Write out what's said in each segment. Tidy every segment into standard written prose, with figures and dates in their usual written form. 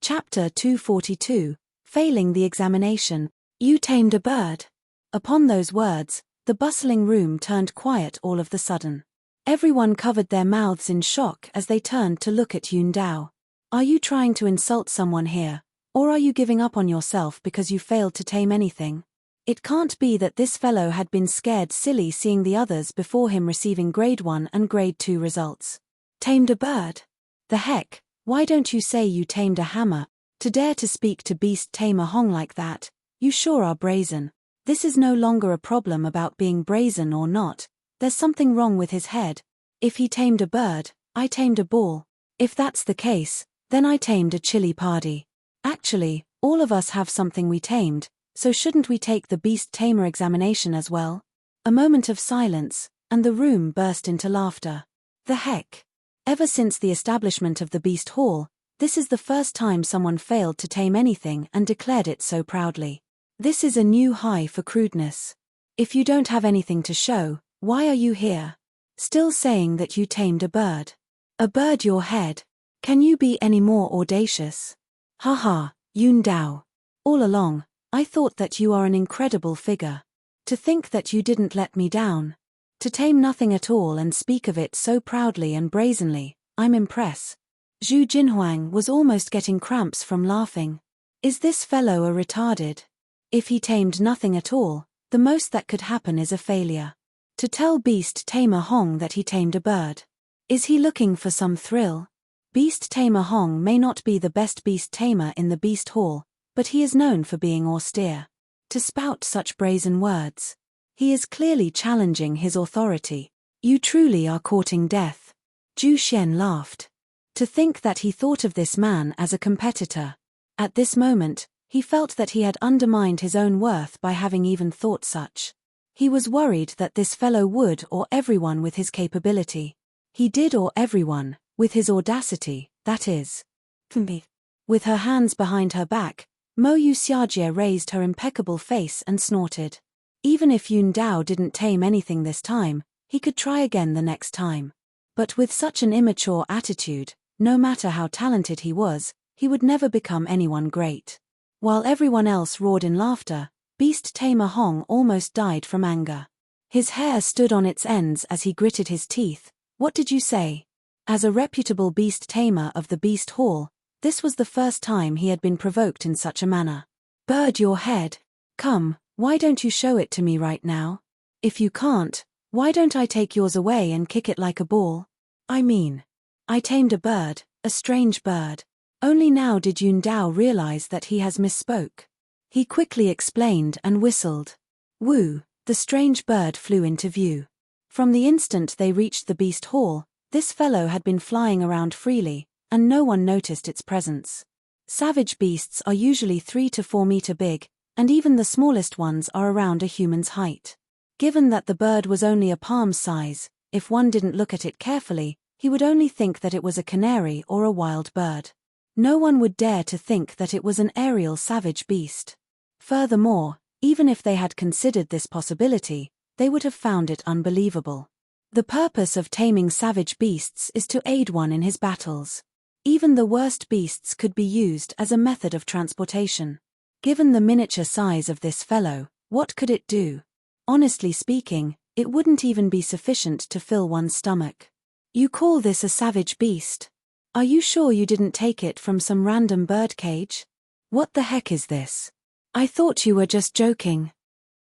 Chapter 242, Failing the Examination. You tamed a bird. Upon those words, the bustling room turned quiet all of the sudden. Everyone covered their mouths in shock as they turned to look at Yun Dao. Are you trying to insult someone here, or are you giving up on yourself because you failed to tame anything? It can't be that this fellow had been scared silly seeing the others before him receiving grade 1 and grade 2 results. Tamed a bird? The heck, why don't you say you tamed a hammer? To dare to speak to Beast Tamer Hong like that, you sure are brazen. This is no longer a problem about being brazen or not, there's something wrong with his head. If he tamed a bird, I tamed a ball. If that's the case, then I tamed a chili party. Actually, all of us have something we tamed, so shouldn't we take the Beast Tamer examination as well? A moment of silence, and the room burst into laughter. The heck? Ever since the establishment of the Beast Hall, this is the first time someone failed to tame anything and declared it so proudly. This is a new high for crudeness. If you don't have anything to show, why are you here? Still saying that you tamed a bird. A bird your head. Can you be any more audacious? Haha, Yun Dao. All along, I thought that you are an incredible figure. To think that you didn't let me down. To tame nothing at all and speak of it so proudly and brazenly, I'm impressed. Zhu Jinhuang was almost getting cramps from laughing. Is this fellow a retarded? If he tamed nothing at all, the most that could happen is a failure. To tell Beast Tamer Hong that he tamed a bird. Is he looking for some thrill? Beast Tamer Hong may not be the best beast tamer in the Beast Hall, but he is known for being austere. To spout such brazen words. He is clearly challenging his authority. You truly are courting death. Zhu Xian laughed. To think that he thought of this man as a competitor. At this moment, he felt that he had undermined his own worth by having even thought such. He was worried that this fellow would or everyone with his capability. He did or everyone, with his audacity, that is. With her hands behind her back, Mo Yu Xiajie raised her impeccable face and snorted. Even if Yun Dao didn't tame anything this time, he could try again the next time. But with such an immature attitude, no matter how talented he was, he would never become anyone great. While everyone else roared in laughter, Beast Tamer Hong almost died from anger. His hair stood on its ends as he gritted his teeth. What did you say? As a reputable beast tamer of the Beast Hall, this was the first time he had been provoked in such a manner. Bird your head. Come, why don't you show it to me right now? If you can't, why don't I take yours away and kick it like a ball? I mean, I tamed a bird, a strange bird. Only now did Yun Dao realize that he has misspoke. He quickly explained and whistled. Woo, the strange bird flew into view. From the instant they reached the Beast Hall, this fellow had been flying around freely, and no one noticed its presence. Savage beasts are usually 3 to 4 meter big, and even the smallest ones are around a human's height. Given that the bird was only a palm's size, if one didn't look at it carefully, he would only think that it was a canary or a wild bird. No one would dare to think that it was an aerial savage beast. Furthermore, even if they had considered this possibility, they would have found it unbelievable. The purpose of taming savage beasts is to aid one in his battles. Even the worst beasts could be used as a method of transportation. Given the miniature size of this fellow, what could it do? Honestly speaking, it wouldn't even be sufficient to fill one's stomach. You call this a savage beast? Are you sure you didn't take it from some random bird cage? What the heck is this? I thought you were just joking.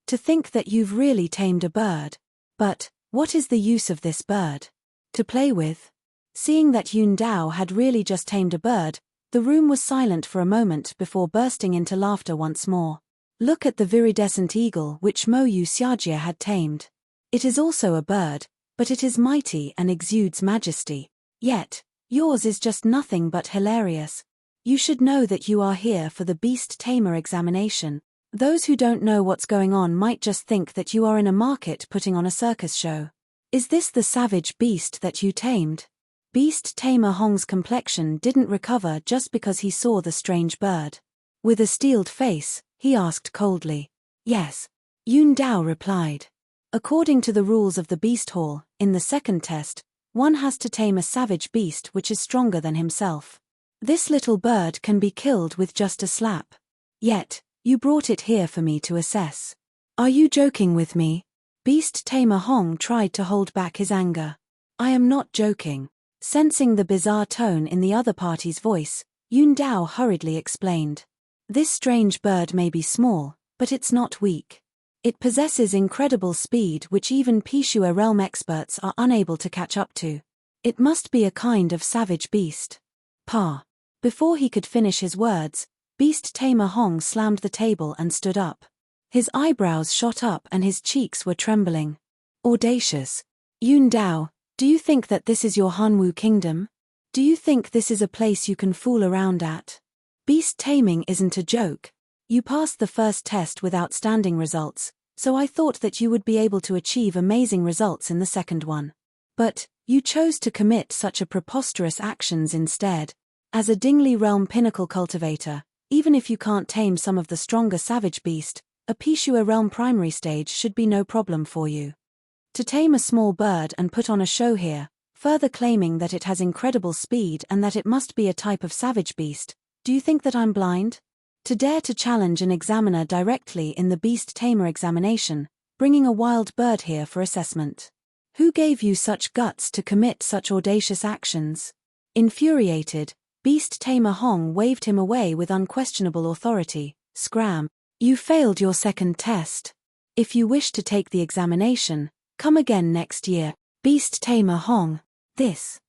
To think that you've really tamed a bird. But, what is the use of this bird? To play with? Seeing that Yun Dao had really just tamed a bird, the room was silent for a moment before bursting into laughter once more. Look at the viridescent eagle which Mo Yu Xiajie had tamed. It is also a bird, but it is mighty and exudes majesty. Yet, yours is just nothing but hilarious. You should know that you are here for the Beast Tamer examination. Those who don't know what's going on might just think that you are in a market putting on a circus show. Is this the savage beast that you tamed? Beast Tamer Hong's complexion didn't recover just because he saw the strange bird. With a steeled face, he asked coldly. Yes. Yun Dao replied. According to the rules of the Beast Hall, in the second test, one has to tame a savage beast which is stronger than himself. This little bird can be killed with just a slap. Yet, you brought it here for me to assess. Are you joking with me? Beast Tamer Hong tried to hold back his anger. I am not joking. Sensing the bizarre tone in the other party's voice, Yun Dao hurriedly explained. This strange bird may be small, but it's not weak. It possesses incredible speed which even Pishua realm experts are unable to catch up to. It must be a kind of savage beast. Pa. Before he could finish his words, Beast Tamer Hong slammed the table and stood up. His eyebrows shot up and his cheeks were trembling. Audacious. Yun Dao, do you think that this is your Hanwu kingdom? Do you think this is a place you can fool around at? Beast taming isn't a joke. You passed the first test with outstanding results, so I thought that you would be able to achieve amazing results in the second one. But, you chose to commit such a preposterous actions instead. As a Dingli realm pinnacle cultivator, even if you can't tame some of the stronger savage beast, a Pishua realm primary stage should be no problem for you. To tame a small bird and put on a show here, further claiming that it has incredible speed and that it must be a type of savage beast, do you think that I'm blind? To dare to challenge an examiner directly in the beast tamer examination, bringing a wild bird here for assessment. Who gave you such guts to commit such audacious actions? Infuriated, Beast Tamer Hong waved him away with unquestionable authority. Scram. You failed your second test. If you wish to take the examination, come again next year. Beast Tamer Hong. This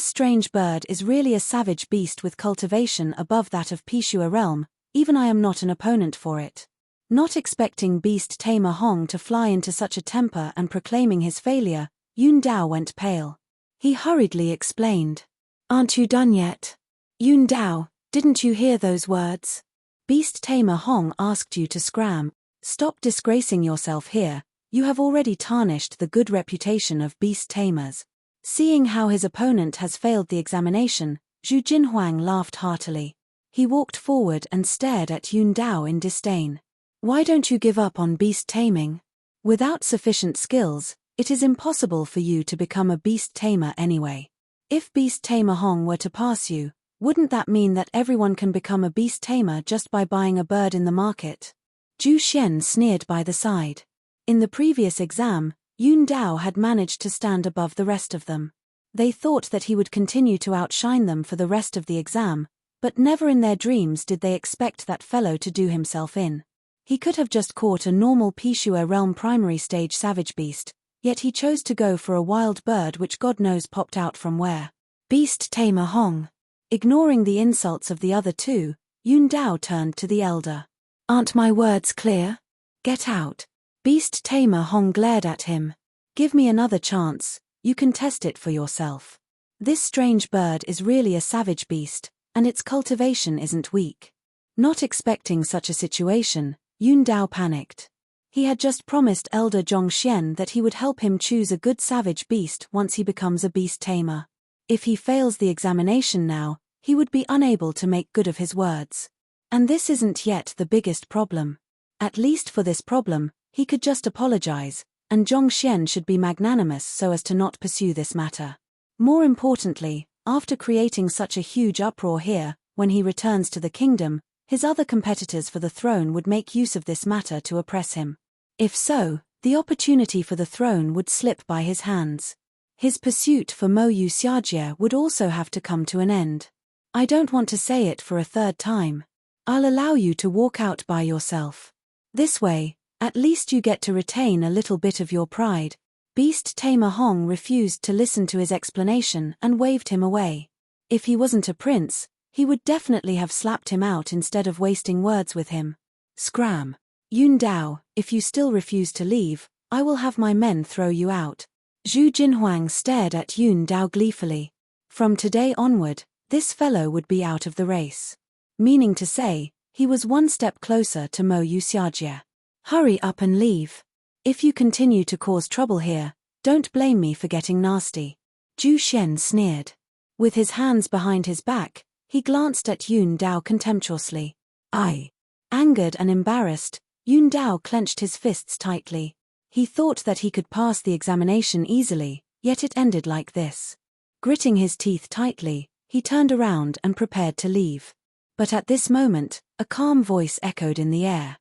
strange bird is really a savage beast with cultivation above that of Pishua realm, even I am not an opponent for it. Not expecting Beast Tamer Hong to fly into such a temper and proclaiming his failure, Yun Dao went pale. He hurriedly explained. Aren't you done yet? Yun Dao, didn't you hear those words? Beast Tamer Hong asked you to scram. Stop disgracing yourself here, you have already tarnished the good reputation of beast tamers. Seeing how his opponent has failed the examination, Zhu Jinhuang laughed heartily. He walked forward and stared at Yun Dao in disdain. Why don't you give up on beast taming? Without sufficient skills, it is impossible for you to become a beast tamer anyway. If Beast Tamer Hong were to pass you, wouldn't that mean that everyone can become a beast tamer just by buying a bird in the market? Zhu Xian sneered by the side. In the previous exam, Yun Dao had managed to stand above the rest of them. They thought that he would continue to outshine them for the rest of the exam, but never in their dreams did they expect that fellow to do himself in. He could have just caught a normal Pishua realm primary stage savage beast, yet he chose to go for a wild bird which God knows popped out from where. Beast Tamer Hong. Ignoring the insults of the other two, Yun Dao turned to the elder. Aren't my words clear? Get out. Beast Tamer Hong glared at him. Give me another chance, you can test it for yourself. This strange bird is really a savage beast, and its cultivation isn't weak. Not expecting such a situation, Yun Dao panicked. He had just promised Elder Zhongxian that he would help him choose a good savage beast once he becomes a beast tamer. If he fails the examination now, he would be unable to make good of his words. And this isn't yet the biggest problem. At least for this problem, he could just apologize, and Zhongxian should be magnanimous so as to not pursue this matter. More importantly, after creating such a huge uproar here, when he returns to the kingdom, his other competitors for the throne would make use of this matter to oppress him. If so, the opportunity for the throne would slip by his hands. His pursuit for Mo Yu Xiajie would also have to come to an end. I don't want to say it for a third time. I'll allow you to walk out by yourself. This way, at least you get to retain a little bit of your pride. Beast Tamer Hong refused to listen to his explanation and waved him away. If he wasn't a prince, he would definitely have slapped him out instead of wasting words with him. Scram. Yun Dao, if you still refuse to leave, I will have my men throw you out. Zhu Jinhuang stared at Yun Dao gleefully. From today onward, this fellow would be out of the race. Meaning to say, he was one step closer to Mo Yu Xiajie. Hurry up and leave. If you continue to cause trouble here, don't blame me for getting nasty. Zhu Xian sneered. With his hands behind his back, he glanced at Yun Dao contemptuously. Aye. Angered and embarrassed, Yun Dao clenched his fists tightly. He thought that he could pass the examination easily, yet it ended like this. Gritting his teeth tightly, He turned around and prepared to leave. But at this moment, a calm voice echoed in the air.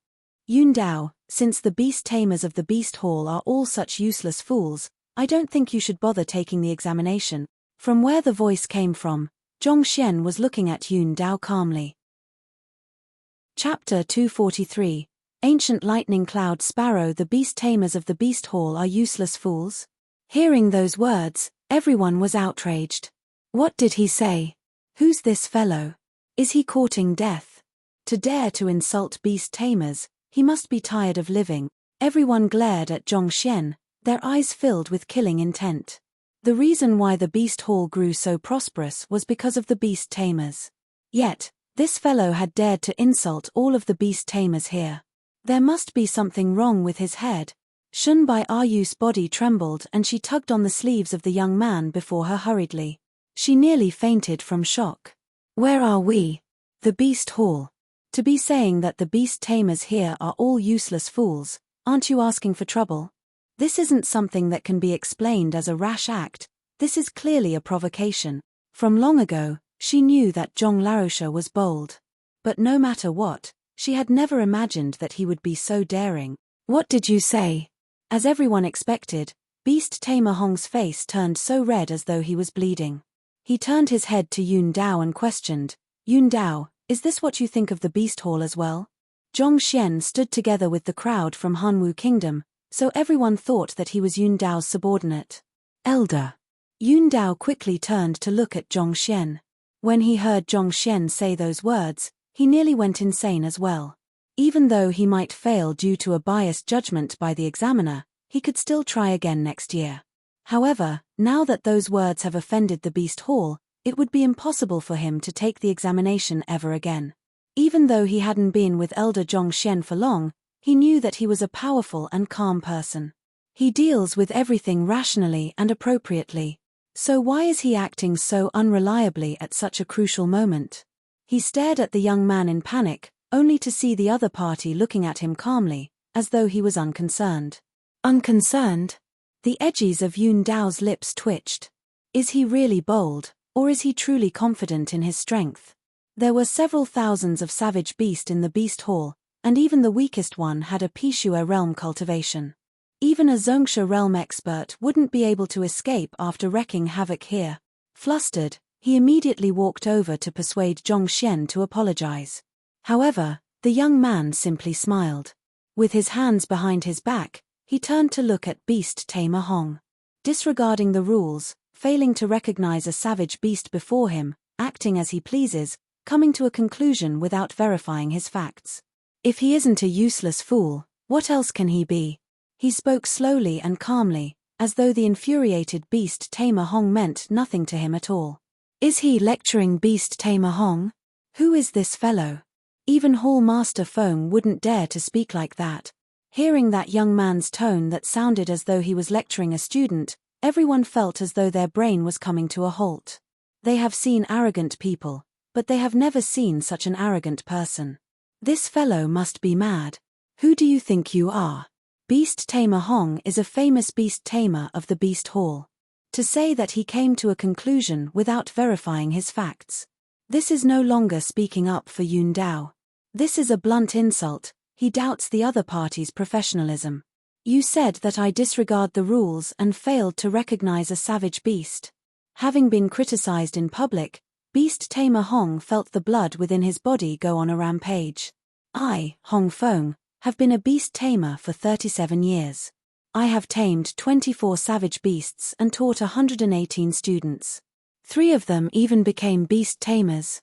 Yun Dao, since the beast tamers of the Beast Hall are all such useless fools, I don't think you should bother taking the examination. From where the voice came from, Zhongxian was looking at Yun Dao calmly. Chapter 243. Ancient Lightning Cloud Sparrow. The beast tamers of the Beast Hall are useless fools? Hearing those words, everyone was outraged. What did he say? Who's this fellow? Is he courting death? To dare to insult beast tamers, he must be tired of living. Everyone glared at Zhongxian, their eyes filled with killing intent. The reason why the Beast Hall grew so prosperous was because of the beast tamers. Yet, this fellow had dared to insult all of the beast tamers here. There must be something wrong with his head. Shun Bai Ayu's body trembled and she tugged on the sleeves of the young man before her hurriedly. She nearly fainted from shock. Where are we? The Beast Hall. To be saying that the beast tamers here are all useless fools, aren't you asking for trouble? This isn't something that can be explained as a rash act, this is clearly a provocation. From long ago, she knew that Zhong Larosha was bold. But no matter what, she had never imagined that he would be so daring. What did you say? As everyone expected, Beast Tamer Hong's face turned so red as though he was bleeding. He turned his head to Yun Dao and questioned, Yun Dao, is this what you think of the Beast Hall as well? Zhongxian stood together with the crowd from Hanwu Kingdom, so everyone thought that he was Yun Dao's subordinate. Elder. Yun Dao quickly turned to look at Zhongxian. When he heard Zhongxian say those words, he nearly went insane as well. Even though he might fail due to a biased judgment by the examiner, he could still try again next year. However, now that those words have offended the Beast Hall, it would be impossible for him to take the examination ever again. Even though he hadn't been with Elder Zhongxian for long, he knew that he was a powerful and calm person. He deals with everything rationally and appropriately. So why is he acting so unreliably at such a crucial moment? He stared at the young man in panic, only to see the other party looking at him calmly, as though he was unconcerned. Unconcerned? The edges of Yun Dao's lips twitched. Is he really bold, or is he truly confident in his strength? There were several thousands of savage beasts in the Beast Hall, and even the weakest one had a Pishua realm cultivation. Even a Zongsha realm expert wouldn't be able to escape after wreaking havoc here. Flustered, he immediately walked over to persuade Zhongxian to apologize. However, the young man simply smiled. With his hands behind his back, he turned to look at Beast Tamer Hong. Disregarding the rules, failing to recognize a savage beast before him, acting as he pleases, coming to a conclusion without verifying his facts. If he isn't a useless fool, what else can he be? He spoke slowly and calmly, as though the infuriated Beast Tamer Hong meant nothing to him at all. Is he lecturing Beast Tamer Hong? Who is this fellow? Even Hall Master Feng wouldn't dare to speak like that. Hearing that young man's tone that sounded as though he was lecturing a student, everyone felt as though their brain was coming to a halt. They have seen arrogant people, but they have never seen such an arrogant person. This fellow must be mad. Who do you think you are? Beast Tamer Hong is a famous beast tamer of the Beast Hall. To say that he came to a conclusion without verifying his facts. This is no longer speaking up for Yun Dao. This is a blunt insult. He doubts the other party's professionalism. You said that I disregard the rules and failed to recognize a savage beast. Having been criticized in public, Beast Tamer Hong felt the blood within his body go on a rampage. I, Hong Feng, have been a beast tamer for 37 years. I have tamed 24 savage beasts and taught 118 students. 3 of them even became beast tamers.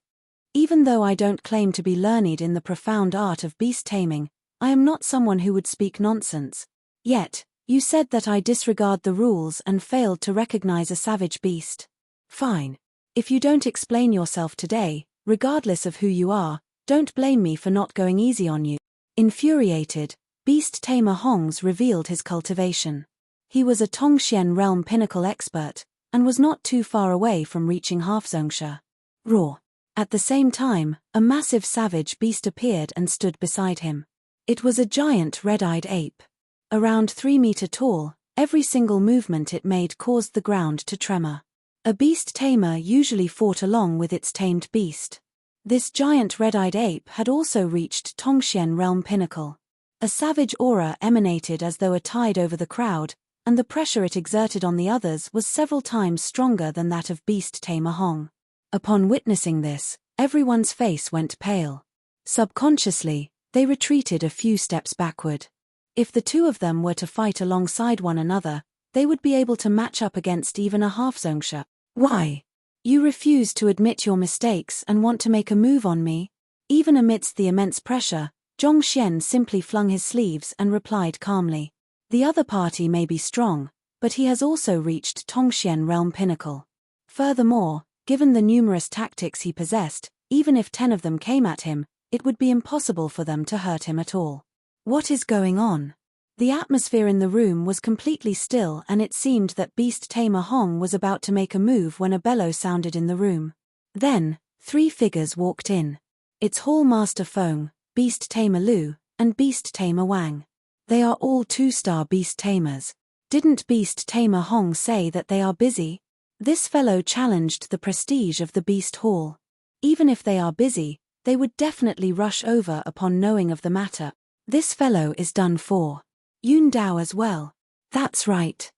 Even though I don't claim to be learned in the profound art of beast taming, I am not someone who would speak nonsense. Yet, you said that I disregard the rules and failed to recognize a savage beast. Fine. If you don't explain yourself today, regardless of who you are, don't blame me for not going easy on you. Infuriated, Beast Tamer Hongs revealed his cultivation. He was a Tongxian realm pinnacle expert, and was not too far away from reaching half Zongsha. Roar. At the same time, a massive savage beast appeared and stood beside him. It was a giant red-eyed ape. Around 3 meters tall, every single movement it made caused the ground to tremor. A beast tamer usually fought along with its tamed beast. This giant red-eyed ape had also reached Tongxian realm pinnacle. A savage aura emanated as though a tide over the crowd, and the pressure it exerted on the others was several times stronger than that of beast tamer Hong. Upon witnessing this, everyone's face went pale. Subconsciously, they retreated a few steps backward. If the two of them were to fight alongside one another, they would be able to match up against even a half-Zhongsha. Why? You refuse to admit your mistakes and want to make a move on me? Even amidst the immense pressure, Zhongxian simply flung his sleeves and replied calmly. The other party may be strong, but he has also reached Tongxian realm pinnacle. Furthermore, given the numerous tactics he possessed, even if 10 of them came at him, it would be impossible for them to hurt him at all. What is going on? The atmosphere in the room was completely still, and it seemed that beast tamer Hong was about to make a move when a bellow sounded in the room. Then, 3 figures walked in. It's Hall Master Feng, beast tamer Lu, and beast tamer Wang. They are all 2-star beast tamers. Didn't beast tamer Hong say that they are busy? This fellow challenged the prestige of the beast hall. Even if they are busy, they would definitely rush over upon knowing of the matter. This fellow is done for. Yun Dao as well. That's right.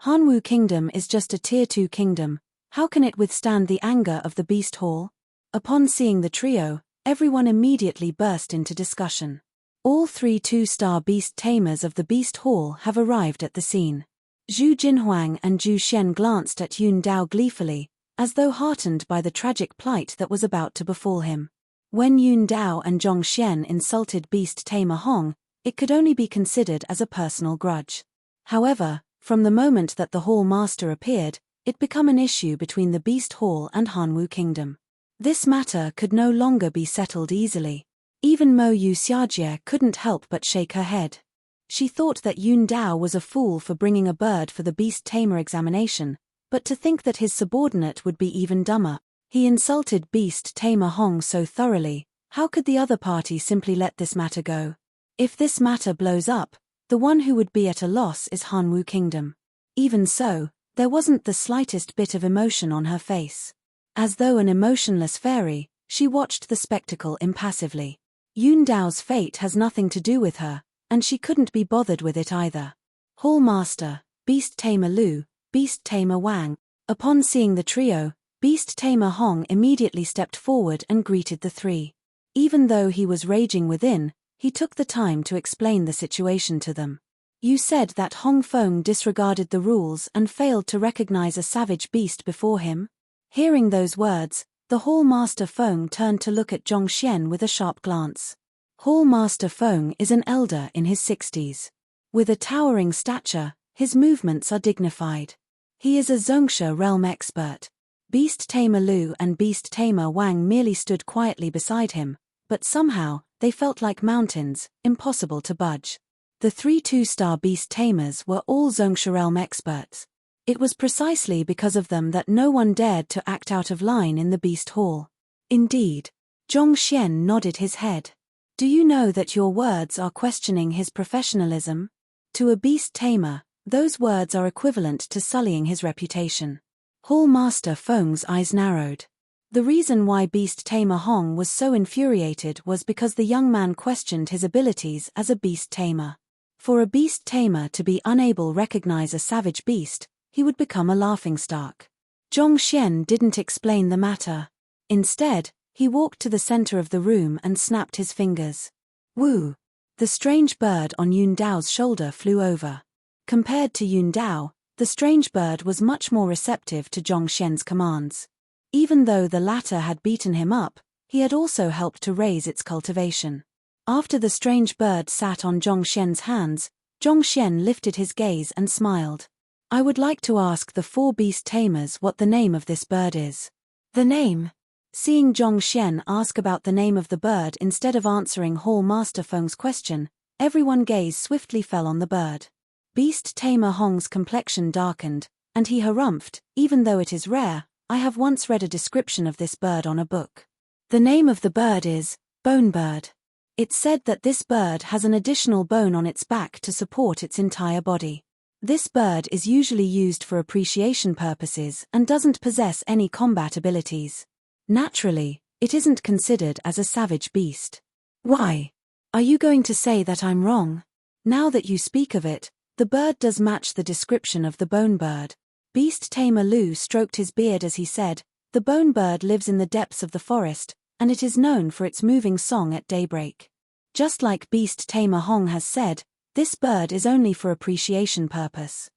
Hanwu Kingdom is just a Tier 2 kingdom. How can it withstand the anger of the Beast Hall? Upon seeing the trio, everyone immediately burst into discussion. All 3 2-star beast tamers of the Beast Hall have arrived at the scene. Zhu Jinhuang and Zhu Xian glanced at Yun Dao gleefully, as though heartened by the tragic plight that was about to befall him. When Yun Dao and Zhongxian insulted beast tamer Hong, it could only be considered as a personal grudge. However, from the moment that the Hall Master appeared, it became an issue between the Beast Hall and Hanwu Kingdom. This matter could no longer be settled easily. Even Mo Yu Xiajie couldn't help but shake her head. She thought that Yun Dao was a fool for bringing a bird for the beast tamer examination, but to think that his subordinate would be even dumber. He insulted beast tamer Hong so thoroughly, how could the other party simply let this matter go? If this matter blows up, the one who would be at a loss is Hanwu Kingdom. Even so, there wasn't the slightest bit of emotion on her face. As though an emotionless fairy, she watched the spectacle impassively. Yun Dao's fate has nothing to do with her, and she couldn't be bothered with it either. Hall Master, Beast Tamer Lu, Beast Tamer Wang. Upon seeing the trio, Beast Tamer Hong immediately stepped forward and greeted the 3. Even though he was raging within, he took the time to explain the situation to them. You said that Hong Feng disregarded the rules and failed to recognize a savage beast before him? Hearing those words, the Hall Master Feng turned to look at Zhongxian with a sharp glance. Hall Master Feng is an elder in his 60s. With a towering stature, his movements are dignified. He is a Zhongsha realm expert. Beast Tamer Lu and Beast Tamer Wang merely stood quietly beside him, but somehow, they felt like mountains, impossible to budge. The 3 2-star beast tamers were all Zhongsha realm experts. It was precisely because of them that no one dared to act out of line in the Beast Hall. Indeed. Zhongxian nodded his head. Do you know that your words are questioning his professionalism? To a beast tamer, those words are equivalent to sullying his reputation. Hall Master Feng's eyes narrowed. The reason why Beast Tamer Hong was so infuriated was because the young man questioned his abilities as a beast tamer. For a beast tamer to be unable to recognize a savage beast, he would become a laughingstock. Zhongxian didn't explain the matter. Instead, he walked to the center of the room and snapped his fingers. Woo! The strange bird on Yun Dao's shoulder flew over. Compared to Yun Dao, the strange bird was much more receptive to Zhongxian's commands. Even though the latter had beaten him up, he had also helped to raise its cultivation. After the strange bird sat on Zhongxian's hands, Zhongxian lifted his gaze and smiled. I would like to ask the 4 beast tamers what the name of this bird is. The name? Seeing Zhongxian ask about the name of the bird instead of answering Hall Master Feng's question, everyone's gaze swiftly fell on the bird. Beast Tamer Hong's complexion darkened, and he harumphed, even though it is rare, I have once read a description of this bird on a book. The name of the bird is Bone Bird. It's said that this bird has an additional bone on its back to support its entire body. This bird is usually used for appreciation purposes and doesn't possess any combat abilities. Naturally, it isn't considered as a savage beast. Why? Are you going to say that I'm wrong? Now that you speak of it, the bird does match the description of the bone bird. Beast tamer Lu stroked his beard as he said, the bone bird lives in the depths of the forest, and it is known for its moving song at daybreak. Just like beast tamer Hong has said, this bird is only for appreciation purpose.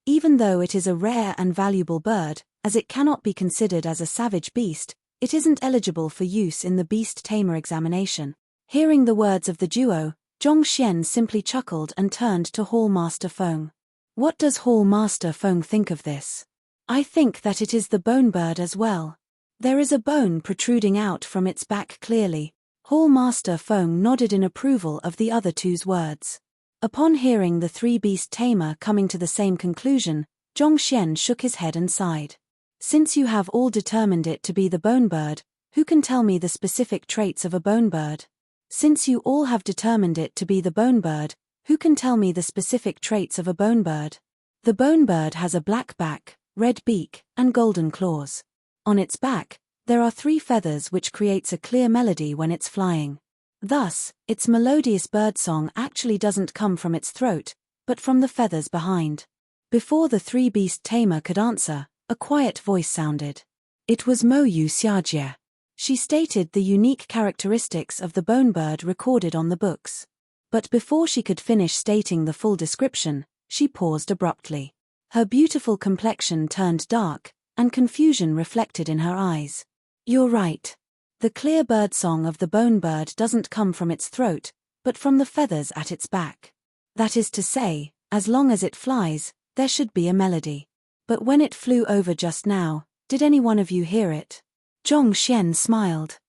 Even though it is a rare and valuable bird, as it cannot be considered as a savage beast, it isn't eligible for use in the beast tamer examination. Hearing the words of the duo, Zhong Xian simply chuckled and turned to Hall Master Feng. What does Hall Master Feng think of this? I think that it is the bone bird as well. There is a bone protruding out from its back clearly. Hall Master Feng nodded in approval of the other two's words. Upon hearing the three-beast tamer coming to the same conclusion, Zhong Xian shook his head and sighed. Since you have all determined it to be the bone bird, who can tell me the specific traits of a bone bird? Since you all have determined it to be the bone bird, who can tell me the specific traits of a bone bird? The bone bird has a black back, red beak, and golden claws. On its back, there are 3 feathers which creates a clear melody when it's flying. Thus, its melodious birdsong actually doesn't come from its throat, but from the feathers behind. Before the three-beast tamer could answer, a quiet voice sounded. It was Mo Yu Xiajie. She stated the unique characteristics of the bone bird recorded on the books. But before she could finish stating the full description, she paused abruptly. Her beautiful complexion turned dark, and confusion reflected in her eyes. You're right. The clear birdsong of the bone bird doesn't come from its throat, but from the feathers at its back. That is to say, as long as it flies, there should be a melody. But when it flew over just now, did any one of you hear it? Zhong Xian smiled.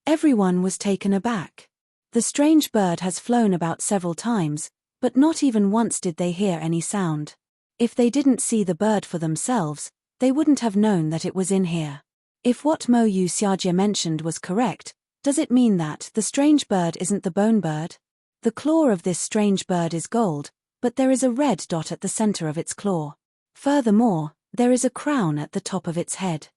Everyone was taken aback. The strange bird has flown about several times, but not even once did they hear any sound. If they didn't see the bird for themselves, they wouldn't have known that it was in here. If what Mo Yu Xiajie mentioned was correct, does it mean that the strange bird isn't the bone bird? The claw of this strange bird is gold, but there is a red dot at the center of its claw. Furthermore, there is a crown at the top of its head.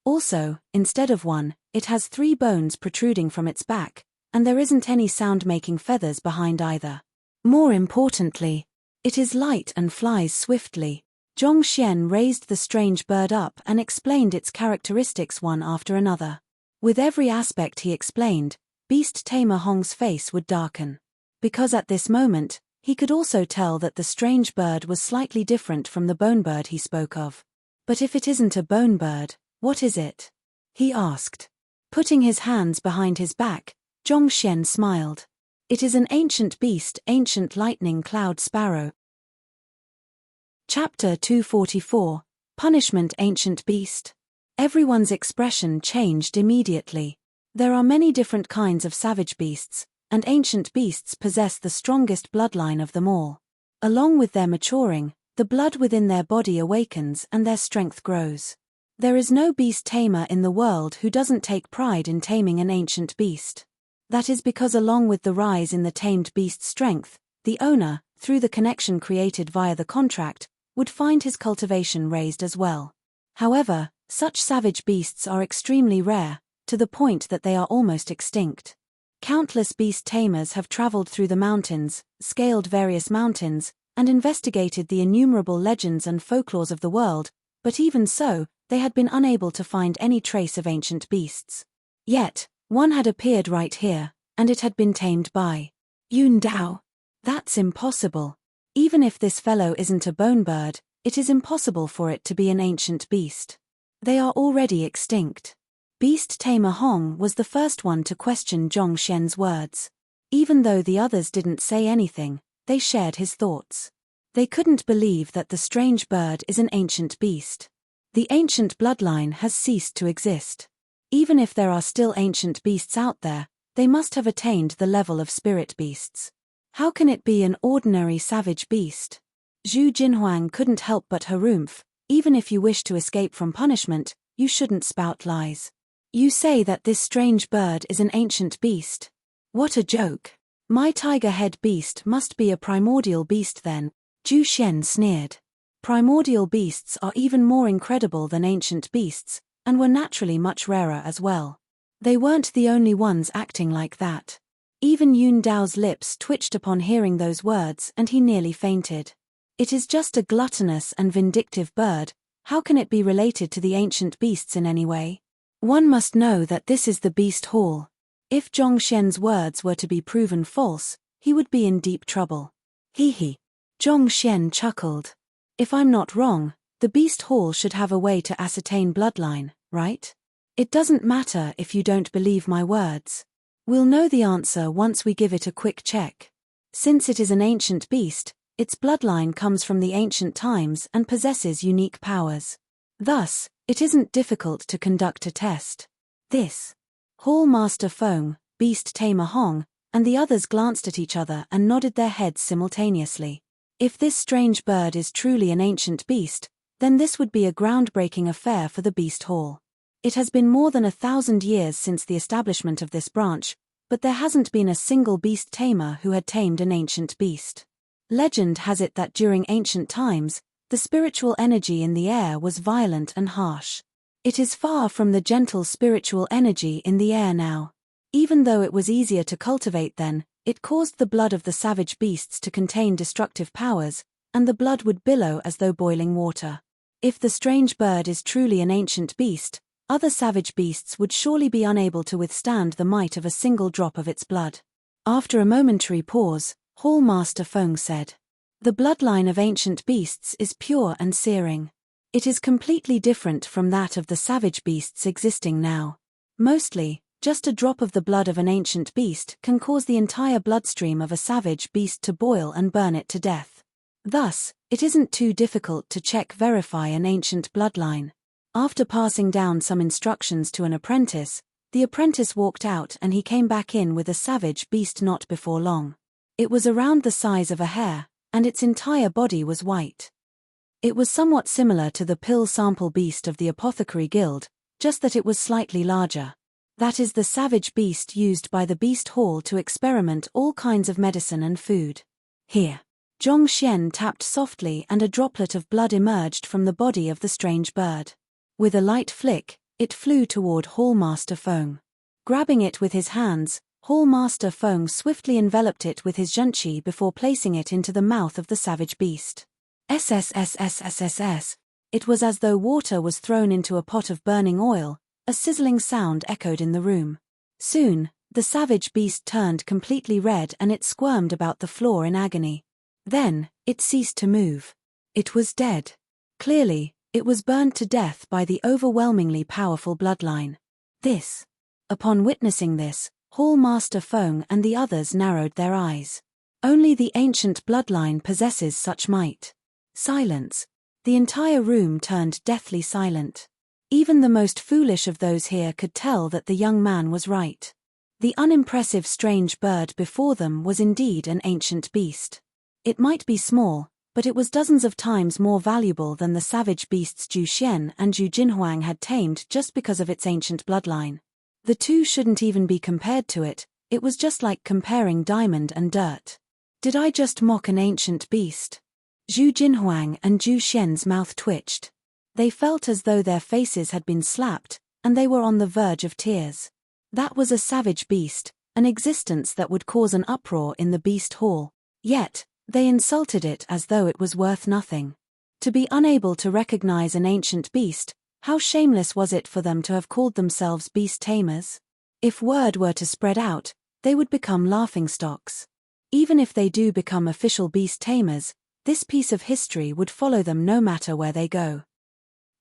Also, instead of one, it has 3 bones protruding from its back, and there isn't any sound-making feathers behind either. More importantly, it is light and flies swiftly. Zhong Xian raised the strange bird up and explained its characteristics one after another. With every aspect he explained, Beast Tamer Hong's face would darken. Because at this moment, he could also tell that the strange bird was slightly different from the bone bird he spoke of. But if it isn't a bone bird, what is it? He asked. Putting his hands behind his back, Zhong Xian smiled. It is an ancient beast, ancient lightning cloud sparrow. Chapter 244, Punishment Ancient Beast. Everyone's expression changed immediately. There are many different kinds of savage beasts, and ancient beasts possess the strongest bloodline of them all. Along with their maturing, the blood within their body awakens and their strength grows. There is no beast tamer in the world who doesn't take pride in taming an ancient beast. That is because along with the rise in the tamed beast's strength, the owner, through the connection created via the contract, would find his cultivation raised as well. However, such savage beasts are extremely rare, to the point that they are almost extinct. Countless beast tamers have traveled through the mountains, scaled various mountains, and investigated the innumerable legends and folklores of the world, but even so, they had been unable to find any trace of ancient beasts. Yet, one had appeared right here, and it had been tamed by Yun Dao. That's impossible. Even if this fellow isn't a bone bird, it is impossible for it to be an ancient beast. They are already extinct. Beast Tamer Hong was the first one to question Zhong Xian's words. Even though the others didn't say anything, they shared his thoughts. They couldn't believe that the strange bird is an ancient beast. The ancient bloodline has ceased to exist. Even if there are still ancient beasts out there, they must have attained the level of spirit beasts. How can it be an ordinary savage beast? Zhu Jinhuang couldn't help but harumph. Even if you wish to escape from punishment, you shouldn't spout lies. You say that this strange bird is an ancient beast. What a joke. My tiger-head beast must be a primordial beast then. Zhu Xian sneered. Primordial beasts are even more incredible than ancient beasts, and were naturally much rarer as well. They weren't the only ones acting like that. Even Yun Dao's lips twitched upon hearing those words, and he nearly fainted. It is just a gluttonous and vindictive bird. How can it be related to the ancient beasts in any way? One must know that this is the Beast Hall. If Zhong Xian's words were to be proven false, he would be in deep trouble. He. Zhong Xian chuckled. If I'm not wrong, the Beast Hall should have a way to ascertain bloodline, right? It doesn't matter if you don't believe my words. We'll know the answer once we give it a quick check. Since it is an ancient beast, its bloodline comes from the ancient times and possesses unique powers. Thus, it isn't difficult to conduct a test. This. Hall Master Feng, Beast Tamer Hong, and the others glanced at each other and nodded their heads simultaneously. If this strange bird is truly an ancient beast, then this would be a groundbreaking affair for the Beast Hall. It has been more than 1,000 years since the establishment of this branch, but there hasn't been a single beast tamer who had tamed an ancient beast. Legend has it that during ancient times, the spiritual energy in the air was violent and harsh. It is far from the gentle spiritual energy in the air now. Even though it was easier to cultivate then, it caused the blood of the savage beasts to contain destructive powers, and the blood would billow as though boiling water. If the strange bird is truly an ancient beast, other savage beasts would surely be unable to withstand the might of a single drop of its blood. After a momentary pause, Hall Master Feng said, "The bloodline of ancient beasts is pure and searing. It is completely different from that of the savage beasts existing now. Mostly, just a drop of the blood of an ancient beast can cause the entire bloodstream of a savage beast to boil and burn it to death. Thus, it isn't too difficult to verify an ancient bloodline." After passing down some instructions to an apprentice, the apprentice walked out and he came back in with a savage beast not before long. It was around the size of a hare, and its entire body was white. It was somewhat similar to the pill sample beast of the Apothecary Guild, just that it was slightly larger. That is the savage beast used by the Beast Hall to experiment all kinds of medicine and food. Here. Zhong Xian tapped softly and a droplet of blood emerged from the body of the strange bird. With a light flick, it flew toward Hall Master Feng. Grabbing it with his hands, Hall Master Feng swiftly enveloped it with his zhenqi before placing it into the mouth of the savage beast. SSSSSSS. It was as though water was thrown into a pot of burning oil. A sizzling sound echoed in the room. Soon, the savage beast turned completely red and it squirmed about the floor in agony. Then, it ceased to move. It was dead. Clearly, it was burned to death by the overwhelmingly powerful bloodline. This. Upon witnessing this, Hall Master Feng and the others narrowed their eyes. Only the ancient bloodline possesses such might. Silence. The entire room turned deathly silent. Even the most foolish of those here could tell that the young man was right. The unimpressive strange bird before them was indeed an ancient beast. It might be small, but it was dozens of times more valuable than the savage beasts Zhu Xian and Zhu Jinhuang had tamed just because of its ancient bloodline. The two shouldn't even be compared to it. It was just like comparing diamond and dirt. Did I just mock an ancient beast? Zhu Jinhuang and Zhu Xian's mouth twitched. They felt as though their faces had been slapped, and they were on the verge of tears. That was a savage beast, an existence that would cause an uproar in the Beast Hall. Yet, they insulted it as though it was worth nothing. To be unable to recognize an ancient beast, how shameless was it for them to have called themselves beast tamers? If word were to spread out, they would become laughingstocks. Even if they do become official beast tamers, this piece of history would follow them no matter where they go.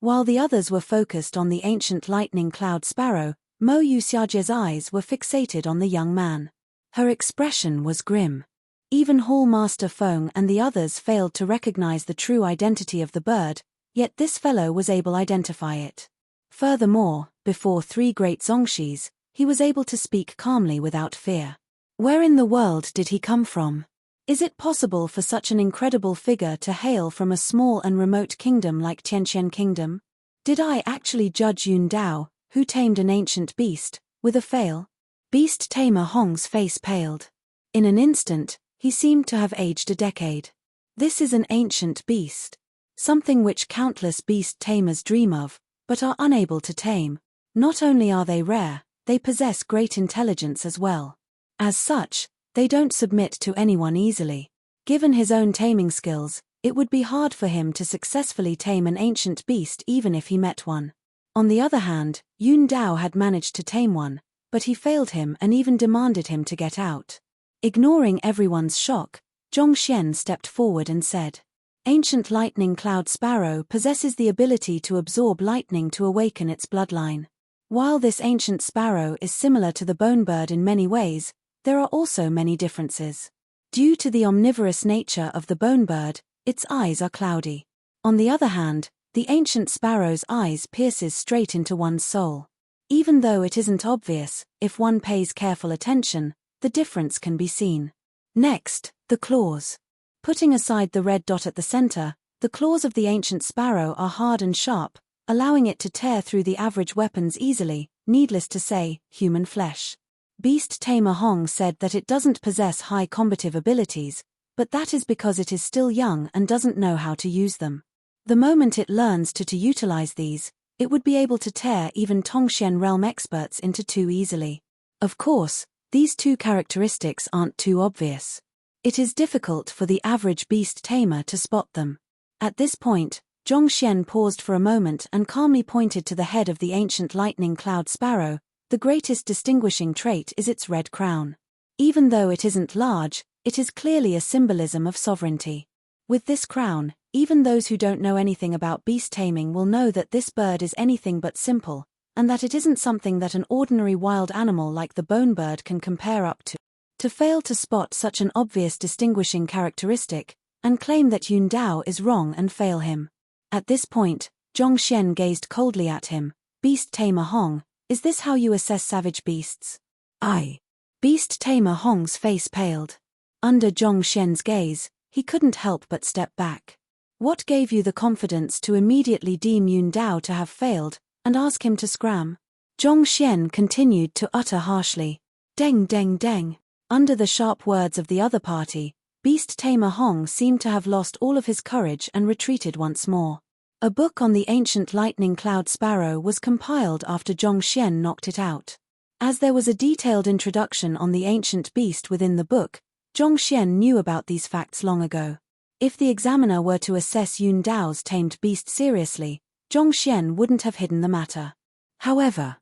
While the others were focused on the ancient lightning cloud sparrow, Mo Yuxiaje's eyes were fixated on the young man. Her expression was grim. Even Hall Master Feng and the others failed to recognize the true identity of the bird, yet this fellow was able to identify it. Furthermore, before three great Zongshis, he was able to speak calmly without fear. Where in the world did he come from? Is it possible for such an incredible figure to hail from a small and remote kingdom like Tianqian Kingdom? Did I actually judge Yun Dao, who tamed an ancient beast, with a fail? Beast tamer Hong's face paled. In an instant, he seemed to have aged a decade. This is an ancient beast. Something which countless beast tamers dream of, but are unable to tame. Not only are they rare, they possess great intelligence as well. As such, they don't submit to anyone easily. Given his own taming skills, it would be hard for him to successfully tame an ancient beast even if he met one. On the other hand, Yun Dao had managed to tame one, but he failed him and even demanded him to get out. Ignoring everyone's shock, Zhongxian stepped forward and said, "Ancient lightning cloud sparrow possesses the ability to absorb lightning to awaken its bloodline. While this ancient sparrow is similar to the bone bird in many ways, there are also many differences. Due to the omnivorous nature of the bone bird, its eyes are cloudy. On the other hand, the ancient sparrow's eyes pierces straight into one's soul. Even though it isn't obvious, if one pays careful attention, the difference can be seen. Next, the claws. Putting aside the red dot at the center, the claws of the ancient sparrow are hard and sharp, allowing it to tear through the average weapons easily, needless to say, human flesh. Beast tamer Hong said that it doesn't possess high combative abilities, but that is because it is still young and doesn't know how to use them. The moment it learns to utilize these, it would be able to tear even Tongxian realm experts into two easily. Of course, these two characteristics aren't too obvious. It is difficult for the average beast tamer to spot them. At this point, Zhongxian paused for a moment and calmly pointed to the head of the ancient lightning cloud sparrow. The greatest distinguishing trait is its red crown. Even though it isn't large, it is clearly a symbolism of sovereignty. With this crown, even those who don't know anything about beast taming will know that this bird is anything but simple, and that it isn't something that an ordinary wild animal like the bone bird can compare up to. To fail to spot such an obvious distinguishing characteristic, and claim that Yun Dao is wrong and fail him. At this point, Zhongxian gazed coldly at him. "Beast tamer Hong, is this how you assess savage beasts?" "Aye." Beast tamer Hong's face paled. Under Zhongxian's gaze, he couldn't help but step back. "What gave you the confidence to immediately deem Yun Dao to have failed, and ask him to scram?" Zhongxian continued to utter harshly. "Deng deng deng." Under the sharp words of the other party, Beast tamer Hong seemed to have lost all of his courage and retreated once more. A book on the ancient lightning cloud sparrow was compiled after Zhongxian knocked it out. As there was a detailed introduction on the ancient beast within the book, Zhongxian knew about these facts long ago. If the examiner were to assess Yun Dao's tamed beast seriously, Zhongxian wouldn't have hidden the matter. However,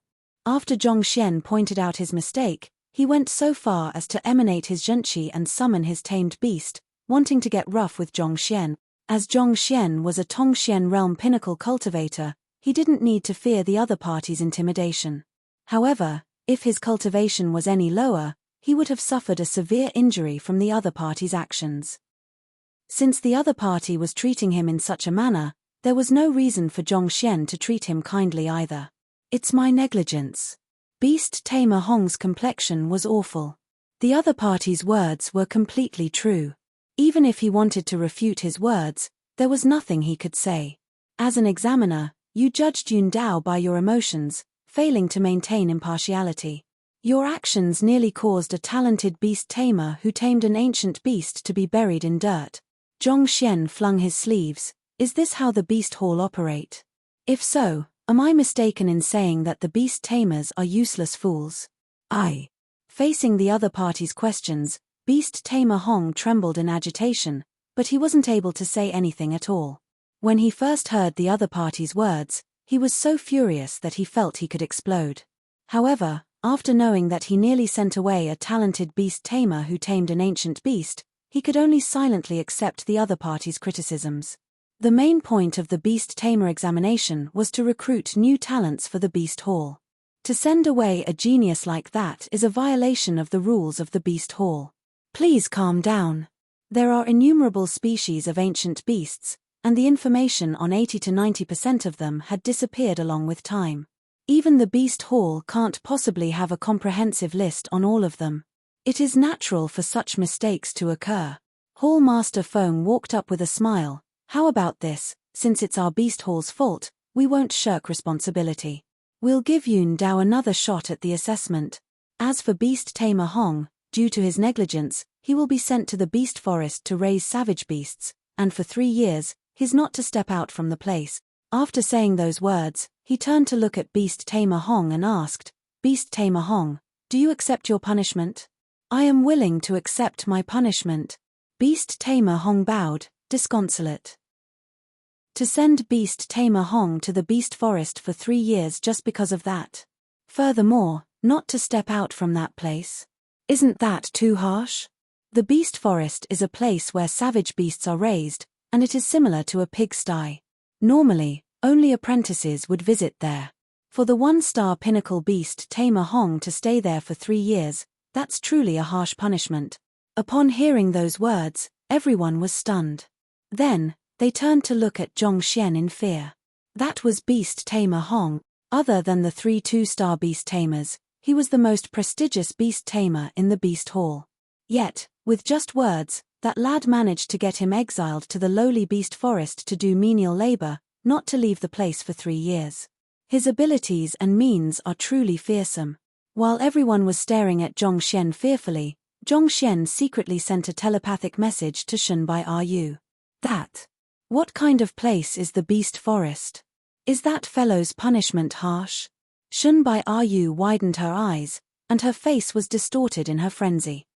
after Zhongxian pointed out his mistake, he went so far as to emanate his zhenqi and summon his tamed beast, wanting to get rough with Zhongxian. As Zhongxian was a Tongxian realm pinnacle cultivator, he didn't need to fear the other party's intimidation. However, if his cultivation was any lower, he would have suffered a severe injury from the other party's actions. Since the other party was treating him in such a manner, there was no reason for Zhongxian to treat him kindly either. "It's my negligence." Beast tamer Hong's complexion was awful. The other party's words were completely true. Even if he wanted to refute his words, there was nothing he could say. As an examiner, you judged Yun Dao by your emotions, failing to maintain impartiality. Your actions nearly caused a talented beast tamer who tamed an ancient beast to be buried in dirt. Zhongxian flung his sleeves. "Is this how the beast hall operate? If so, am I mistaken in saying that the beast tamers are useless fools?" "Aye." Facing the other party's questions, Beast tamer Hong trembled in agitation, but he wasn't able to say anything at all. When he first heard the other party's words, he was so furious that he felt he could explode. However, after knowing that he nearly sent away a talented beast tamer who tamed an ancient beast, he could only silently accept the other party's criticisms. The main point of the beast tamer examination was to recruit new talents for the beast hall. To send away a genius like that is a violation of the rules of the beast hall. Please calm down. There are innumerable species of ancient beasts, and the information on 80 to 90% of them had disappeared along with time. Even the beast hall can't possibly have a comprehensive list on all of them. It is natural for such mistakes to occur. Hall Master Feng walked up with a smile. "How about this? Since it's our beast hall's fault, we won't shirk responsibility. We'll give Yun Dao another shot at the assessment. As for beast tamer Hong, due to his negligence, he will be sent to the beast forest to raise savage beasts, and for 3 years, he's not to step out from the place. After saying those words, he turned to look at Beast Tamer Hong and asked, Beast Tamer Hong, do you accept your punishment? I am willing to accept my punishment. Beast Tamer Hong bowed, disconsolate. To send Beast Tamer Hong to the Beast Forest for 3 years just because of that. Furthermore, not to step out from that place. Isn't that too harsh? The Beast Forest is a place where savage beasts are raised, and it is similar to a pigsty. Normally, only apprentices would visit there. For the 1-star pinnacle Beast Tamer Hong to stay there for 3 years, that's truly a harsh punishment. Upon hearing those words, everyone was stunned. Then, they turned to look at Zhongxian in fear. That was Beast Tamer Hong. Other than the 3 2-star beast tamers, he was the most prestigious beast tamer in the Beast Hall. Yet, with just words, that lad managed to get him exiled to the lowly Beast Forest to do menial labor, not to leave the place for 3 years. His abilities and means are truly fearsome. While everyone was staring at Zhongxian fearfully, Zhongxian secretly sent a telepathic message to Shunbai Ru. What kind of place is the Beast Forest? Is that fellow's punishment harsh? Shunbai Ru widened her eyes, and her face was distorted in her frenzy.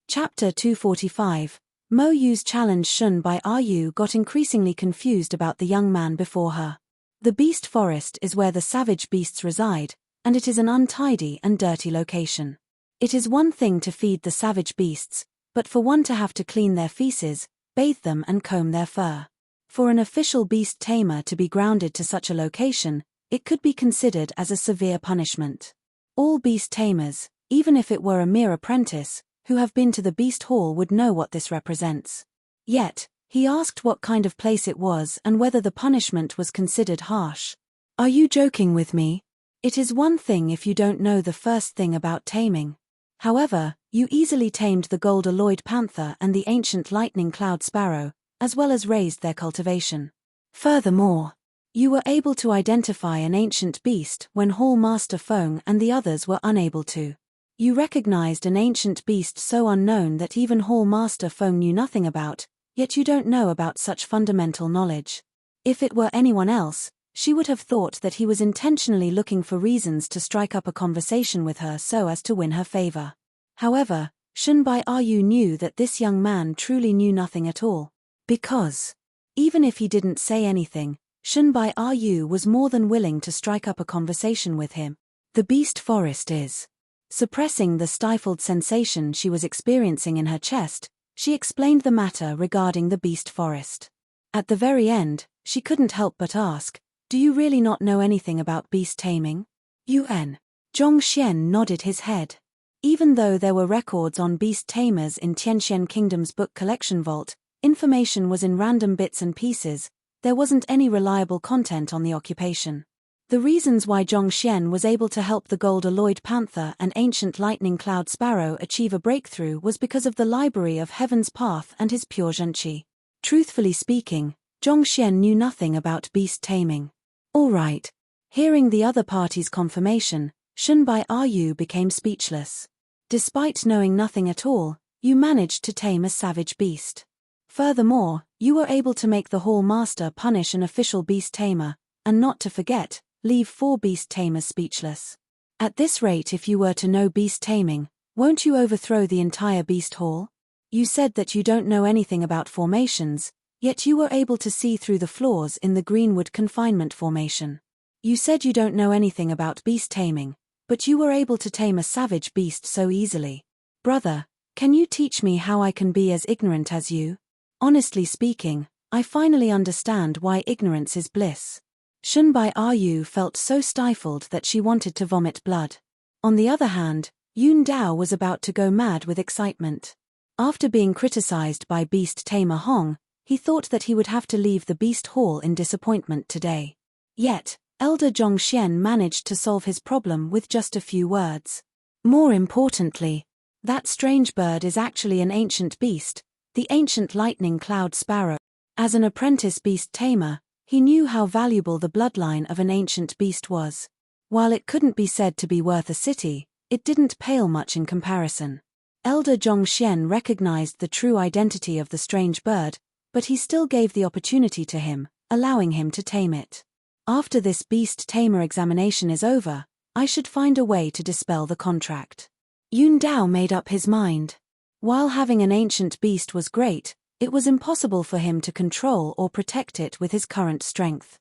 Chapter 245. Mo Yu's challenge. Shunbai Ru got increasingly confused about the young man before her. The Beast Forest is where the savage beasts reside, and it is an untidy and dirty location. It is one thing to feed the savage beasts, but for one to have to clean their feces, bathe them and comb their fur. For an official beast tamer to be grounded to such a location, it could be considered as a severe punishment. All beast tamers, even if it were a mere apprentice, who have been to the Beast Hall would know what this represents. Yet, he asked what kind of place it was and whether the punishment was considered harsh. Are you joking with me? It is one thing if you don't know the first thing about taming. However, you easily tamed the gold-alloyed panther and the ancient lightning cloud sparrow, as well as raised their cultivation. Furthermore, you were able to identify an ancient beast when Hall Master Feng and the others were unable to. You recognized an ancient beast so unknown that even Hall Master Feng knew nothing about, yet you don't know about such fundamental knowledge. If it were anyone else, she would have thought that he was intentionally looking for reasons to strike up a conversation with her so as to win her favor. However, Shunbai Ru knew that this young man truly knew nothing at all. Because, even if he didn't say anything, Shunbai Ru was more than willing to strike up a conversation with him. The Beast Forest is. Suppressing the stifled sensation she was experiencing in her chest, she explained the matter regarding the Beast Forest. At the very end, she couldn't help but ask, do you really not know anything about beast taming? Yuan. Zhongxian nodded his head. Even though there were records on beast tamers in Tianxian Kingdom's book collection vault, information was in random bits and pieces, there wasn't any reliable content on the occupation. The reasons why Zhongxian was able to help the gold-alloyed panther and ancient lightning cloud sparrow achieve a breakthrough was because of the library of Heaven's Path and his pure zhenqi. Truthfully speaking, Zhongxian knew nothing about beast taming. All right. Hearing the other party's confirmation, Shunbai Ru became speechless. Despite knowing nothing at all, you managed to tame a savage beast. Furthermore, you were able to make the Hall Master punish an official beast tamer, and not to forget, leave 4 beast tamers speechless. At this rate, if you were to know beast taming, won't you overthrow the entire Beast Hall? You said that you don't know anything about formations, yet you were able to see through the flaws in the Greenwood confinement formation. You said you don't know anything about beast taming, but you were able to tame a savage beast so easily. Brother, can you teach me how I can be as ignorant as you? Honestly speaking, I finally understand why ignorance is bliss. Shunbai Ru felt so stifled that she wanted to vomit blood. On the other hand, Yun Dao was about to go mad with excitement. After being criticized by Beast Tamer Hong, he thought that he would have to leave the Beast Hall in disappointment today. Yet, Elder Zhongxian managed to solve his problem with just a few words. More importantly, that strange bird is actually an ancient beast, the ancient lightning cloud sparrow. As an apprentice beast tamer, he knew how valuable the bloodline of an ancient beast was. While it couldn't be said to be worth a city, it didn't pale much in comparison. Elder Zhongxian recognized the true identity of the strange bird, but he still gave the opportunity to him, allowing him to tame it. After this beast tamer examination is over, I should find a way to dispel the contract. Yun Dao made up his mind. While having an ancient beast was great, it was impossible for him to control or protect it with his current strength.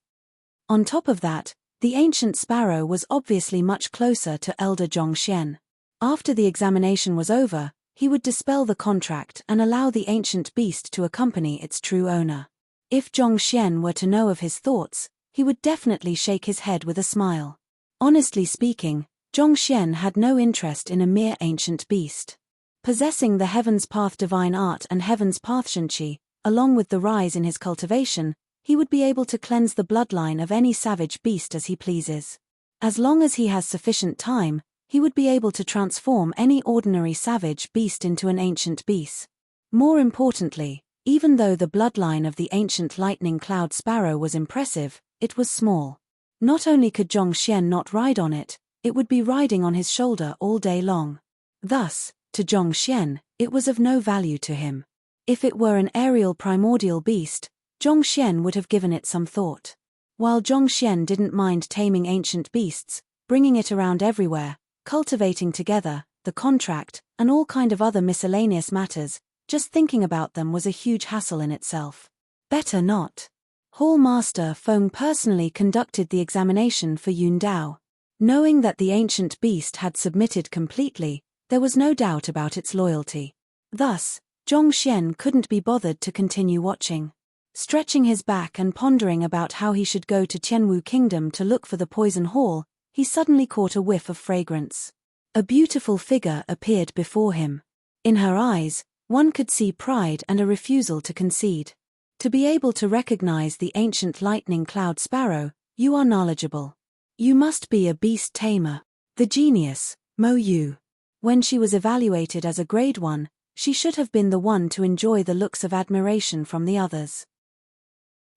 On top of that, the ancient sparrow was obviously much closer to Elder Zhongxian. After the examination was over, he would dispel the contract and allow the ancient beast to accompany its true owner. If Zhongxian were to know of his thoughts, he would definitely shake his head with a smile. Honestly speaking, Zhongxian had no interest in a mere ancient beast. Possessing the Heaven's Path divine art and Heaven's Path Shenqi, along with the rise in his cultivation, he would be able to cleanse the bloodline of any savage beast as he pleases. As long as he has sufficient time, he would be able to transform any ordinary savage beast into an ancient beast. More importantly, even though the bloodline of the ancient lightning cloud sparrow was impressive, it was small. Not only could Zhongxian not ride on it, it would be riding on his shoulder all day long. Thus, to Zhongxian, it was of no value to him. If it were an aerial primordial beast, Zhongxian would have given it some thought. While Zhongxian didn't mind taming ancient beasts, bringing it around everywhere, cultivating together, the contract, and all kind of other miscellaneous matters, just thinking about them was a huge hassle in itself. Better not. Hall Master Feng personally conducted the examination for Yun Dao. Knowing that the ancient beast had submitted completely, there was no doubt about its loyalty. Thus, Zhongxian couldn't be bothered to continue watching. Stretching his back and pondering about how he should go to Qianwu Kingdom to look for the poison hall, he suddenly caught a whiff of fragrance. A beautiful figure appeared before him. In her eyes, one could see pride and a refusal to concede. To be able to recognize the ancient lightning cloud sparrow, you are knowledgeable. You must be a beast tamer. The genius, Mo Yu. When she was evaluated as a grade 1, she should have been the one to enjoy the looks of admiration from the others.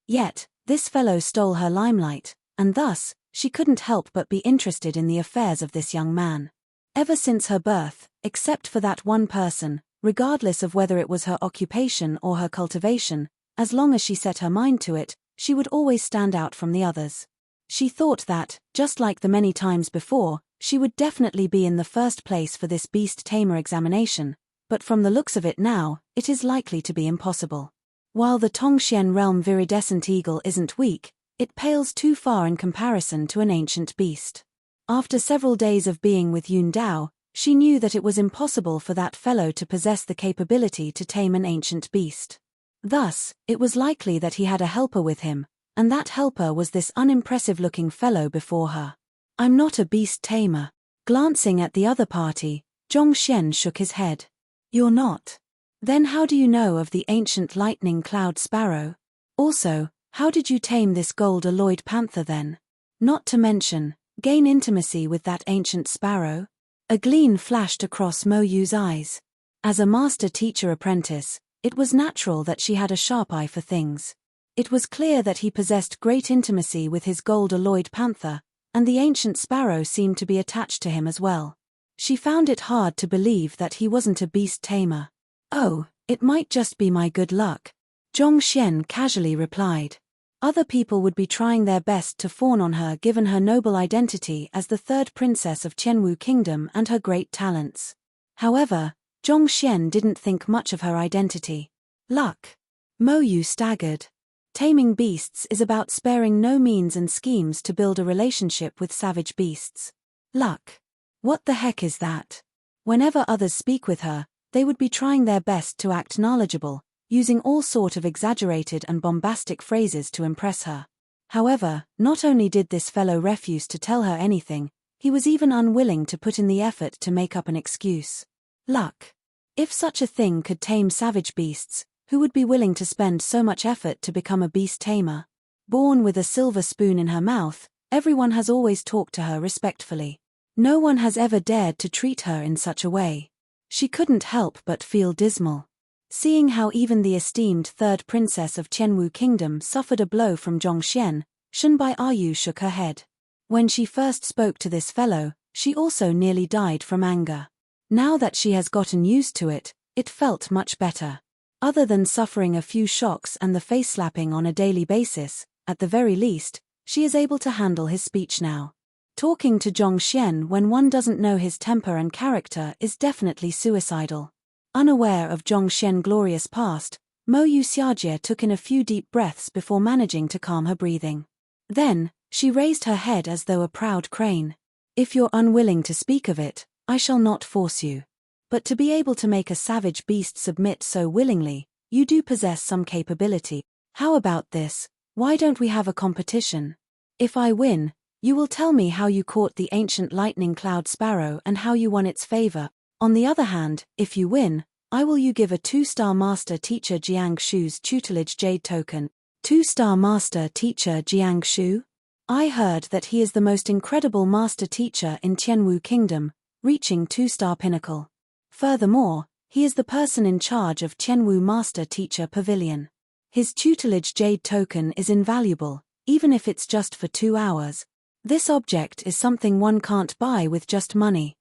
Yet, this fellow stole her limelight, and thus, she couldn't help but be interested in the affairs of this young man. Ever since her birth, except for that one person, regardless of whether it was her occupation or her cultivation, as long as she set her mind to it, she would always stand out from the others. She thought that, just like the many times before, she would definitely be in the first place for this beast tamer examination, but from the looks of it now, it is likely to be impossible. While the Tongxian realm viridescent eagle isn't weak, it pales too far in comparison to an ancient beast. After several days of being with Yun Dao, she knew that it was impossible for that fellow to possess the capability to tame an ancient beast. Thus, it was likely that he had a helper with him, and that helper was this unimpressive-looking fellow before her. I'm not a beast tamer. Glancing at the other party, Zhongxian shook his head. You're not? Then how do you know of the ancient lightning cloud sparrow? Also, how did you tame this gold-alloyed panther then? Not to mention, gain intimacy with that ancient sparrow? A gleam flashed across Mo Yu's eyes. As a master-teacher apprentice, it was natural that she had a sharp eye for things. It was clear that he possessed great intimacy with his gold-alloyed panther, and the ancient sparrow seemed to be attached to him as well. She found it hard to believe that he wasn't a beast tamer. Oh, it might just be my good luck, Zhongxian casually replied. Other people would be trying their best to fawn on her given her noble identity as the third princess of Qianwu Kingdom and her great talents. However, Zhongxian didn't think much of her identity. Luck. Mo Yu staggered. Taming beasts is about sparing no means and schemes to build a relationship with savage beasts. Luck. What the heck is that? Whenever others speak with her, they would be trying their best to act knowledgeable, using all sort of exaggerated and bombastic phrases to impress her. However, not only did this fellow refuse to tell her anything, he was even unwilling to put in the effort to make up an excuse. Luck. If such a thing could tame savage beasts, who would be willing to spend so much effort to become a beast tamer? Born with a silver spoon in her mouth, everyone has always talked to her respectfully. No one has ever dared to treat her in such a way. She couldn't help but feel dismal. Seeing how even the esteemed third princess of Qianwu Kingdom suffered a blow from Zhongxian, Shunbai Ayu shook her head. When she first spoke to this fellow, she also nearly died from anger. Now that she has gotten used to it, it felt much better. Other than suffering a few shocks and the face slapping on a daily basis, at the very least, she is able to handle his speech now. Talking to Zhongxian when one doesn't know his temper and character is definitely suicidal. Unaware of Zhongxian's glorious past, Mo Yuxiajie took in a few deep breaths before managing to calm her breathing. Then, she raised her head as though a proud crane. If you're unwilling to speak of it, I shall not force you. But to be able to make a savage beast submit so willingly, you do possess some capability. How about this? Why don't we have a competition? If I win, you will tell me how you caught the ancient lightning cloud sparrow and how you won its favor. On the other hand, if you win, I will you give a 2-star master teacher Jiang Shu's tutelage jade token. 2-star master teacher Jiang Shu? I heard that he is the most incredible master teacher in Tianwu Kingdom, reaching 2-star pinnacle. Furthermore, he is the person in charge of Tianwu Master Teacher Pavilion. His tutelage jade token is invaluable, even if it's just for 2 hours. This object is something one can't buy with just money.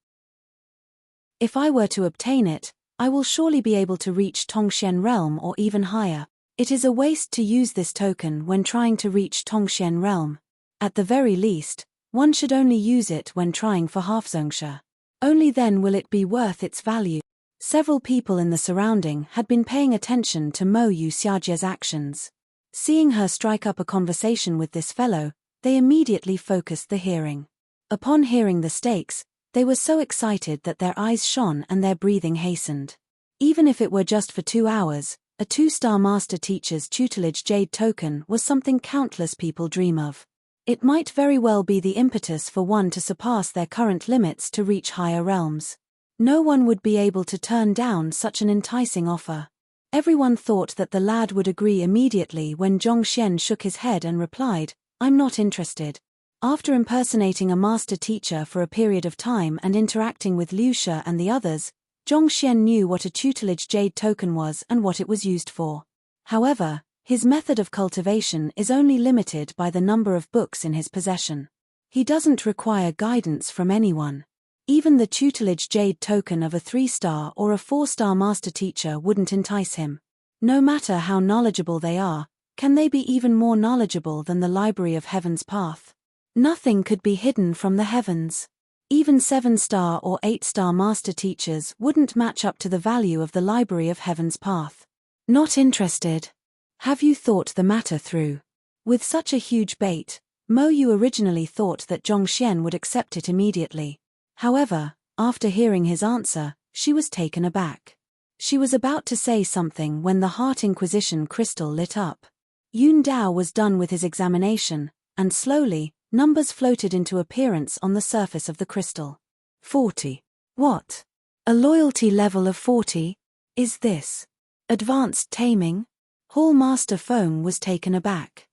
If I were to obtain it, I will surely be able to reach Tongxian Realm or even higher. It is a waste to use this token when trying to reach Tongxian Realm. At the very least, one should only use it when trying for Halfzongsha. Only then will it be worth its value. Several people in the surrounding had been paying attention to Mo Yuxiajie's actions. Seeing her strike up a conversation with this fellow, they immediately focused the hearing. Upon hearing the stakes, they were so excited that their eyes shone and their breathing hastened. Even if it were just for 2 hours, a 2-star master teacher's tutelage jade token was something countless people dream of. It might very well be the impetus for one to surpass their current limits to reach higher realms. No one would be able to turn down such an enticing offer. Everyone thought that the lad would agree immediately when Zhongxian shook his head and replied, "I'm not interested." After impersonating a master teacher for a period of time and interacting with Liu Shi and the others, Zhongxian knew what a tutelage jade token was and what it was used for. However, his method of cultivation is only limited by the number of books in his possession. He doesn't require guidance from anyone. Even the tutelage jade token of a 3-star or a 4-star master teacher wouldn't entice him. No matter how knowledgeable they are, can they be even more knowledgeable than the Library of Heaven's Path? Nothing could be hidden from the heavens. Even 7-star or 8-star master teachers wouldn't match up to the value of the Library of Heaven's Path. Not interested. Have you thought the matter through? With such a huge bait, Mo Yu originally thought that Zhongxian would accept it immediately. However, after hearing his answer, she was taken aback. She was about to say something when the Heart Inquisition crystal lit up. Yun Dao was done with his examination, and slowly, numbers floated into appearance on the surface of the crystal. 40. What? A loyalty level of 40? Is this advanced taming? Hall Master Feng was taken aback.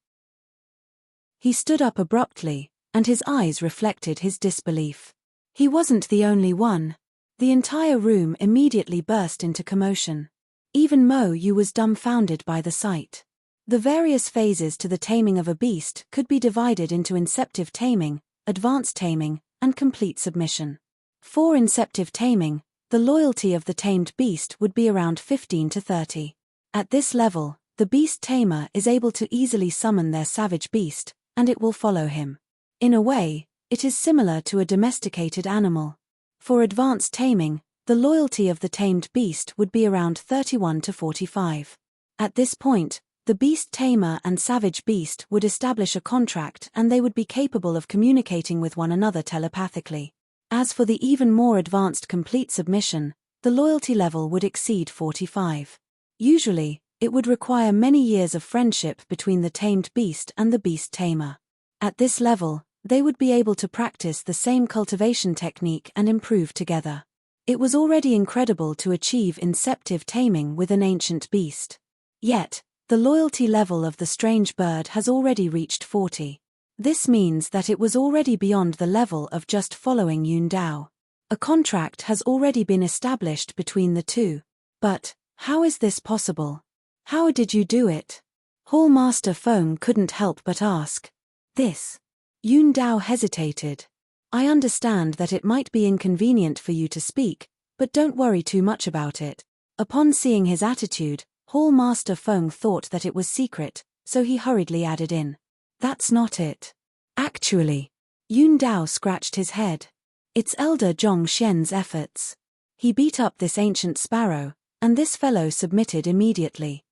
He stood up abruptly, and his eyes reflected his disbelief. He wasn't the only one. The entire room immediately burst into commotion. Even Mo Yu was dumbfounded by the sight. The various phases to the taming of a beast could be divided into inceptive taming, advanced taming, and complete submission. For inceptive taming, the loyalty of the tamed beast would be around 15 to 30. At this level, the beast tamer is able to easily summon their savage beast, and it will follow him. In a way, it is similar to a domesticated animal. For advanced taming, the loyalty of the tamed beast would be around 31 to 45. At this point, the beast tamer and savage beast would establish a contract and they would be capable of communicating with one another telepathically. As for the even more advanced complete submission, the loyalty level would exceed 45. Usually, it would require many years of friendship between the tamed beast and the beast tamer. At this level, they would be able to practice the same cultivation technique and improve together. It was already incredible to achieve inceptive taming with an ancient beast. Yet, the loyalty level of the strange bird has already reached 40. This means that it was already beyond the level of just following Yun Dao. A contract has already been established between the two. But, how is this possible? How did you do it? Hall Master Feng couldn't help but ask. This. Yun Dao hesitated. I understand that it might be inconvenient for you to speak, but don't worry too much about it. Upon seeing his attitude, Hall Master Feng thought that it was secret, so he hurriedly added in. That's not it. Actually. Yun Dao scratched his head. It's Elder Zhong Xian's efforts. He beat up this ancient sparrow, and this fellow submitted immediately.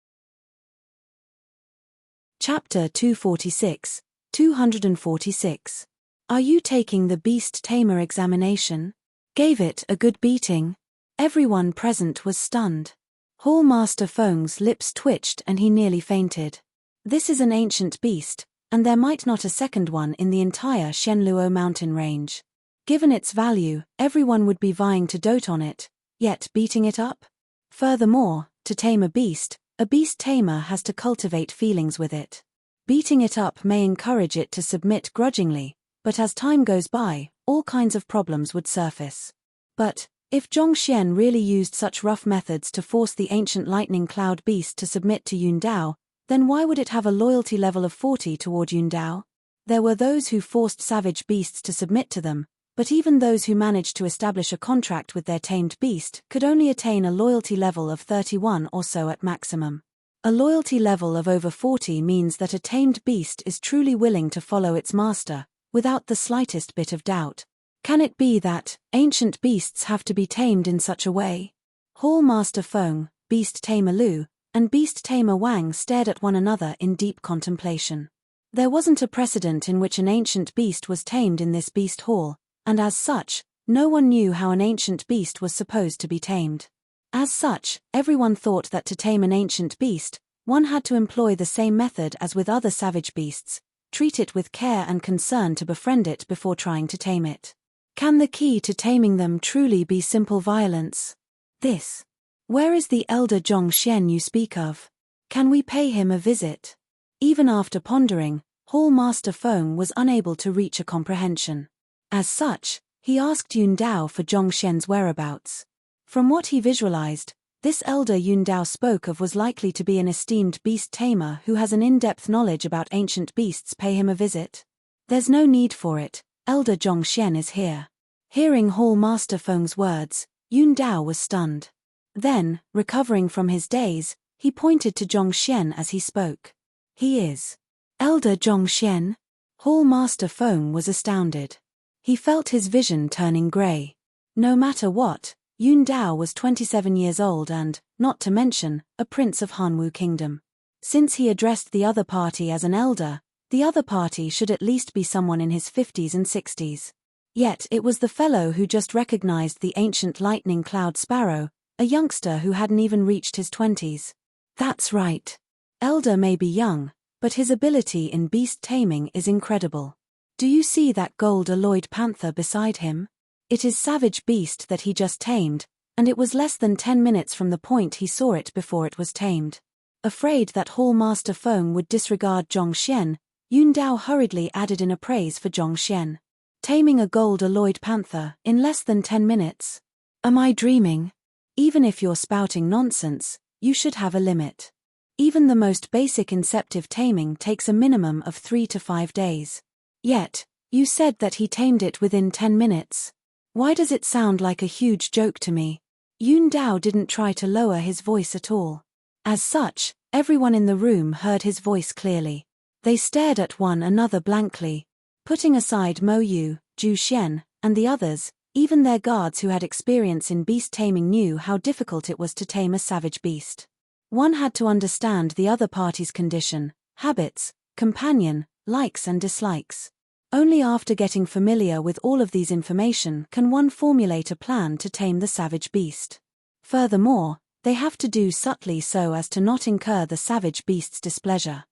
Chapter 246, 246. Are you taking the Beast Tamer examination? Gave it a good beating. Everyone present was stunned. Hall Master Feng's lips twitched and he nearly fainted. This is an ancient beast, and there might not a second one in the entire Shenluo mountain range. Given its value, everyone would be vying to dote on it, yet beating it up? Furthermore, to tame a beast tamer has to cultivate feelings with it. Beating it up may encourage it to submit grudgingly, but as time goes by, all kinds of problems would surface. But, if Zhong Xian really used such rough methods to force the ancient lightning cloud beast to submit to Yun Dao, then why would it have a loyalty level of 40 toward Yun Dao? There were those who forced savage beasts to submit to them, but even those who managed to establish a contract with their tamed beast could only attain a loyalty level of 31 or so at maximum. A loyalty level of over 40 means that a tamed beast is truly willing to follow its master, without the slightest bit of doubt. Can it be that ancient beasts have to be tamed in such a way? Hall Master Feng, Beast Tamer Lu, and Beast Tamer Wang stared at one another in deep contemplation. There wasn't a precedent in which an ancient beast was tamed in this beast hall, and as such, no one knew how an ancient beast was supposed to be tamed. As such, everyone thought that to tame an ancient beast, one had to employ the same method as with other savage beasts, treat it with care and concern to befriend it before trying to tame it. Can the key to taming them truly be simple violence? This. Where is the elder Zhong Xian you speak of? Can we pay him a visit? Even after pondering, Hall Master Feng was unable to reach a comprehension. As such, he asked Yun Dao for Zhong Xian's whereabouts. From what he visualized, this elder Yun Dao spoke of was likely to be an esteemed beast tamer who has an in-depth knowledge about ancient beasts. Pay him a visit? There's no need for it, Elder Zhong Xian is here. Hearing Hall Master Feng's words, Yun Dao was stunned. Then, recovering from his daze, he pointed to Zhong Xian as he spoke. He is Elder Zhong Xian? Hall Master Feng was astounded. He felt his vision turning grey. No matter what, Yun Dao was 27 years old and, not to mention, a prince of Hanwu Kingdom. Since he addressed the other party as an elder, the other party should at least be someone in his 50s and 60s. Yet it was the fellow who just recognized the ancient lightning cloud sparrow, a youngster who hadn't even reached his 20s. That's right. Elder may be young, but his ability in beast taming is incredible. Do you see that gold-alloyed panther beside him? It is savage beast that he just tamed, and it was less than 10 minutes from the point he saw it before it was tamed. Afraid that Hall Master Feng would disregard Zhong Xian, Yun Dao hurriedly added in a praise for Zhong Xian. Taming a gold-alloyed panther in less than 10 minutes? Am I dreaming? Even if you're spouting nonsense, you should have a limit. Even the most basic inceptive taming takes a minimum of 3 to 5 days. Yet, you said that he tamed it within 10 minutes. Why does it sound like a huge joke to me? Yun Dao didn't try to lower his voice at all. As such, everyone in the room heard his voice clearly. They stared at one another blankly. Putting aside Mo Yu, Zhu Xian, and the others, even their guards who had experience in beast taming knew how difficult it was to tame a savage beast. One had to understand the other party's condition, habits, companion, likes and dislikes. Only after getting familiar with all of these information can one formulate a plan to tame the savage beast. Furthermore, they have to do subtly so as to not incur the savage beast's displeasure.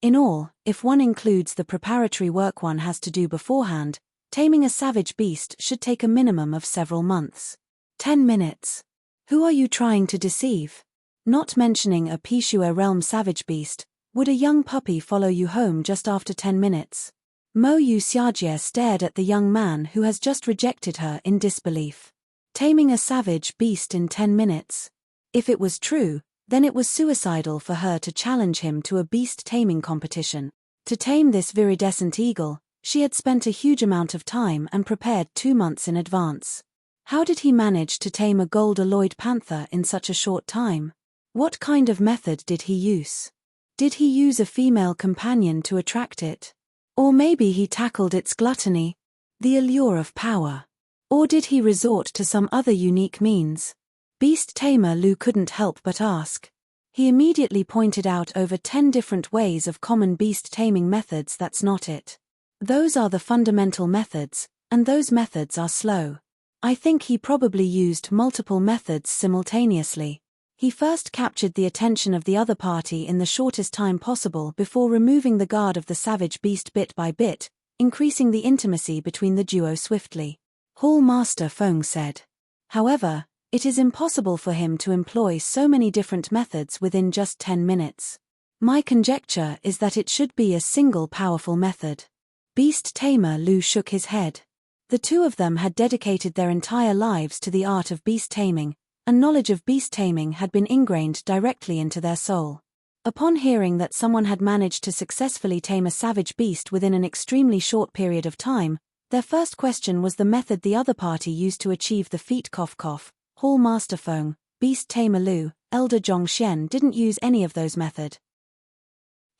In all, if one includes the preparatory work one has to do beforehand, taming a savage beast should take a minimum of several months. 10 minutes. Who are you trying to deceive? Not mentioning a Pishua realm savage beast, would a young puppy follow you home just after 10 minutes? Mo Yu Xiajie stared at the young man who has just rejected her in disbelief. Taming a savage beast in 10 minutes? If it was true, then it was suicidal for her to challenge him to a beast taming competition. To tame this viridescent eagle, she had spent a huge amount of time and prepared 2 months in advance. How did he manage to tame a gold-alloyed panther in such a short time? What kind of method did he use? Did he use a female companion to attract it? Or maybe he tackled its gluttony, the allure of power. Or did he resort to some other unique means? Beast tamer Lu couldn't help but ask. He immediately pointed out over 10 different ways of common beast taming methods. That's not it. Those are the fundamental methods, and those methods are slow. I think he probably used multiple methods simultaneously. He first captured the attention of the other party in the shortest time possible before removing the guard of the savage beast bit by bit, increasing the intimacy between the duo swiftly. Hall Master Feng said. However, it is impossible for him to employ so many different methods within just 10 minutes. My conjecture is that it should be a single powerful method. Beast tamer Lu shook his head. The two of them had dedicated their entire lives to the art of beast taming, and knowledge of beast taming had been ingrained directly into their soul. Upon hearing that someone had managed to successfully tame a savage beast within an extremely short period of time, their first question was the method the other party used to achieve the feat. Hall Master Feng, Beast Tamer Lu, Elder Zhongxian didn't use any of those methods.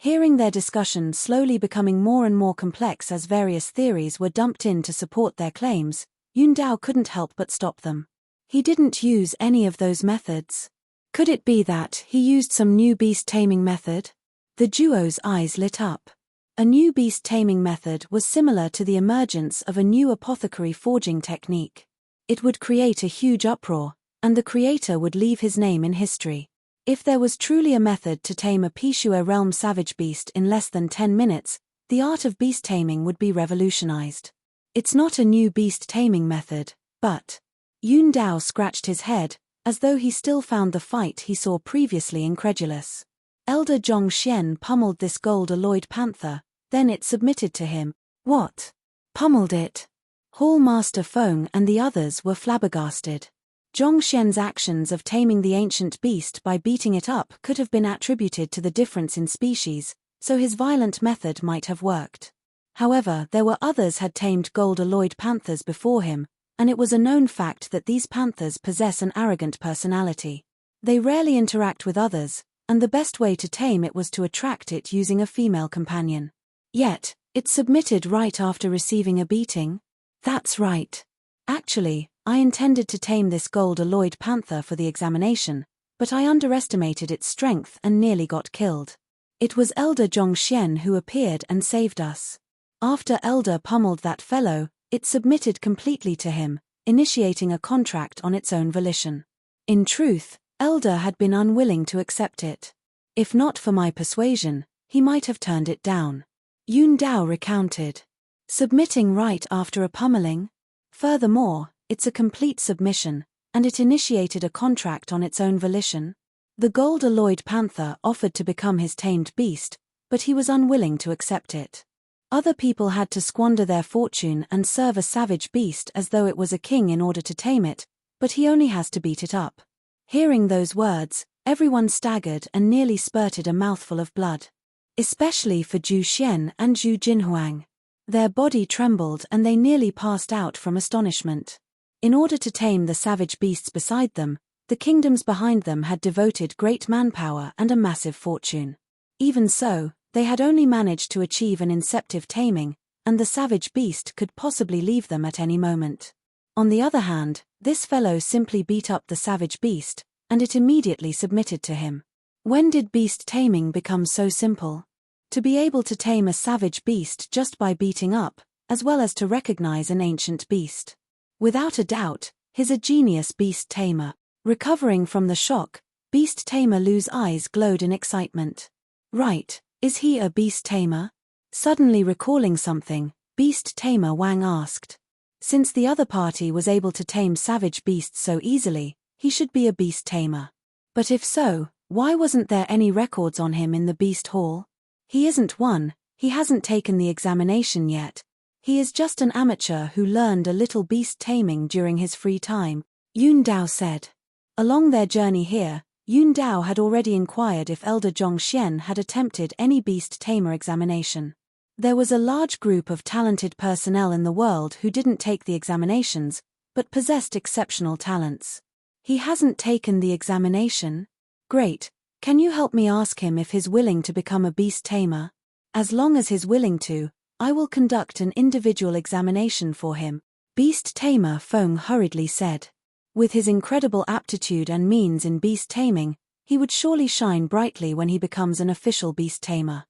Hearing their discussion slowly becoming more and more complex as various theories were dumped in to support their claims, Yun Dao couldn't help but stop them. He didn't use any of those methods. Could it be that he used some new beast taming method? The duo's eyes lit up. A new beast taming method was similar to the emergence of a new apothecary forging technique. It would create a huge uproar, and the creator would leave his name in history. If there was truly a method to tame a Pishua realm savage beast in less than 10 minutes, the art of beast taming would be revolutionized. It's not a new beast taming method, but... Yun Dao scratched his head, as though he still found the fight he saw previously incredulous. Elder Zhongxian pummeled this gold-alloyed panther, then it submitted to him. What? Pummeled it? Hall Master Feng and the others were flabbergasted. Zhongxian's actions of taming the ancient beast by beating it up could have been attributed to the difference in species, so his violent method might have worked. However, there were others had tamed gold-alloyed panthers before him, and it was a known fact that these panthers possess an arrogant personality. They rarely interact with others, and the best way to tame it was to attract it using a female companion. Yet, it submitted right after receiving a beating? That's right. Actually, I intended to tame this gold-alloyed panther for the examination, but I underestimated its strength and nearly got killed. It was Elder Zhongxian who appeared and saved us. After Elder pummeled that fellow, it submitted completely to him, initiating a contract on its own volition. In truth, Elder had been unwilling to accept it. If not for my persuasion, he might have turned it down. Yun Dao recounted. Submitting right after a pummeling? Furthermore, it's a complete submission, and it initiated a contract on its own volition. The gold-alloyed panther offered to become his tamed beast, but he was unwilling to accept it. Other people had to squander their fortune and serve a savage beast as though it was a king in order to tame it, but he only has to beat it up. Hearing those words, everyone staggered and nearly spurted a mouthful of blood. Especially for Zhu Xian and Zhu Jinhuang. Their body trembled and they nearly passed out from astonishment. In order to tame the savage beasts beside them, the kingdoms behind them had devoted great manpower and a massive fortune. Even so, they had only managed to achieve an inceptive taming, and the savage beast could possibly leave them at any moment. On the other hand, this fellow simply beat up the savage beast, and it immediately submitted to him. When did beast taming become so simple? To be able to tame a savage beast just by beating up, as well as to recognize an ancient beast. Without a doubt, he's a genius beast tamer. Recovering from the shock, beast tamer Lu's eyes glowed in excitement. Right. Is he a beast tamer? Suddenly recalling something, beast tamer Wang asked. Since the other party was able to tame savage beasts so easily, he should be a beast tamer. But if so, why wasn't there any records on him in the beast hall? He isn't one, he hasn't taken the examination yet. He is just an amateur who learned a little beast taming during his free time, Yun Dao said. Along their journey here, Yun Dao had already inquired if Elder Zhongxian had attempted any beast tamer examination. There was a large group of talented personnel in the world who didn't take the examinations, but possessed exceptional talents. He hasn't taken the examination? Great. Can you help me ask him if he's willing to become a beast tamer? As long as he's willing to, I will conduct an individual examination for him, Beast Tamer Feng hurriedly said. With his incredible aptitude and means in beast taming, he would surely shine brightly when he becomes an official beast tamer.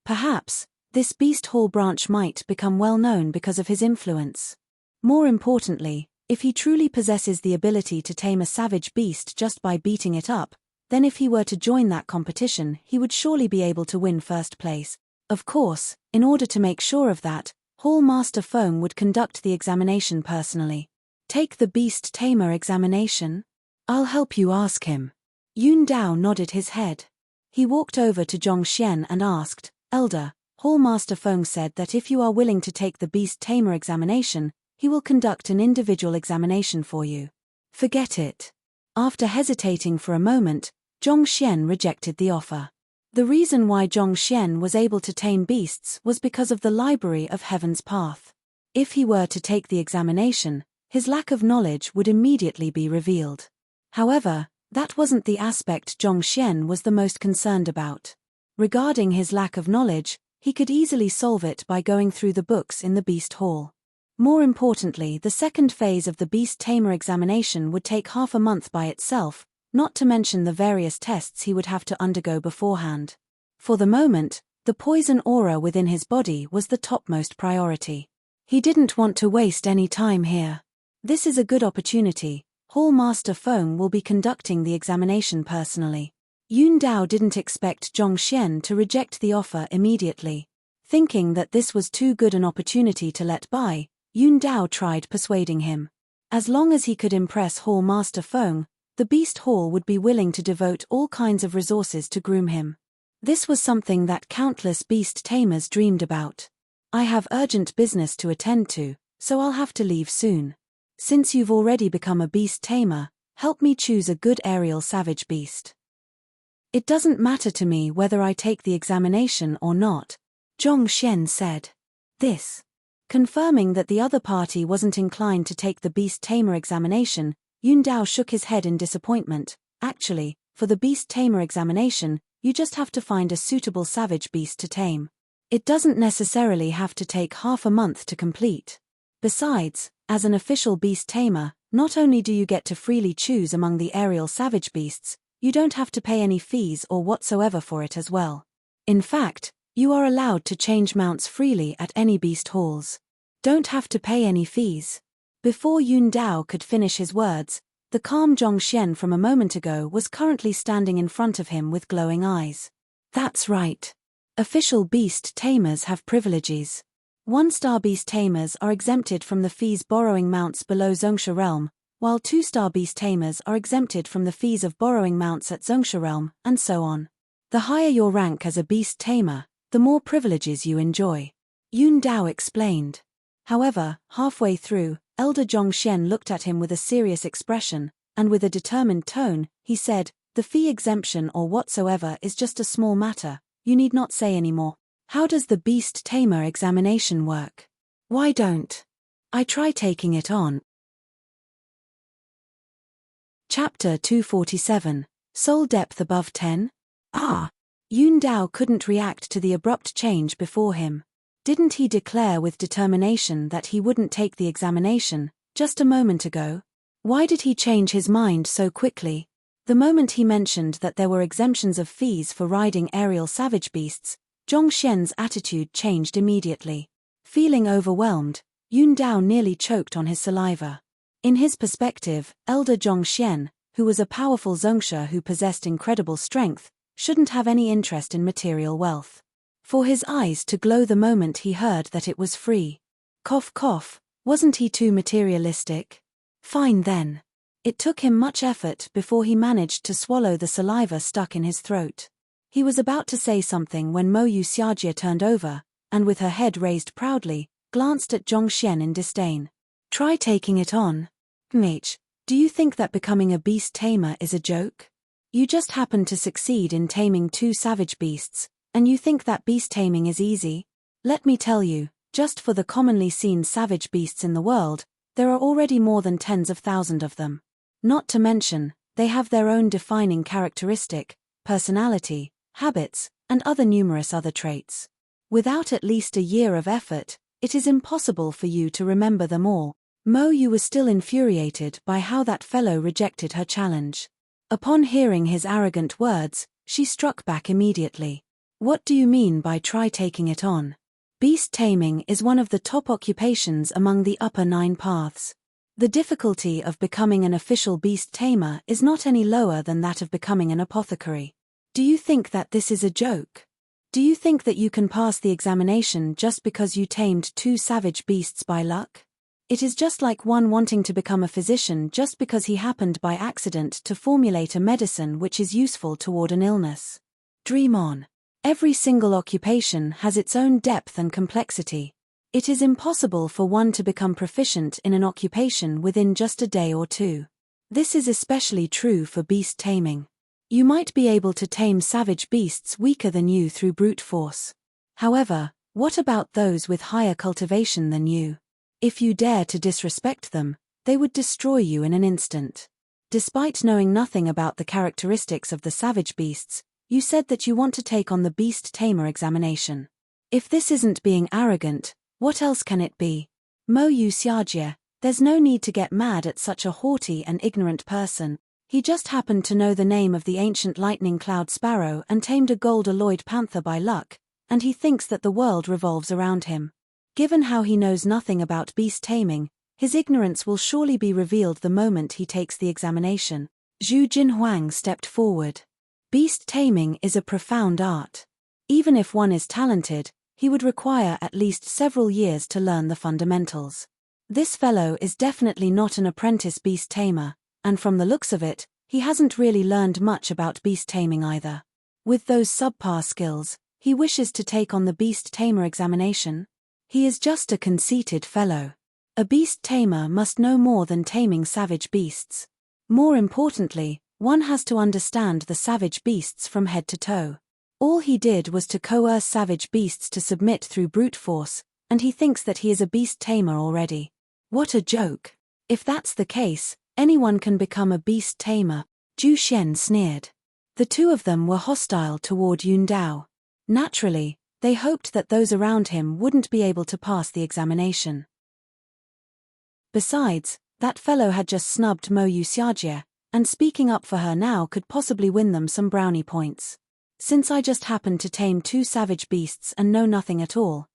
Perhaps, this beast hall branch might become well known because of his influence. More importantly, if he truly possesses the ability to tame a savage beast just by beating it up, then if he were to join that competition, he would surely be able to win first place. Of course, in order to make sure of that, Hall Master Feng would conduct the examination personally. Take the Beast Tamer examination? I'll help you ask him. Yun Dao nodded his head. He walked over to Zhong Xian and asked, Elder, Hall Master Feng said that if you are willing to take the Beast Tamer examination, he will conduct an individual examination for you. Forget it. After hesitating for a moment, Zhong Xian rejected the offer. The reason why Zhong Xian was able to tame beasts was because of the Library of Heaven's Path. If he were to take the examination, his lack of knowledge would immediately be revealed. However, that wasn't the aspect Zhong Xian was the most concerned about. Regarding his lack of knowledge, he could easily solve it by going through the books in the Beast Hall. More importantly, the second phase of the Beast Tamer examination would take half a month by itself, not to mention the various tests he would have to undergo beforehand. For the moment, the poison aura within his body was the topmost priority. He didn't want to waste any time here. This is a good opportunity. Hall Master Feng will be conducting the examination personally. Yun Dao didn't expect Zhong Xian to reject the offer immediately. Thinking that this was too good an opportunity to let by, Yun Dao tried persuading him. As long as he could impress Hall Master Feng, the Beast Hall would be willing to devote all kinds of resources to groom him. This was something that countless beast tamers dreamed about. I have urgent business to attend to, so I'll have to leave soon. Since you've already become a beast tamer, help me choose a good aerial savage beast. It doesn't matter to me whether I take the examination or not, Zhong Xian said. This. Confirming that the other party wasn't inclined to take the beast tamer examination, Yun Dao shook his head in disappointment. Actually, for the beast tamer examination, you just have to find a suitable savage beast to tame. It doesn't necessarily have to take half a month to complete. Besides, as an official beast tamer, not only do you get to freely choose among the aerial savage beasts, you don't have to pay any fees or whatsoever for it as well. In fact, you are allowed to change mounts freely at any beast halls. Don't have to pay any fees. Before Yun Dao could finish his words, the calm Zhong Xian from a moment ago was currently standing in front of him with glowing eyes. That's right. Official beast tamers have privileges. One-star beast tamers are exempted from the fees borrowing mounts below Zongsha realm, while two-star beast tamers are exempted from the fees of borrowing mounts at Zongsha realm, and so on. The higher your rank as a beast tamer, the more privileges you enjoy. Yun Dao explained. However, halfway through, Elder Zhong Xian looked at him with a serious expression, and with a determined tone, he said, the fee exemption or whatsoever is just a small matter, you need not say any more. How does the beast tamer examination work? Why don't I try taking it on? Chapter 247, Soul Depth Above 10? Yun Dao couldn't react to the abrupt change before him. Didn't he declare with determination that he wouldn't take the examination, just a moment ago? Why did he change his mind so quickly? The moment he mentioned that there were exemptions of fees for riding aerial savage beasts, Zhong Xian's attitude changed immediately. Feeling overwhelmed, Yun Dao nearly choked on his saliva. In his perspective, Elder Zhong Xian, who was a powerful Zongsha who possessed incredible strength, shouldn't have any interest in material wealth. For his eyes to glow the moment he heard that it was free. Cough cough, wasn't he too materialistic? Fine then. It took him much effort before he managed to swallow the saliva stuck in his throat. He was about to say something when Mo Yu Xiajie turned over, and with her head raised proudly, glanced at Zhong Xian in disdain. Try taking it on. Do you think that becoming a beast tamer is a joke? You just happen to succeed in taming two savage beasts, and you think that beast taming is easy? Let me tell you, just for the commonly seen savage beasts in the world, There are already more than tens of thousands of them. Not to mention, they have their own defining characteristic, personality, habits, and numerous other traits. Without at least a year of effort, it is impossible for you to remember them all. Mo Yu was still infuriated by how that fellow rejected her challenge. Upon hearing his arrogant words, she struck back immediately. What do you mean by try taking it on? Beast taming is one of the top occupations among the upper 9 paths. The difficulty of becoming an official beast tamer is not any lower than that of becoming an apothecary. Do you think that this is a joke? Do you think that you can pass the examination just because you tamed 2 savage beasts by luck? It is just like one wanting to become a physician just because he happened by accident to formulate a medicine which is useful toward an illness. Dream on. Every single occupation has its own depth and complexity. It is impossible for one to become proficient in an occupation within just a day or 2. This is especially true for beast taming. You might be able to tame savage beasts weaker than you through brute force. However, what about those with higher cultivation than you? If you dare to disrespect them, they would destroy you in an instant. Despite knowing nothing about the characteristics of the savage beasts, you said that you want to take on the beast tamer examination. If this isn't being arrogant, what else can it be? Mo Yu Xiajie, there's no need to get mad at such a haughty and ignorant person. He just happened to know the name of the ancient lightning cloud sparrow and tamed a gold-alloyed panther by luck, and he thinks that the world revolves around him. Given how he knows nothing about beast taming, his ignorance will surely be revealed the moment he takes the examination. Zhu Jinhuang stepped forward. Beast taming is a profound art. Even if one is talented, he would require at least several years to learn the fundamentals. This fellow is definitely not an apprentice beast tamer, and from the looks of it, he hasn't really learned much about beast taming either. With those subpar skills, he wishes to take on the beast tamer examination? He is just a conceited fellow. A beast tamer must know more than taming savage beasts. More importantly, one has to understand the savage beasts from head to toe. All he did was to coerce savage beasts to submit through brute force, and he thinks that he is a beast tamer already. What a joke. If that's the case, anyone can become a beast tamer, Zhu Xian sneered. The 2 of them were hostile toward Yun Dao. Naturally, they hoped that those around him wouldn't be able to pass the examination. Besides, that fellow had just snubbed Mo Yu Xiajie, and speaking up for her now could possibly win them some brownie points. Since I just happened to tame 2 savage beasts and know nothing at all,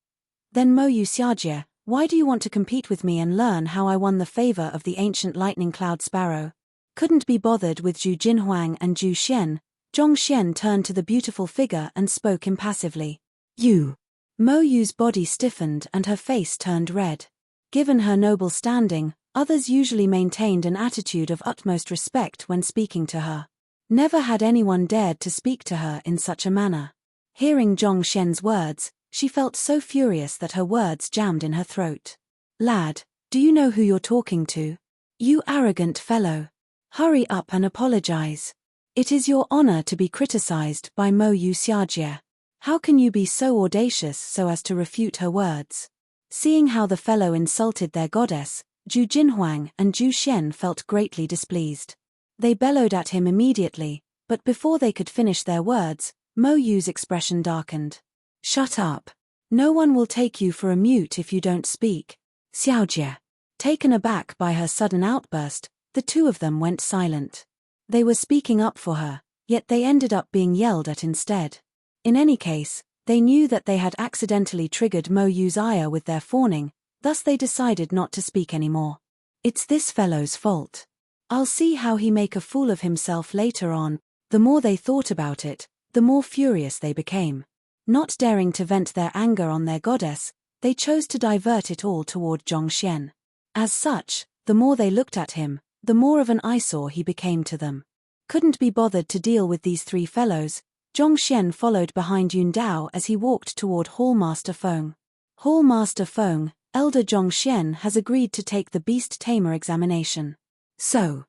then Mo Yu Xiajie, why do you want to compete with me and learn how I won the favor of the ancient lightning cloud sparrow? Couldn't be bothered with Zhu Jinhuang and Zhu Xian, Zhong Xian turned to the beautiful figure and spoke impassively. You. Mo Yu's body stiffened and her face turned red. Given her noble standing, others usually maintained an attitude of utmost respect when speaking to her. Never had anyone dared to speak to her in such a manner. Hearing Zhong Xian's words, she felt so furious that her words jammed in her throat. Lad, do you know who you're talking to? You arrogant fellow. Hurry up and apologize. It is your honor to be criticized by Mo Yu Xiajie. How can you be so audacious so as to refute her words? Seeing how the fellow insulted their goddess, Zhu Jinhuang and Zhu Xian felt greatly displeased. They bellowed at him immediately, but before they could finish their words, Mo Yu's expression darkened. Shut up. No one will take you for a mute if you don't speak. Xiaojie. Taken aback by her sudden outburst, the 2 of them went silent. They were speaking up for her, yet they ended up being yelled at instead. In any case, they knew that they had accidentally triggered Mo Yu's ire with their fawning, thus they decided not to speak anymore. It's this fellow's fault. I'll see how he make a fool of himself later on. The more they thought about it, the more furious they became. Not daring to vent their anger on their goddess, they chose to divert it all toward Zhong Xian. As such, the more they looked at him, the more of an eyesore he became to them. Couldn't be bothered to deal with these 3 fellows, Zhong Xian followed behind Yun Dao as he walked toward Hallmaster Feng. Hallmaster Feng, Elder Zhong Xian has agreed to take the beast tamer examination. So,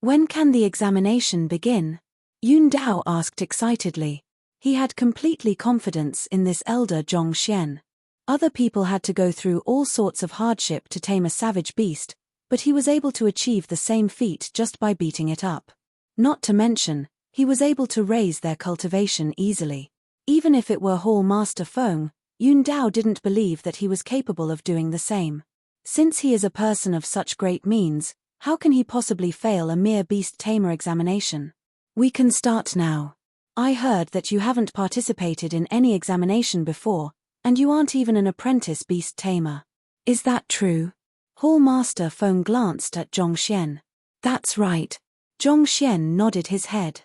when can the examination begin? Yun Dao asked excitedly. He had completely confidence in this Elder Zhong Xian. Other people had to go through all sorts of hardship to tame a savage beast, but he was able to achieve the same feat just by beating it up. Not to mention, he was able to raise their cultivation easily. Even if it were Hall Master Feng, Yun Dao didn't believe that he was capable of doing the same. Since he is a person of such great means, how can he possibly fail a mere beast tamer examination? We can start now. I heard that you haven't participated in any examination before, and you aren't even an apprentice beast tamer. Is that true? Hall Master Feng glanced at Zhongxian. That's right. Zhongxian nodded his head.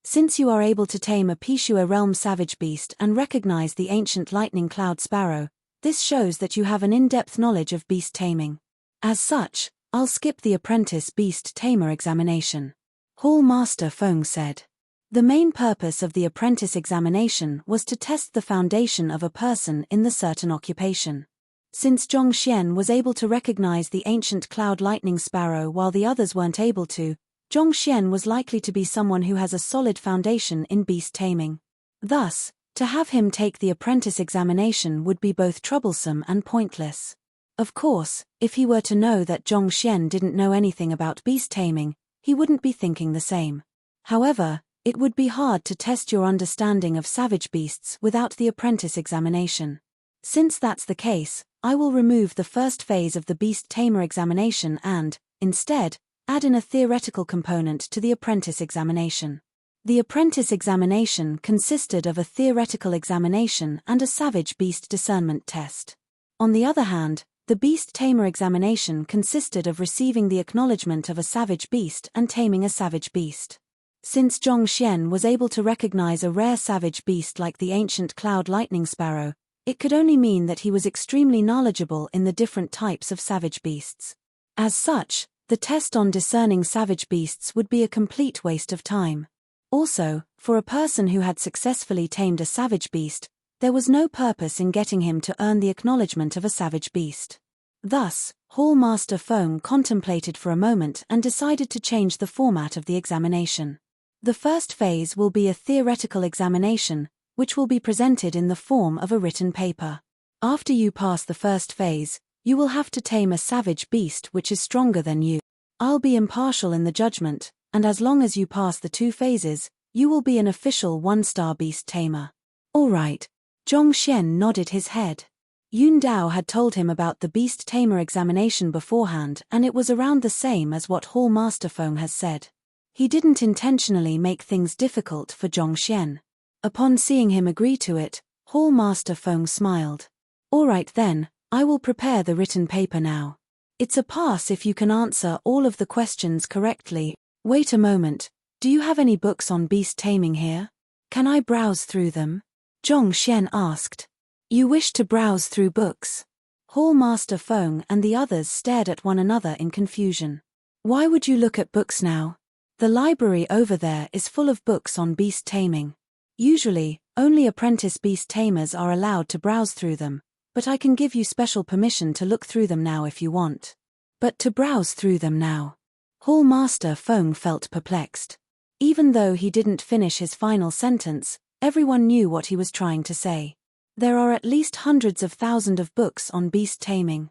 Since you are able to tame a Pishua realm savage beast and recognize the ancient lightning cloud sparrow, this shows that you have an in-depth knowledge of beast taming. As such, I'll skip the apprentice beast tamer examination. Hall Master Feng said. The main purpose of the apprentice examination was to test the foundation of a person in the certain occupation. Since Zhongxian was able to recognize the ancient cloud lightning sparrow while the others weren't able to, Zhongxian was likely to be someone who has a solid foundation in beast taming. Thus, to have him take the apprentice examination would be both troublesome and pointless. Of course, if he were to know that Zhongxian didn't know anything about beast taming, he wouldn't be thinking the same. However, it would be hard to test your understanding of savage beasts without the apprentice examination. Since that's the case, I will remove the first phase of the beast tamer examination and, instead, add in a theoretical component to the apprentice examination. The apprentice examination consisted of a theoretical examination and a savage beast discernment test. On the other hand, the beast tamer examination consisted of receiving the acknowledgement of a savage beast and taming a savage beast. Since Zhongxian was able to recognize a rare savage beast like the ancient cloud lightning sparrow, it could only mean that he was extremely knowledgeable in the different types of savage beasts. As such, the test on discerning savage beasts would be a complete waste of time. Also, for a person who had successfully tamed a savage beast, there was no purpose in getting him to earn the acknowledgement of a savage beast. Thus, Hall Master Feng contemplated for a moment and decided to change the format of the examination. The first phase will be a theoretical examination, which will be presented in the form of a written paper. After you pass the first phase, you will have to tame a savage beast which is stronger than you. I'll be impartial in the judgment, and as long as you pass the 2 phases, you will be an official 1-star beast tamer. All right. Zhongxian nodded his head. Yun Dao had told him about the beast tamer examination beforehand, and it was around the same as what Hall Master Feng has said. He didn't intentionally make things difficult for Zhongxian. Upon seeing him agree to it, Hall Master Feng smiled. All right then, I will prepare the written paper now. It's a pass if you can answer all of the questions correctly. Wait a moment, do you have any books on beast taming here? Can I browse through them? Zhongxian asked. You wish to browse through books? Hall Master Feng and the others stared at one another in confusion. Why would you look at books now? The library over there is full of books on beast taming. Usually, only apprentice beast tamers are allowed to browse through them, but I can give you special permission to look through them now if you want. But to browse through them now? Hall Master Feng felt perplexed. Even though he didn't finish his final sentence, everyone knew what he was trying to say. There are at least hundreds of thousands of books on beast taming.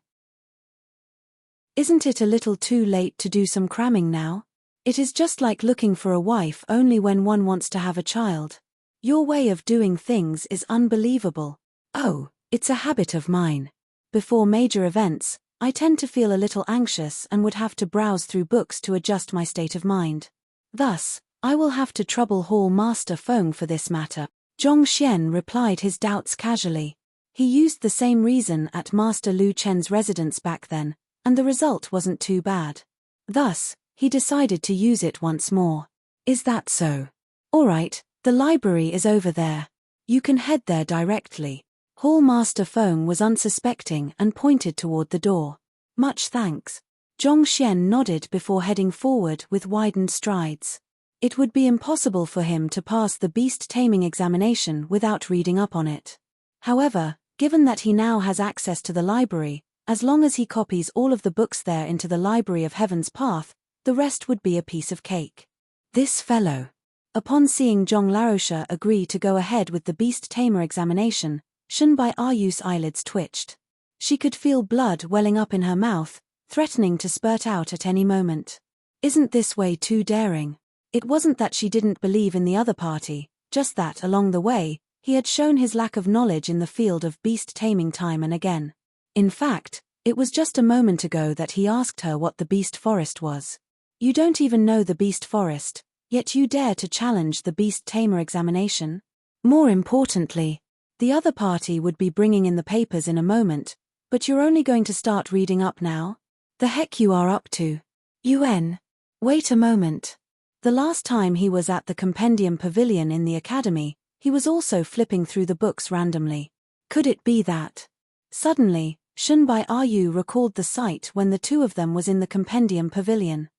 Isn't it a little too late to do some cramming now? It is just like looking for a wife only when one wants to have a child. Your way of doing things is unbelievable. Oh, it's a habit of mine. Before major events, I tend to feel a little anxious and would have to browse through books to adjust my state of mind. Thus, I will have to trouble Hall Master Feng for this matter. Zhongxian replied his doubts casually. He used the same reason at Master Lu Chen's residence back then, and the result wasn't too bad. Thus, he decided to use it once more. Is that so? All right, the library is over there. You can head there directly. Hall Master Feng was unsuspecting and pointed toward the door. Much thanks. Zhongxian nodded before heading forward with widened strides. It would be impossible for him to pass the beast taming examination without reading up on it. However, given that he now has access to the library, as long as he copies all of the books there into the Library of Heaven's Path, the rest would be a piece of cake. This fellow. Upon seeing Zhong Laosha agree to go ahead with the beast tamer examination, Shun Baiyu's eyelids twitched. She could feel blood welling up in her mouth, threatening to spurt out at any moment. Isn't this way too daring? It wasn't that she didn't believe in the other party, just that, along the way, he had shown his lack of knowledge in the field of beast taming time and again. In fact, it was just a moment ago that he asked her what the beast forest was. You don't even know the beast forest, yet you dare to challenge the beast tamer examination? More importantly, the other party would be bringing in the papers in a moment, but you're only going to start reading up now? The heck you are up to? UN. Wait a moment. The last time he was at the Compendium Pavilion in the academy, he was also flipping through the books randomly. Could it be that? Suddenly, Shun Baiyu recalled the sight when the two of them was in the Compendium Pavilion.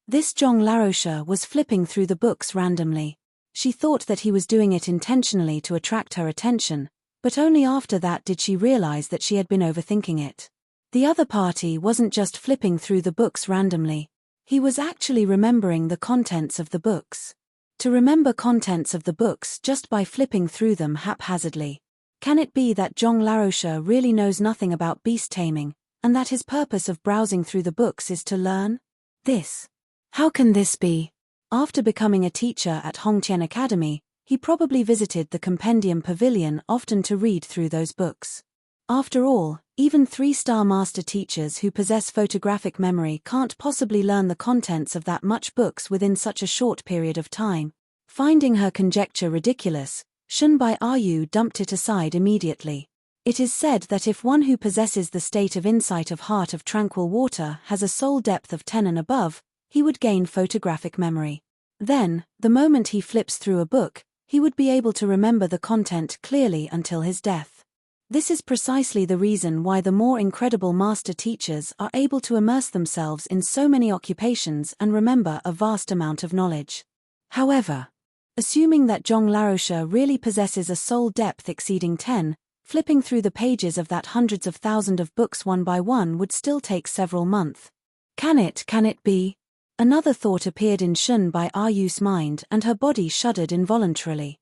This Zhong Larosha was flipping through the books randomly. She thought that he was doing it intentionally to attract her attention, but only after that did she realize that she had been overthinking it. The other party wasn't just flipping through the books randomly. He was actually remembering the contents of the books. To remember contents of the books just by flipping through them haphazardly. Can it be that Zhong Larosha really knows nothing about beast taming, and that his purpose of browsing through the books is to learn? This. How can this be? After becoming a teacher at Hongqian Academy, he probably visited the Compendium Pavilion often to read through those books. After all, even 3-star master teachers who possess photographic memory can't possibly learn the contents of that much books within such a short period of time. Finding her conjecture ridiculous, Shun Baiyu dumped it aside immediately. It is said that if one who possesses the state of insight of heart of tranquil water has a soul depth of 10 and above, he would gain photographic memory. Then, the moment he flips through a book, he would be able to remember the content clearly until his death. This is precisely the reason why the more incredible master teachers are able to immerse themselves in so many occupations and remember a vast amount of knowledge. However, assuming that Zhong Larosha really possesses a soul depth exceeding 10, flipping through the pages of that hundreds of thousands of books one by one would still take several months. Can it be? Another thought appeared in Shun Baiyu's mind and her body shuddered involuntarily.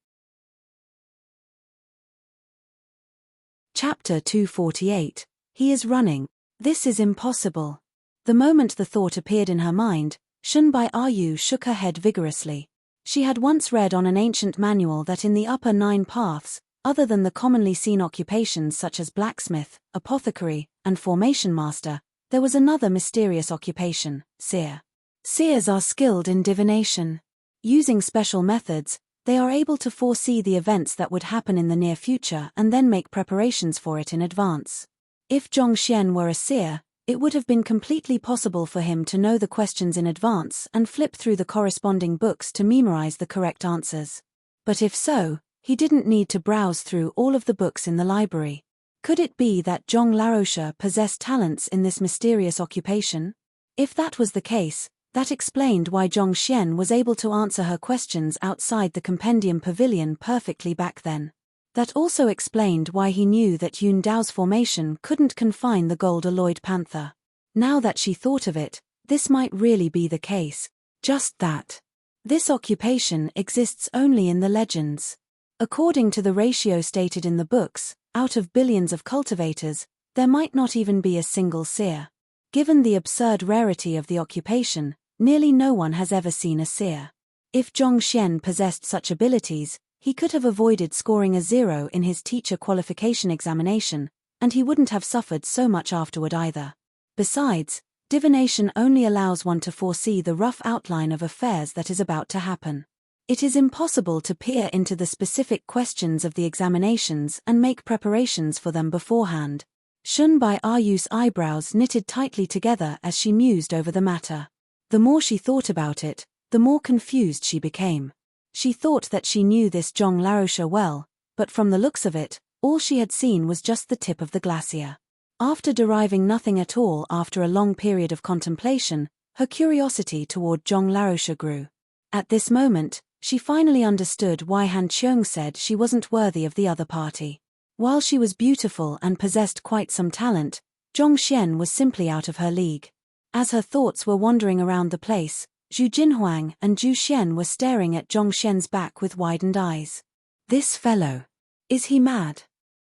Chapter 248. He is running. This is impossible. The moment the thought appeared in her mind, Shun Baiyu shook her head vigorously. She had once read on an ancient manual that in the upper 9 paths, other than the commonly seen occupations such as blacksmith, apothecary, and formation master, there was another mysterious occupation, seer. Seers are skilled in divination. Using special methods, they are able to foresee the events that would happen in the near future and then make preparations for it in advance. If Zhong Xian were a seer, it would have been completely possible for him to know the questions in advance and flip through the corresponding books to memorize the correct answers. But if so, he didn't need to browse through all of the books in the library. Could it be that Zhong Larosha possessed talents in this mysterious occupation? If that was the case, that explained why Zhong Xian was able to answer her questions outside the Compendium Pavilion perfectly back then. That also explained why he knew that Yun Dao's formation couldn't confine the gold-alloyed panther. Now that she thought of it, this might really be the case. Just that. This occupation exists only in the legends. According to the ratio stated in the books, out of billions of cultivators, there might not even be a single seer. Given the absurd rarity of the occupation, nearly no one has ever seen a seer. If Zhong Xian possessed such abilities, he could have avoided scoring a 0 in his teacher qualification examination, and he wouldn't have suffered so much afterward either. Besides, divination only allows one to foresee the rough outline of affairs that is about to happen. It is impossible to peer into the specific questions of the examinations and make preparations for them beforehand. Shun Baiyu's eyebrows knitted tightly together as she mused over the matter. The more she thought about it, the more confused she became. She thought that she knew this Zhong Larosha well, but from the looks of it, all she had seen was just the tip of the glacier. After deriving nothing at all after a long period of contemplation, her curiosity toward Zhong Larosha grew. At this moment, she finally understood why Han Qiong said she wasn't worthy of the other party. While she was beautiful and possessed quite some talent, Zhong Xian was simply out of her league. As her thoughts were wandering around the place, Zhu Jinhuang and Zhu Xian were staring at Zhong Xian's back with widened eyes. This fellow. Is he mad?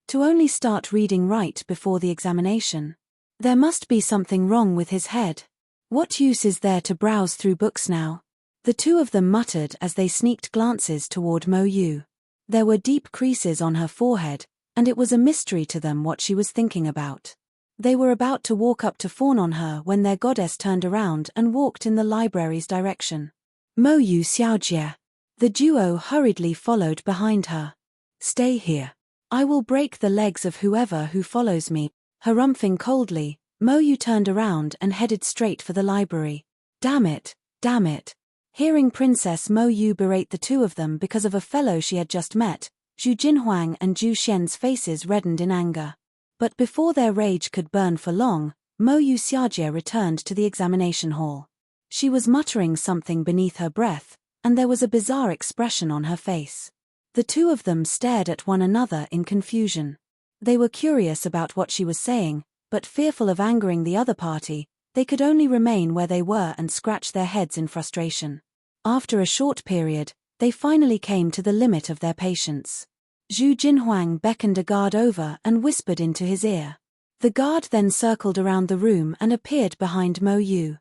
To only start reading right before the examination. There must be something wrong with his head. What use is there to browse through books now? The two of them muttered as they sneaked glances toward Mo Yu. There were deep creases on her forehead, and it was a mystery to them what she was thinking about. They were about to walk up to fawn on her when their goddess turned around and walked in the library's direction. Mo Yu Xiaojie. The duo hurriedly followed behind her. Stay here. I will break the legs of whoever who follows me. Harumphing coldly, Mo Yu turned around and headed straight for the library. Damn it, damn it. Hearing Princess Mo Yu berate the two of them because of a fellow she had just met, Zhu Jinhuang and Zhu Xian's faces reddened in anger. But before their rage could burn for long, Mo Yu Xiaojie returned to the examination hall. She was muttering something beneath her breath, and there was a bizarre expression on her face. The two of them stared at one another in confusion. They were curious about what she was saying, but fearful of angering the other party, they could only remain where they were and scratch their heads in frustration. After a short period, they finally came to the limit of their patience. Zhu Jinhuang beckoned a guard over and whispered into his ear. The guard then circled around the room and appeared behind Mo Yu.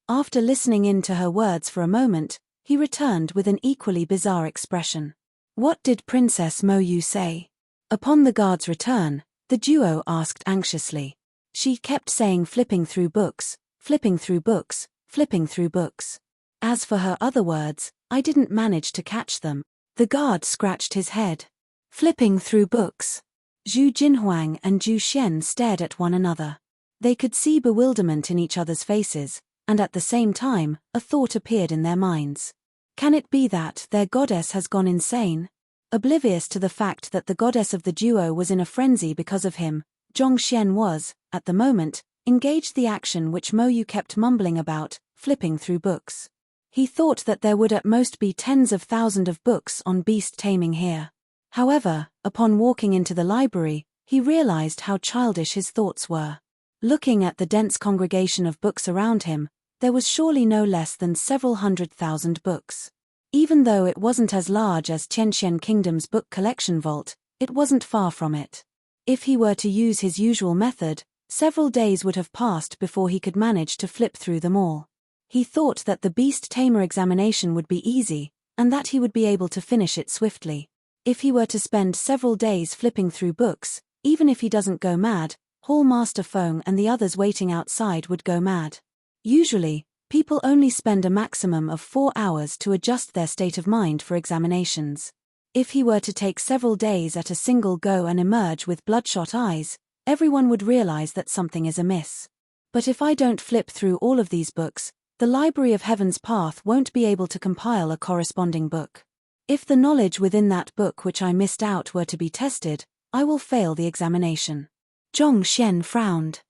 After listening in to her words for a moment, he returned with an equally bizarre expression. What did Princess Mo Yu say? Upon the guard's return, the duo asked anxiously. She kept saying flipping through books, flipping through books, flipping through books. As for her other words, I didn't manage to catch them. The guard scratched his head. Flipping through books. Zhu Jinhuang and Zhu Xian stared at one another. They could see bewilderment in each other's faces, and at the same time, a thought appeared in their minds. Can it be that their goddess has gone insane? Oblivious to the fact that the goddess of the duo was in a frenzy because of him, Zhong Xian was, at the moment, engaged the action which Mo Yu kept mumbling about, flipping through books. He thought that there would at most be tens of thousands of books on beast taming here. However, upon walking into the library, he realized how childish his thoughts were. Looking at the dense congregation of books around him, there was surely no less than several 100,000 books. Even though it wasn't as large as Tianxian Kingdom's book collection vault, it wasn't far from it. If he were to use his usual method, several days would have passed before he could manage to flip through them all. He thought that the beast tamer examination would be easy, and that he would be able to finish it swiftly. If he were to spend several days flipping through books, even if he doesn't go mad, Hall Master Feng and the others waiting outside would go mad. Usually, people only spend a maximum of 4 hours to adjust their state of mind for examinations. If he were to take several days at a single go and emerge with bloodshot eyes, everyone would realize that something is amiss. But if I don't flip through all of these books, the Library of Heaven's Path won't be able to compile a corresponding book. If the knowledge within that book which I missed out were to be tested, I will fail the examination. Zhong Xian frowned.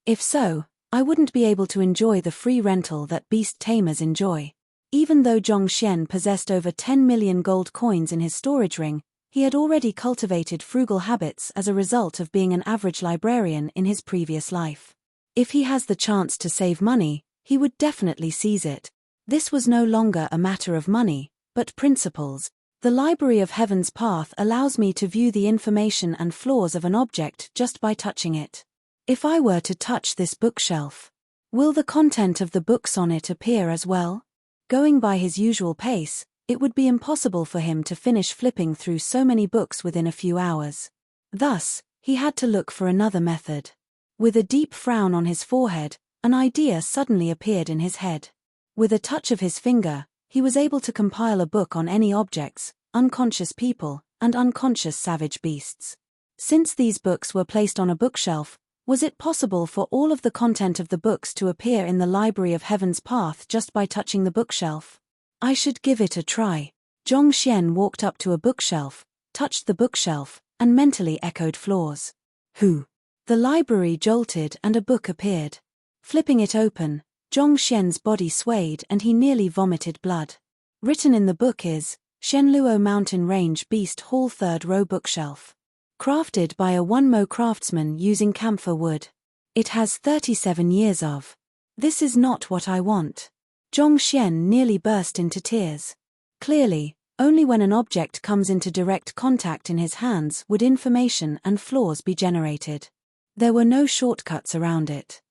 If so, I wouldn't be able to enjoy the free rental that beast tamers enjoy. Even though Zhong Xian possessed over 10 million gold coins in his storage ring, he had already cultivated frugal habits as a result of being an average librarian in his previous life. If he has the chance to save money, he would definitely seize it. This was no longer a matter of money, but principles. The Library of Heaven's Path allows me to view the information and flaws of an object just by touching it. If I were to touch this bookshelf, will the content of the books on it appear as well? Going by his usual pace, it would be impossible for him to finish flipping through so many books within a few hours. Thus, he had to look for another method. With a deep frown on his forehead, an idea suddenly appeared in his head. With a touch of his finger, he was able to compile a book on any objects, unconscious people, and unconscious savage beasts. Since these books were placed on a bookshelf, was it possible for all of the content of the books to appear in the Library of Heaven's Path just by touching the bookshelf? I should give it a try. Zhong Xian walked up to a bookshelf, touched the bookshelf, and mentally echoed flaws. Who? The library jolted and a book appeared. Flipping it open, Zhong Xian's body swayed and he nearly vomited blood. Written in the book is, Shenluo Mountain Range Beast Hall 3rd Row Bookshelf. Crafted by a Wunmo craftsman using camphor wood. It has 37 years of. This is not what I want. Zhong Xian nearly burst into tears. Clearly, Only when an object comes into direct contact in his hands would information and flaws be generated. There were no shortcuts around it.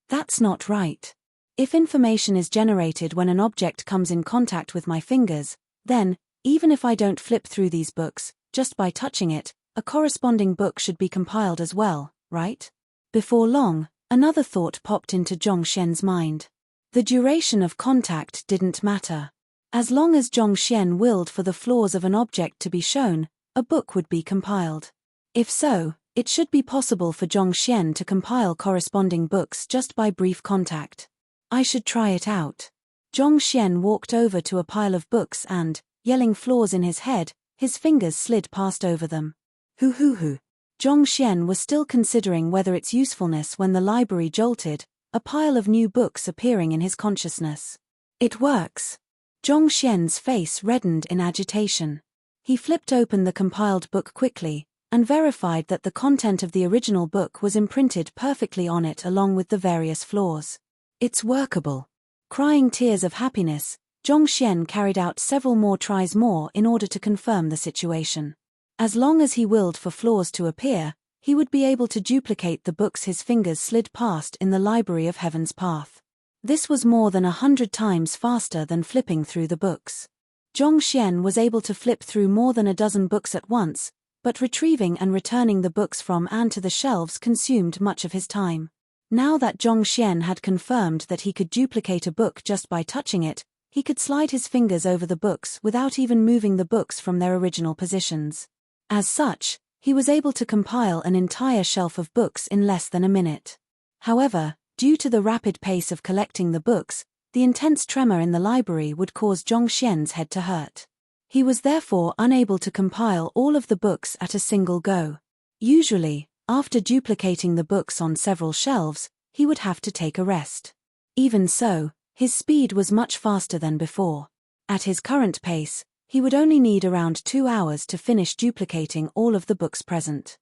That's not right. If information is generated when an object comes in contact with my fingers, then, even if I don't flip through these books, just by touching it, a corresponding book should be compiled as well, right? Before long, another thought popped into Zhongxian's mind. The duration of contact didn't matter. As long as Zhongxian willed for the flaws of an object to be shown, a book would be compiled. If so, it should be possible for Zhongxian to compile corresponding books just by brief contact. I should try it out. Zhongxian walked over to a pile of books and, yelling flaws in his head, his fingers slid past over them. Hoo. Zhongxian was still considering whether its usefulness when the library jolted, a pile of new books appearing in his consciousness. It works. Zhongxian's face reddened in agitation. He flipped open the compiled book quickly, and verified that the content of the original book was imprinted perfectly on it along with the various flaws. It's workable. Crying tears of happiness, Zhongxian carried out several more tries in order to confirm the situation. As long as he willed for flaws to appear, he would be able to duplicate the books his fingers slid past in the Library of Heaven's Path. This was more than 100 times faster than flipping through the books. Zhongxian was able to flip through more than a dozen books at once, but retrieving and returning the books from and to the shelves consumed much of his time. Now that Zhongxian had confirmed that he could duplicate a book just by touching it, he could slide his fingers over the books without even moving the books from their original positions. As such, he was able to compile an entire shelf of books in less than a minute. However, due to the rapid pace of collecting the books, the intense tremor in the library would cause Zhongxian's head to hurt. He was therefore unable to compile all of the books at a single go. Usually, after duplicating the books on several shelves, he would have to take a rest. Even so, his speed was much faster than before. At his current pace, he would only need around 2 hours to finish duplicating all of the books present.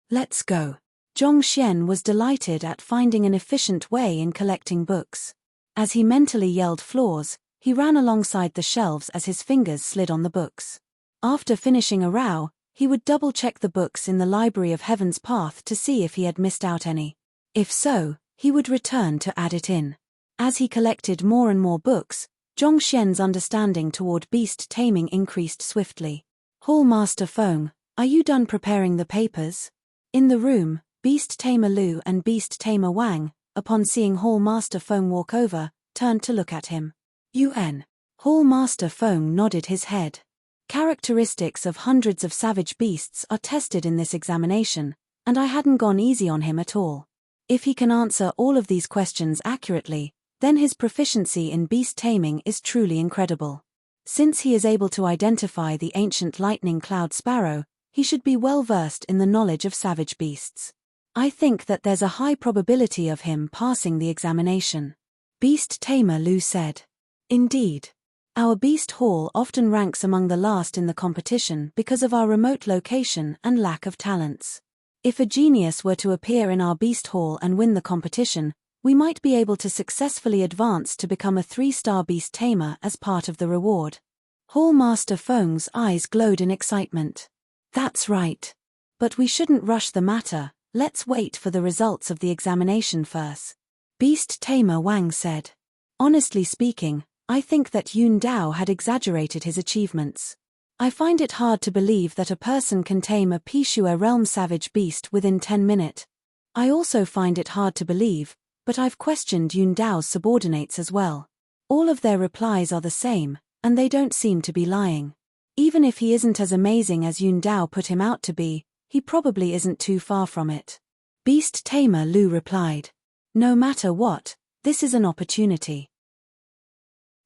Let's go. Zhongxian was delighted at finding an efficient way in collecting books. As he mentally yelled flaws, he ran alongside the shelves as his fingers slid on the books. After finishing a row, he would double-check the books in the Library of Heaven's Path to see if he had missed out any. If so, he would return to add it in. As he collected more and more books, Zhongxian's understanding toward beast taming increased swiftly. Hall Master Feng, are you done preparing the papers? In the room, Beast Tamer Lu and Beast Tamer Wang, upon seeing Hall Master Feng walk over, turned to look at him. Hall Master Feng nodded his head. Characteristics of hundreds of savage beasts are tested in this examination, and I hadn't gone easy on him at all. If he can answer all of these questions accurately, then his proficiency in beast taming is truly incredible. Since he is able to identify the ancient lightning cloud sparrow, he should be well versed in the knowledge of savage beasts. I think that there's a high probability of him passing the examination. Beast Tamer Lu said. Indeed. Our beast hall often ranks among the last in the competition because of our remote location and lack of talents. If a genius were to appear in our beast hall and win the competition, we might be able to successfully advance to become a 3-star beast tamer as part of the reward. Hall Master Feng's eyes glowed in excitement. That's right. But we shouldn't rush the matter, let's wait for the results of the examination first. Beast Tamer Wang said. Honestly speaking, I think that Yun Dao had exaggerated his achievements. I find it hard to believe that a person can tame a Pishua realm savage beast within 10 minutes. I also find it hard to believe, but I've questioned Yun Dao's subordinates as well. All of their replies are the same, and they don't seem to be lying. Even if he isn't as amazing as Yun Dao put him out to be, he probably isn't too far from it. Beast Tamer Lu replied. No matter what, this is an opportunity.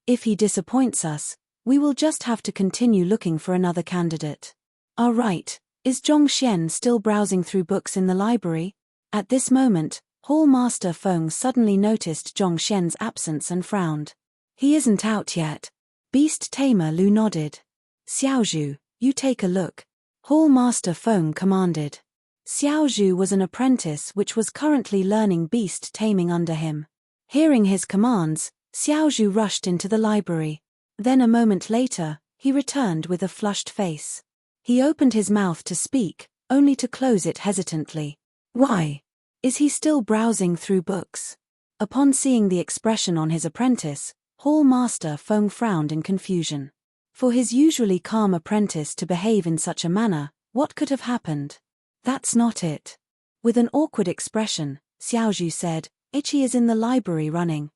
If he disappoints us, we will just have to continue looking for another candidate. Right, is Zhongxian still browsing through books in the library? At this moment, Hall Master Feng suddenly noticed Zhongxian's absence and frowned. He isn't out yet. Beast Tamer Lu nodded. Xiaozhu, you take a look. Hall Master Feng commanded. Xiaozhu was an apprentice which was currently learning beast taming under him. Hearing his commands, Xiaozhu rushed into the library. Then a moment later, he returned with a flushed face. He opened his mouth to speak, only to close it hesitantly. Why? Is he still browsing through books? Upon seeing the expression on his apprentice, Hall Master Feng frowned in confusion. For his usually calm apprentice to behave in such a manner, what could have happened? That's not it. With an awkward expression, Xiaozhu said, Ichi is in the library running.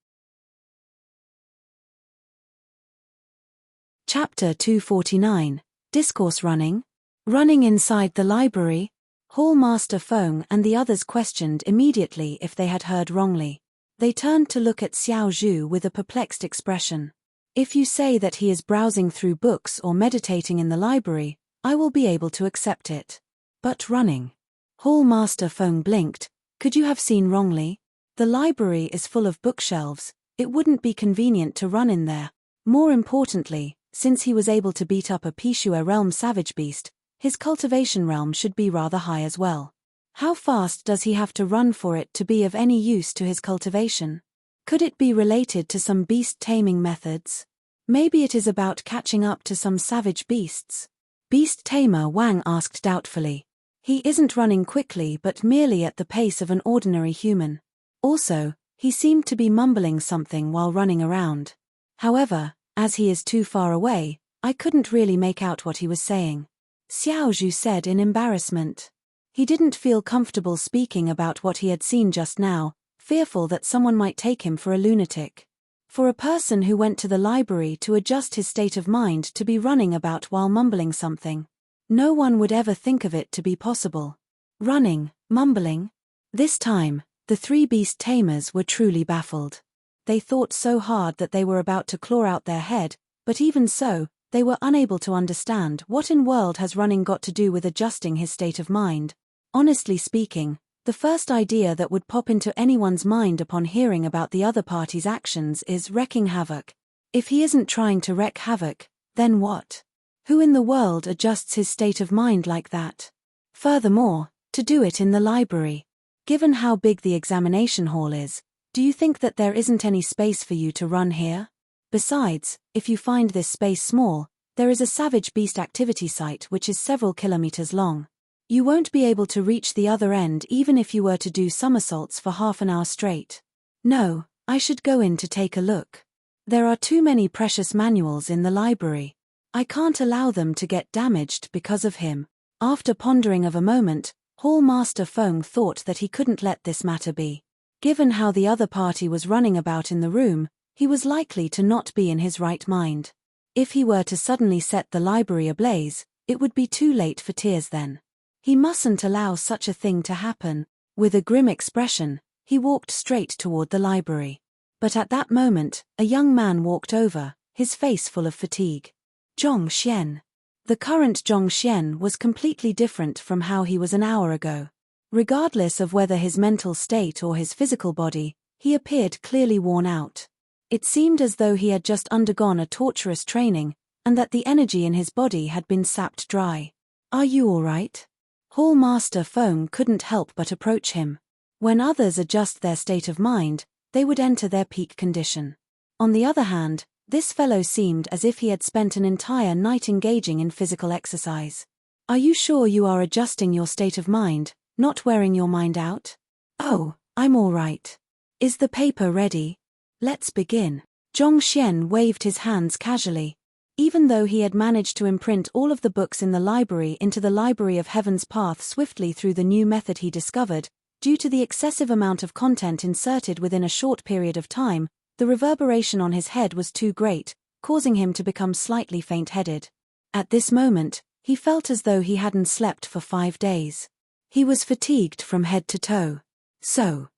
Chapter 249, Discourse Running? Running inside the library? Hall Master Feng and the others questioned immediately if they had heard wrongly. They turned to look at Xiaozhu with a perplexed expression. If you say that he is browsing through books or meditating in the library, I will be able to accept it. But running? Hall Master Feng blinked. Could you have seen wrongly? The library is full of bookshelves. It wouldn't be convenient to run in there. More importantly, since he was able to beat up a Pishua realm savage beast, his cultivation realm should be rather high as well. How fast does he have to run for it to be of any use to his cultivation? Could it be related to some beast taming methods? Maybe it is about catching up to some savage beasts. Beast tamer Wang asked doubtfully. He isn't running quickly but merely at the pace of an ordinary human. Also, he seemed to be mumbling something while running around. However, as he is too far away, I couldn't really make out what he was saying. Xiaozhu said in embarrassment. He didn't feel comfortable speaking about what he had seen just now, fearful that someone might take him for a lunatic. For a person who went to the library to adjust his state of mind to be running about while mumbling something. No one would ever think of it to be possible. Running, mumbling. This time, the three beast tamers were truly baffled. They thought so hard that they were about to claw out their head, but even so, they were unable to understand what in world has running got to do with adjusting his state of mind. Honestly speaking, the first idea that would pop into anyone's mind upon hearing about the other party's actions is wreaking havoc. If he isn't trying to wreak havoc, then what? Who in the world adjusts his state of mind like that? Furthermore, to do it in the library. Given how big the examination hall is, do you think that there isn't any space for you to run here? Besides, if you find this space small, there is a savage beast activity site which is several kilometers long. You won't be able to reach the other end even if you were to do somersaults for half an hour straight. No, I should go in to take a look. There are too many precious manuals in the library. I can't allow them to get damaged because of him. After pondering of a moment, Hall Master Feng thought that he couldn't let this matter be. Given how the other party was running about in the room, he was likely to not be in his right mind. If he were to suddenly set the library ablaze, it would be too late for tears then. He mustn't allow such a thing to happen. With a grim expression, he walked straight toward the library. But at that moment, a young man walked over, his face full of fatigue. Zhong Xian. The current Zhong Xian was completely different from how he was an hour ago. Regardless of whether his mental state or his physical body, he appeared clearly worn out. It seemed as though he had just undergone a torturous training, and that the energy in his body had been sapped dry. Are you all right? Hall Master Feng couldn't help but approach him. When others adjust their state of mind, they would enter their peak condition. On the other hand, this fellow seemed as if he had spent an entire night engaging in physical exercise. Are you sure you are adjusting your state of mind, not wearing your mind out? Oh, I'm all right. Is the paper ready? Let's begin. Zhong Xian waved his hands casually. Even though he had managed to imprint all of the books in the library into the Library of Heaven's path swiftly through the new method he discovered, due to the excessive amount of content inserted within a short period of time, the reverberation on his head was too great, causing him to become slightly faint-headed. At this moment, he felt as though he hadn't slept for 5 days. He was fatigued from head to toe. So,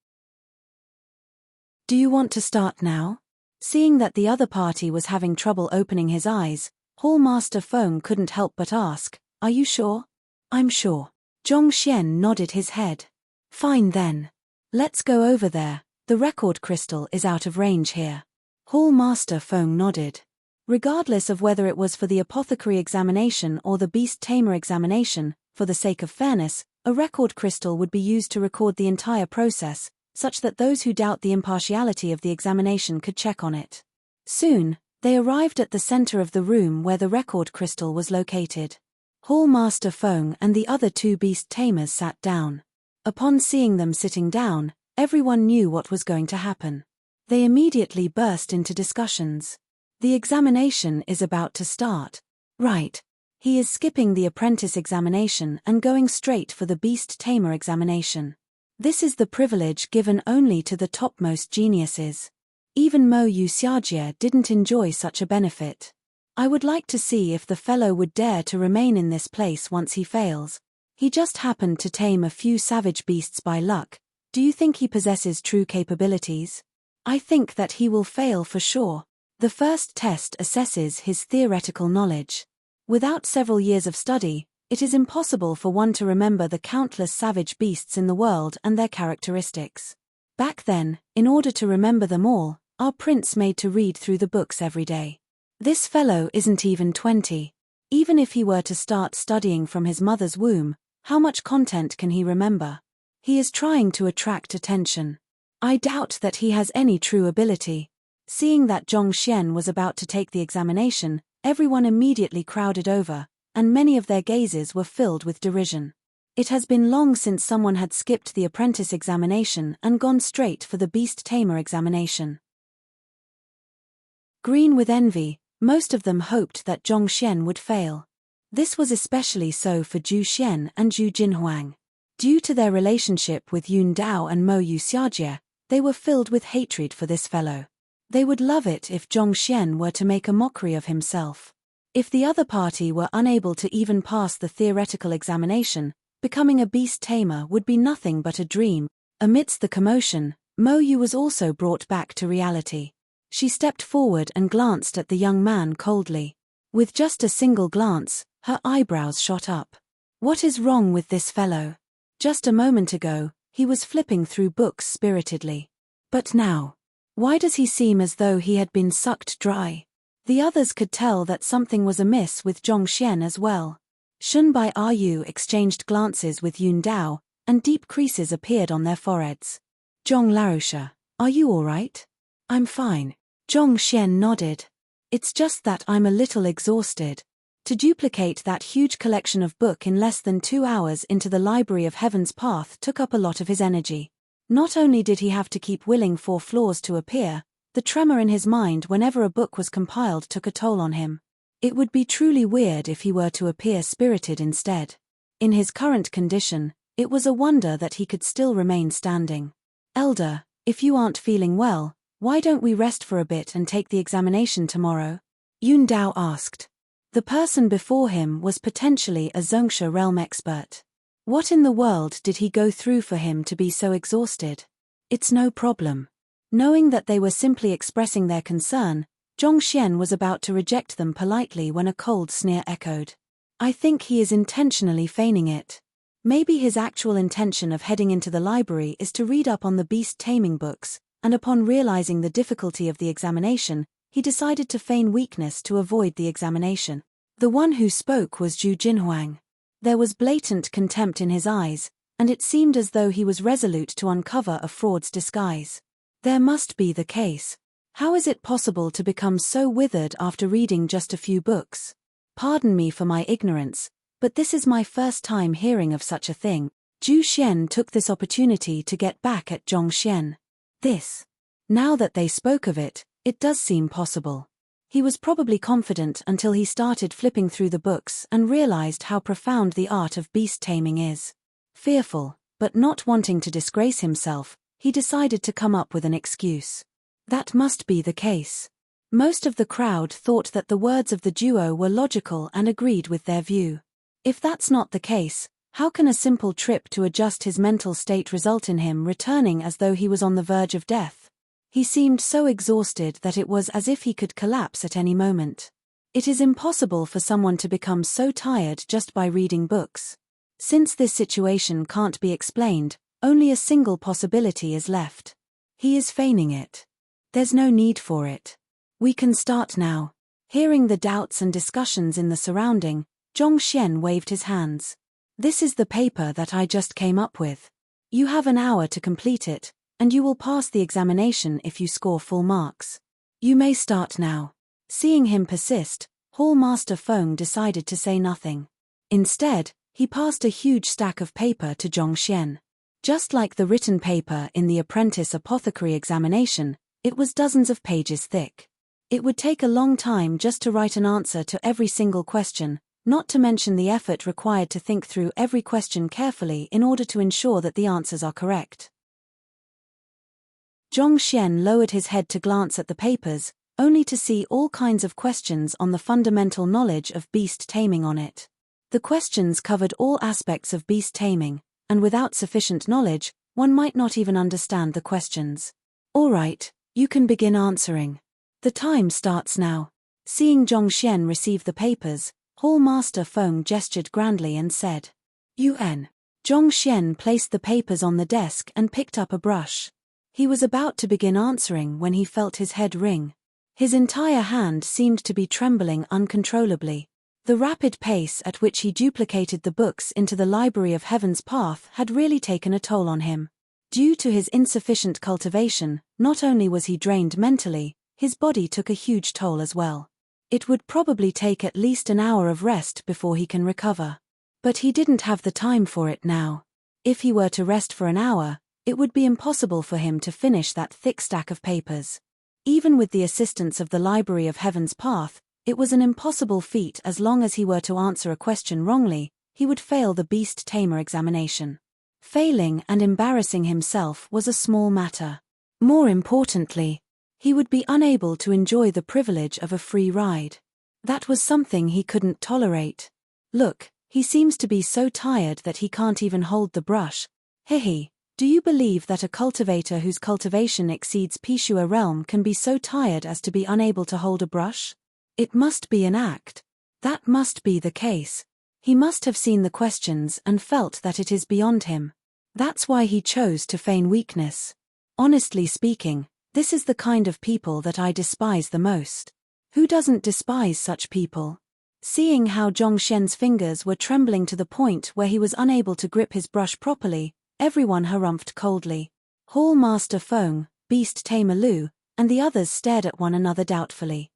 do you want to start now? Seeing that the other party was having trouble opening his eyes, Hall Master Feng couldn't help but ask, Are you sure? I'm sure. Zhong Xian nodded his head. Fine then. Let's go over there. The record crystal is out of range here. Hall Master Feng nodded. Regardless of whether it was for the apothecary examination or the beast tamer examination, for the sake of fairness, a record crystal would be used to record the entire process, such that those who doubt the impartiality of the examination could check on it. Soon, They arrived at the center of the room where the record crystal was located. Hall Master Feng and the other two beast tamers sat down. Upon seeing them sitting down, everyone knew what was going to happen. They immediately burst into discussions. The examination is about to start. Right. He is skipping the apprentice examination and going straight for the beast tamer examination. This is the privilege given only to the topmost geniuses. Even Mo Yuxiajie didn't enjoy such a benefit. I would like to see if the fellow would dare to remain in this place once he fails. He just happened to tame a few savage beasts by luck. Do you think he possesses true capabilities? I think that he will fail for sure. The first test assesses his theoretical knowledge. Without several years of study, it is impossible for one to remember the countless savage beasts in the world and their characteristics. Back then, in order to remember them all, our prince made to read through the books every day. This fellow isn't even 20. Even if he were to start studying from his mother's womb, how much content can he remember? He is trying to attract attention. I doubt that he has any true ability. Seeing that Zhong Xian was about to take the examination, everyone immediately crowded over, and many of their gazes were filled with derision. It has been long since someone had skipped the apprentice examination and gone straight for the beast tamer examination. Green with envy, most of them hoped that Zhong Xian would fail. This was especially so for Zhu Xian and Zhu Jinhuang. Due to their relationship with Yun Dao and Mo Yuxiajie, they were filled with hatred for this fellow. They would love it if Zhong Xian were to make a mockery of himself. If the other party were unable to even pass the theoretical examination, becoming a beast tamer would be nothing but a dream. Amidst the commotion, Mo Yu was also brought back to reality. She stepped forward and glanced at the young man coldly. With just a single glance, her eyebrows shot up. What is wrong with this fellow? Just a moment ago, he was flipping through books spiritedly. But now, why does he seem as though he had been sucked dry? The others could tell that something was amiss with Zhong Xian as well. Shun Bai Yu exchanged glances with Yun Dao, and deep creases appeared on their foreheads. Zhong Laosha, are you all right? I'm fine. Zhong Xian nodded. It's just that I'm a little exhausted. To duplicate that huge collection of book in less than 2 hours into the Library of Heaven's Path took up a lot of his energy. Not only did he have to keep willing 4 floors to appear, the tremor in his mind whenever a book was compiled took a toll on him. It would be truly weird if he were to appear spirited instead. In his current condition, it was a wonder that he could still remain standing. Elder, if you aren't feeling well, why don't we rest for a bit and take the examination tomorrow? Yun Dao asked. The person before him was potentially a Zongsha realm expert. What in the world did he go through for him to be so exhausted? It's no problem. Knowing that they were simply expressing their concern, Zhong Xian was about to reject them politely when a cold sneer echoed. I think he is intentionally feigning it. Maybe his actual intention of heading into the library is to read up on the beast taming books, and upon realizing the difficulty of the examination, he decided to feign weakness to avoid the examination. The one who spoke was Zhu Jinhuang. There was blatant contempt in his eyes, and it seemed as though he was resolute to uncover a fraud's disguise. There must be the case. How is it possible to become so withered after reading just a few books? Pardon me for my ignorance, but this is my first time hearing of such a thing. Zhu Xian took this opportunity to get back at Zhong Xian. Now that they spoke of it, it does seem possible. He was probably confident until he started flipping through the books and realized how profound the art of beast taming is. Fearful, but not wanting to disgrace himself, he decided to come up with an excuse. That must be the case. Most of the crowd thought that the words of the duo were logical and agreed with their view. If that's not the case, how can a simple trip to adjust his mental state result in him returning as though he was on the verge of death? He seemed so exhausted that it was as if he could collapse at any moment. It is impossible for someone to become so tired just by reading books. Since this situation can't be explained, only a single possibility is left. He is feigning it. There's no need for it. We can start now. Hearing the doubts and discussions in the surrounding, Zhong Xian waved his hands. This is the paper that I just came up with. You have an hour to complete it, and you will pass the examination if you score full marks. You may start now. Seeing him persist, Hall Master Feng decided to say nothing. Instead, he passed a huge stack of paper to Zhongxian. Just like the written paper in the apprentice apothecary examination, it was dozens of pages thick. It would take a long time just to write an answer to every single question, not to mention the effort required to think through every question carefully in order to ensure that the answers are correct. Zhongxian lowered his head to glance at the papers, only to see all kinds of questions on the fundamental knowledge of beast taming on it. The questions covered all aspects of beast taming, and without sufficient knowledge, one might not even understand the questions. All right, you can begin answering. The time starts now. Seeing Zhongxian receive the papers, Hall Master Feng gestured grandly and said, "UN." Zhongxian placed the papers on the desk and picked up a brush. He was about to begin answering when he felt his head ring. His entire hand seemed to be trembling uncontrollably. The rapid pace at which he duplicated the books into the Library of Heaven's Path had really taken a toll on him. Due to his insufficient cultivation, not only was he drained mentally, his body took a huge toll as well. It would probably take at least an hour of rest before he can recover. But he didn't have the time for it now. If he were to rest for an hour, it would be impossible for him to finish that thick stack of papers. Even with the assistance of the Library of Heaven's Path, it was an impossible feat. As long as he were to answer a question wrongly, he would fail the Beast Tamer examination. Failing and embarrassing himself was a small matter. More importantly, he would be unable to enjoy the privilege of a free ride. That was something he couldn't tolerate. Look, he seems to be so tired that he can't even hold the brush. Hehe, do you believe that a cultivator whose cultivation exceeds Pishua realm can be so tired as to be unable to hold a brush? It must be an act. That must be the case. He must have seen the questions and felt that it is beyond him. That's why he chose to feign weakness. Honestly speaking, this is the kind of people that I despise the most. Who doesn't despise such people? Seeing how Zhongxian's fingers were trembling to the point where he was unable to grip his brush properly, everyone harumphed coldly. Hall Master Feng, Beast Tamer Lu, and the others stared at one another doubtfully.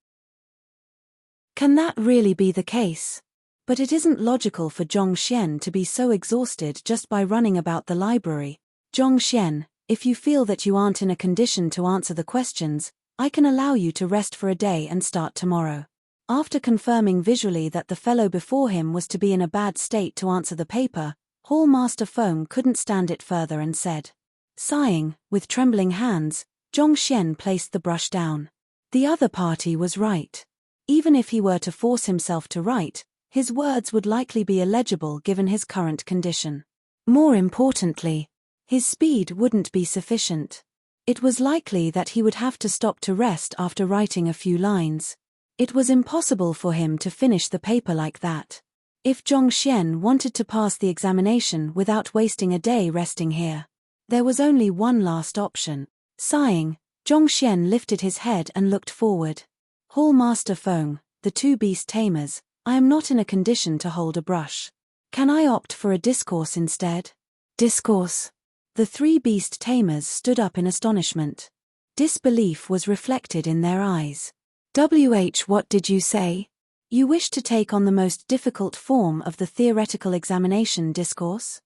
Can that really be the case? But it isn't logical for Zhongxian to be so exhausted just by running about the library. Zhongxian, if you feel that you aren't in a condition to answer the questions, I can allow you to rest for a day and start tomorrow. After confirming visually that the fellow before him was to be in a bad state to answer the paper, Hall Master Feng couldn't stand it further and said. Sighing, with trembling hands, Zhongxian placed the brush down. The other party was right. Even if he were to force himself to write, his words would likely be illegible given his current condition. More importantly, his speed wouldn't be sufficient. It was likely that he would have to stop to rest after writing a few lines. It was impossible for him to finish the paper like that. If Zhongxian wanted to pass the examination without wasting a day resting here, there was only one last option. Sighing, Zhongxian lifted his head and looked forward. Hall Master Feng, the two beast tamers, I am not in a condition to hold a brush. Can I opt for a discourse instead? Discourse? The three beast tamers stood up in astonishment. Disbelief was reflected in their eyes. What did you say? You wish to take on the most difficult form of the theoretical examination discourse?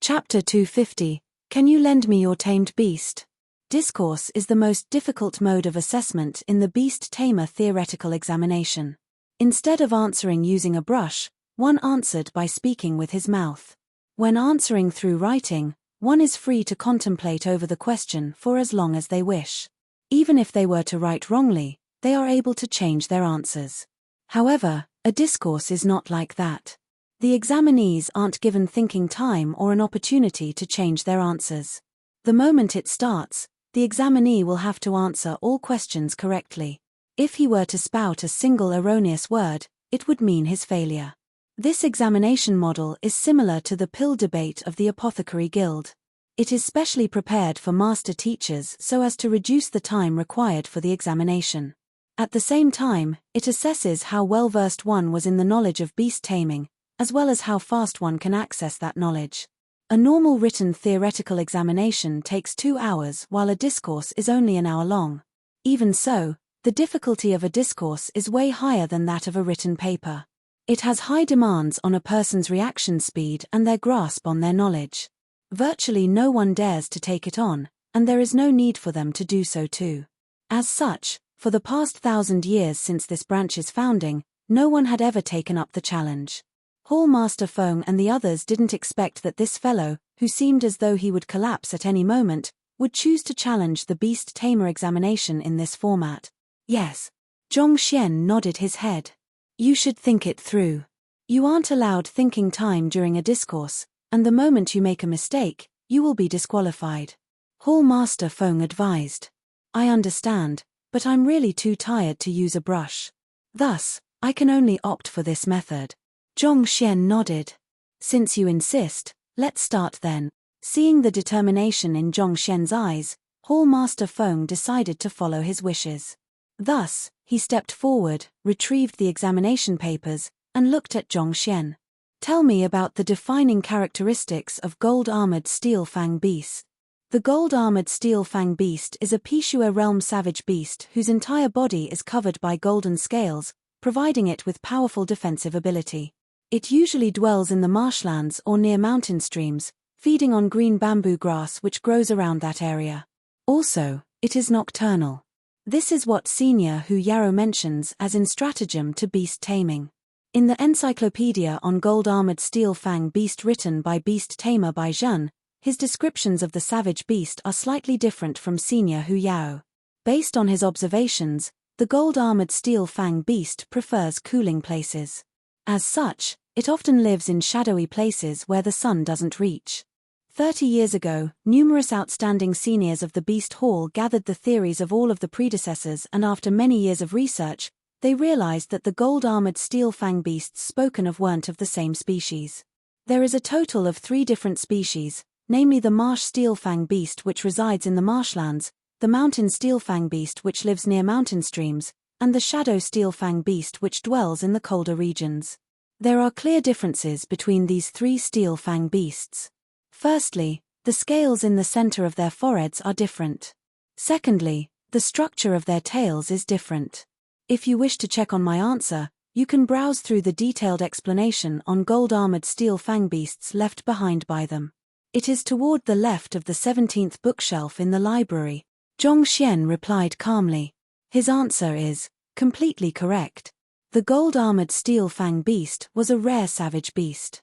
Chapter 250, Can you lend me your tamed beast? Discourse is the most difficult mode of assessment in the Beast Tamer theoretical examination. Instead of answering using a brush, one answered by speaking with his mouth. When answering through writing, one is free to contemplate over the question for as long as they wish. Even if they were to write wrongly, they are able to change their answers. However, a discourse is not like that. The examinees aren't given thinking time or an opportunity to change their answers. The moment it starts, the examinee will have to answer all questions correctly. If he were to spout a single erroneous word, it would mean his failure. This examination model is similar to the pill debate of the Apothecary Guild. It is specially prepared for master teachers so as to reduce the time required for the examination. At the same time, it assesses how well-versed one was in the knowledge of beast taming, as well as how fast one can access that knowledge. A normal written theoretical examination takes 2 hours while a discourse is only an hour long. Even so, the difficulty of a discourse is way higher than that of a written paper. It has high demands on a person's reaction speed and their grasp on their knowledge. Virtually no one dares to take it on, and there is no need for them to do so too. As such, for the past 1,000 years since this branch's founding, no one had ever taken up the challenge. Hall Master Feng and the others didn't expect that this fellow, who seemed as though he would collapse at any moment, would choose to challenge the Beast Tamer examination in this format. Yes. Zhongxian nodded his head. You should think it through. You aren't allowed thinking time during a discourse, and the moment you make a mistake, you will be disqualified. Hall Master Feng advised. I understand, but I'm really too tired to use a brush. Thus, I can only opt for this method. Zhongxian nodded. Since you insist, let's start then. Seeing the determination in Zhongxian's eyes, Hall Master Feng decided to follow his wishes. Thus, he stepped forward, retrieved the examination papers, and looked at Zhongxian. Tell me about the defining characteristics of gold-armored steel fang beast. The gold-armored steel fang beast is a Pishua realm savage beast whose entire body is covered by golden scales, providing it with powerful defensive ability. It usually dwells in the marshlands or near mountain streams, feeding on green bamboo grass which grows around that area. Also, it is nocturnal. This is what Senior Hu Yarrow mentions as in stratagem to beast taming. In the encyclopedia on gold-armored steel fang beast written by Beast Tamer by Zhen, his descriptions of the savage beast are slightly different from Senior Hu Yarrow. Based on his observations, the gold-armored steel fang beast prefers cooling places. As such, it often lives in shadowy places where the sun doesn't reach. 30 years ago, numerous outstanding seniors of the Beast Hall gathered the theories of all of the predecessors, and after many years of research, they realized that the gold-armored steel fang beasts spoken of weren't of the same species. There is a total of 3 different species, namely the marsh steel fang beast which resides in the marshlands, the mountain steel fang beast which lives near mountain streams, and the shadow steel fang beast which dwells in the colder regions. There are clear differences between these 3 steel fang beasts. Firstly, the scales in the center of their foreheads are different. Secondly, the structure of their tails is different. If you wish to check on my answer, you can browse through the detailed explanation on gold-armored steel fang beasts left behind by them. It is toward the left of the 17th bookshelf in the library. Zhongxian replied calmly. His answer is completely correct. The gold-armored steel fang beast was a rare savage beast.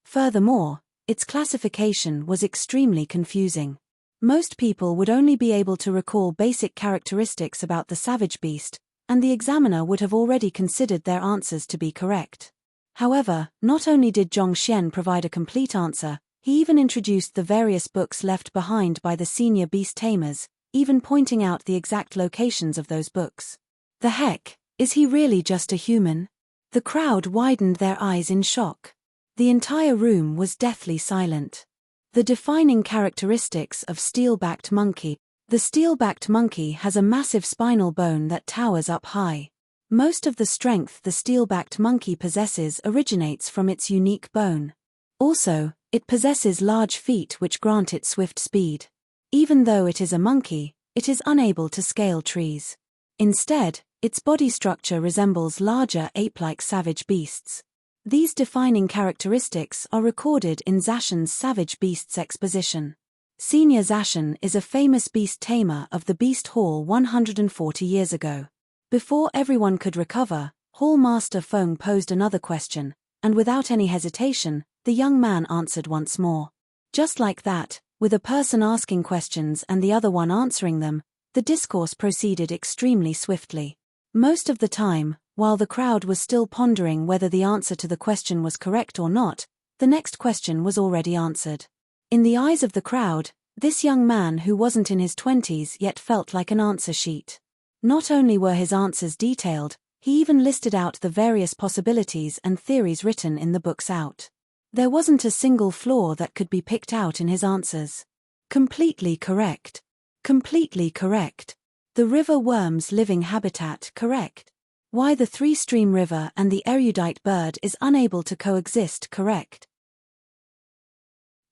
Furthermore, its classification was extremely confusing. Most people would only be able to recall basic characteristics about the savage beast, and the examiner would have already considered their answers to be correct. However, not only did Zhongxian provide a complete answer, he even introduced the various books left behind by the senior beast tamers, even pointing out the exact locations of those books. The heck, is he really just a human? The crowd widened their eyes in shock. The entire room was deathly silent. The defining characteristics of steel-backed monkey. The steel-backed monkey has a massive spinal bone that towers up high. Most of the strength the steel-backed monkey possesses originates from its unique bone. Also, it possesses large feet which grant it swift speed. Even though it is a monkey, it is unable to scale trees. Instead, its body structure resembles larger ape-like savage beasts. These defining characteristics are recorded in Zacian's Savage Beasts exposition. Senior Zacian is a famous beast tamer of the Beast Hall 140 years ago. Before everyone could recover, Hall Master Feng posed another question, and without any hesitation, the young man answered once more. Just like that, with a person asking questions and the other one answering them, the discourse proceeded extremely swiftly. Most of the time, while the crowd was still pondering whether the answer to the question was correct or not, the next question was already answered. In the eyes of the crowd, this young man who wasn't in his 20s yet felt like an answer sheet. Not only were his answers detailed, he even listed out the various possibilities and theories written in the books out. There wasn't a single flaw that could be picked out in his answers. Completely correct. Completely correct. The river worm's living habitat correct. Why the three-stream river and the erudite bird is unable to coexist correct.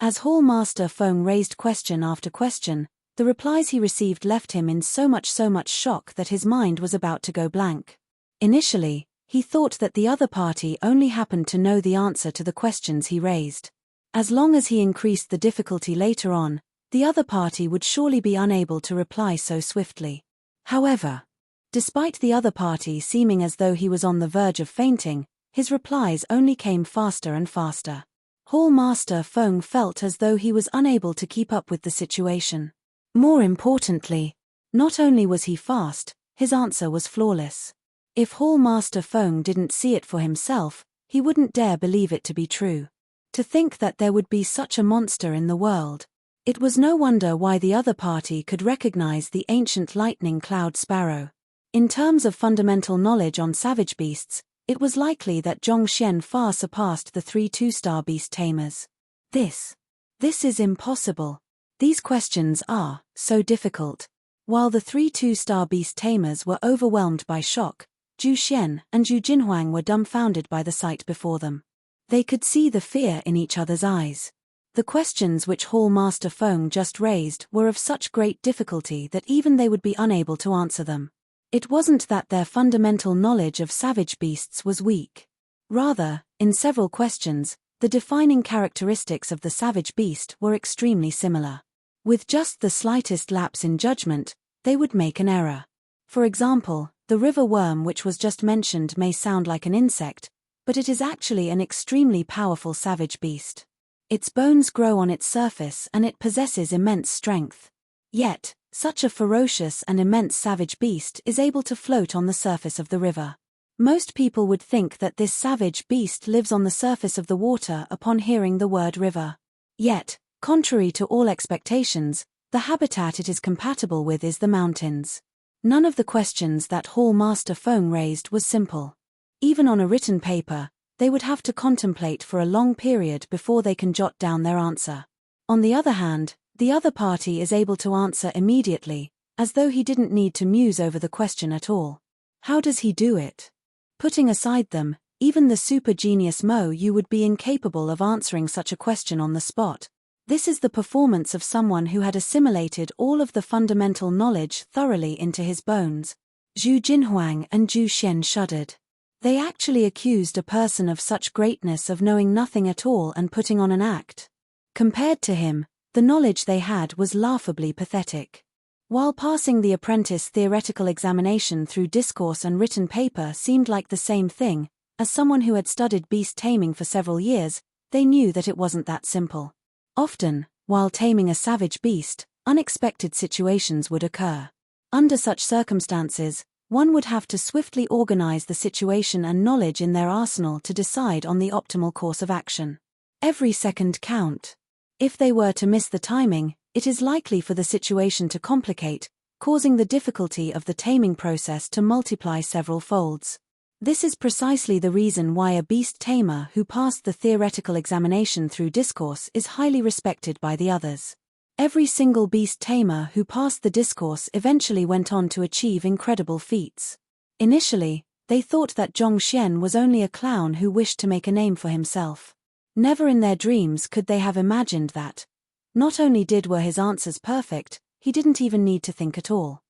As Hall Master Feng raised question after question, the replies he received left him in so much shock that his mind was about to go blank. Initially, he thought that the other party only happened to know the answer to the questions he raised. As long as he increased the difficulty later on, the other party would surely be unable to reply so swiftly. However, despite the other party seeming as though he was on the verge of fainting, his replies only came faster and faster. Hall Master Feng felt as though he was unable to keep up with the situation. More importantly, not only was he fast, his answer was flawless. If Hall Master Feng didn't see it for himself, he wouldn't dare believe it to be true. To think that there would be such a monster in the world. It was no wonder why the other party could recognize the ancient lightning cloud sparrow. In terms of fundamental knowledge on savage beasts, it was likely that Zhong Xian far surpassed the 3 two-star beast tamers. This is impossible. These questions are so difficult. While the 3 two-star beast tamers were overwhelmed by shock, Zhu Xian and Zhu Jinhuang were dumbfounded by the sight before them. They could see the fear in each other's eyes. The questions which Hall Master Feng just raised were of such great difficulty that even they would be unable to answer them. It wasn't that their fundamental knowledge of savage beasts was weak. Rather, in several questions, the defining characteristics of the savage beast were extremely similar. With just the slightest lapse in judgment, they would make an error. For example, the river worm which was just mentioned may sound like an insect, but it is actually an extremely powerful savage beast. Its bones grow on its surface and it possesses immense strength. Yet, such a ferocious and immense savage beast is able to float on the surface of the river. Most people would think that this savage beast lives on the surface of the water upon hearing the word river. Yet, contrary to all expectations, the habitat it is compatible with is the mountains. None of the questions that Hall Master Feng raised was simple. Even on a written paper, they would have to contemplate for a long period before they can jot down their answer. On the other hand, the other party is able to answer immediately, as though he didn't need to muse over the question at all. How does he do it? Putting aside them, even the super genius Mo Yu would be incapable of answering such a question on the spot. This is the performance of someone who had assimilated all of the fundamental knowledge thoroughly into his bones. Zhu Jinhuang and Zhu Xian shuddered. They actually accused a person of such greatness of knowing nothing at all and putting on an act. Compared to him, the knowledge they had was laughably pathetic. While passing the apprentice theoretical examination through discourse and written paper seemed like the same thing, as someone who had studied beast taming for several years, they knew that it wasn't that simple. Often, while taming a savage beast, unexpected situations would occur. Under such circumstances, one would have to swiftly organize the situation and knowledge in their arsenal to decide on the optimal course of action. Every second count. If they were to miss the timing, it is likely for the situation to complicate, causing the difficulty of the taming process to multiply several folds. This is precisely the reason why a beast tamer who passed the theoretical examination through discourse is highly respected by the others. Every single beast tamer who passed the discourse eventually went on to achieve incredible feats. Initially, they thought that Zhong Xian was only a clown who wished to make a name for himself. Never in their dreams could they have imagined that, not only were his answers perfect, he didn't even need to think at all.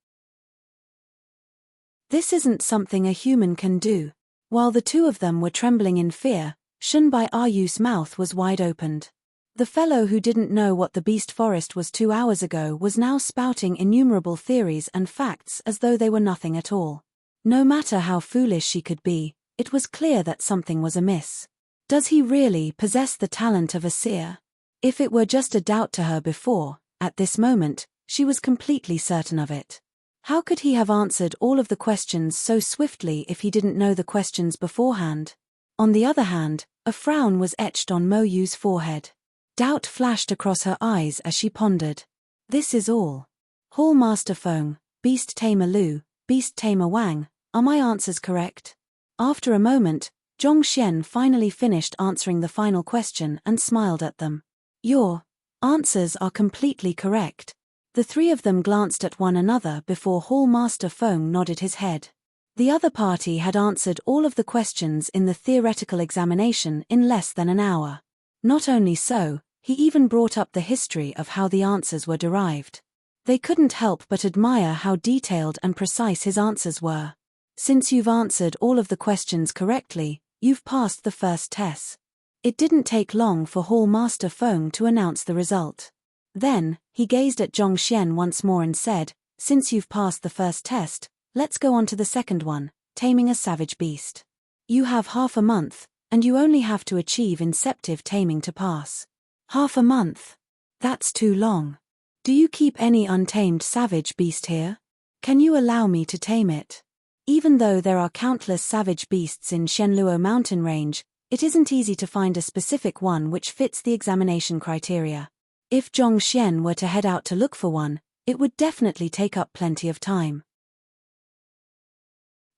This isn't something a human can do. While the two of them were trembling in fear, Shunbai Ayu's mouth was wide opened. The fellow who didn't know what the beast forest was 2 hours ago was now spouting innumerable theories and facts as though they were nothing at all. No matter how foolish she could be, it was clear that something was amiss. Does he really possess the talent of a seer? If it were just a doubt to her before, at this moment, she was completely certain of it. How could he have answered all of the questions so swiftly if he didn't know the questions beforehand? On the other hand, a frown was etched on Mo Yu's forehead. Doubt flashed across her eyes as she pondered. This is all. Hall Master Feng, Beast Tamer Lu, Beast Tamer Wang, are my answers correct? After a moment, Zhong Xian finally finished answering the final question and smiled at them. Your answers are completely correct. The three of them glanced at one another before Hall Master Feng nodded his head. The other party had answered all of the questions in the theoretical examination in less than an hour. Not only so, He even brought up the history of how the answers were derived. They couldn't help but admire how detailed and precise his answers were. Since you've answered all of the questions correctly, you've passed the first test. It didn't take long for Hall Master Feng to announce the result. Then, he gazed at Zhongxian once more and said, "Since you've passed the first test, let's go on to the second one, taming a savage beast. You have half a month, and you only have to achieve inceptive taming to pass." "Half a month? That's too long. Do you keep any untamed savage beast here? Can you allow me to tame it? Even though there are countless savage beasts in Shenluo mountain range, it isn't easy to find a specific one which fits the examination criteria. If Zhongxian were to head out to look for one, it would definitely take up plenty of time.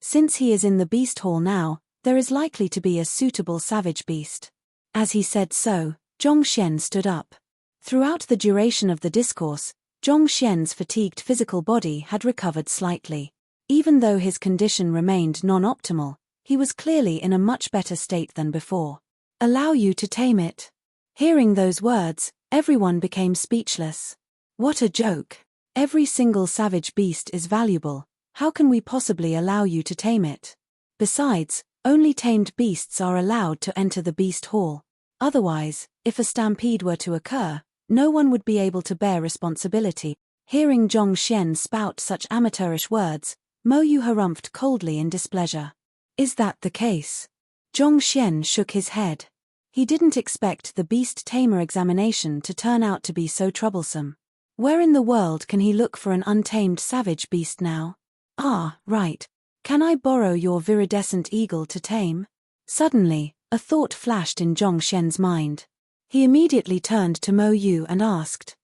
Since he is in the beast hall now, there is likely to be a suitable savage beast." As he said so, Zhongxian stood up. Throughout the duration of the discourse, Zhongxian's fatigued physical body had recovered slightly. Even though his condition remained non-optimal, he was clearly in a much better state than before. "Allow you to tame it?" Hearing those words, everyone became speechless. What a joke! Every single savage beast is valuable. How can we possibly allow you to tame it? Besides, only tamed beasts are allowed to enter the beast hall. Otherwise, if a stampede were to occur, no one would be able to bear responsibility. Hearing Zhongxian spout such amateurish words, Mo Yu harumphed coldly in displeasure. "Is that the case?" Zhongxian shook his head. He didn't expect the beast tamer examination to turn out to be so troublesome. Where in the world can he look for an untamed savage beast now? "Ah, right. Can I borrow your viridescent eagle to tame?" Suddenly, a thought flashed in Zhongxian's mind. He immediately turned to Mo Yu and asked.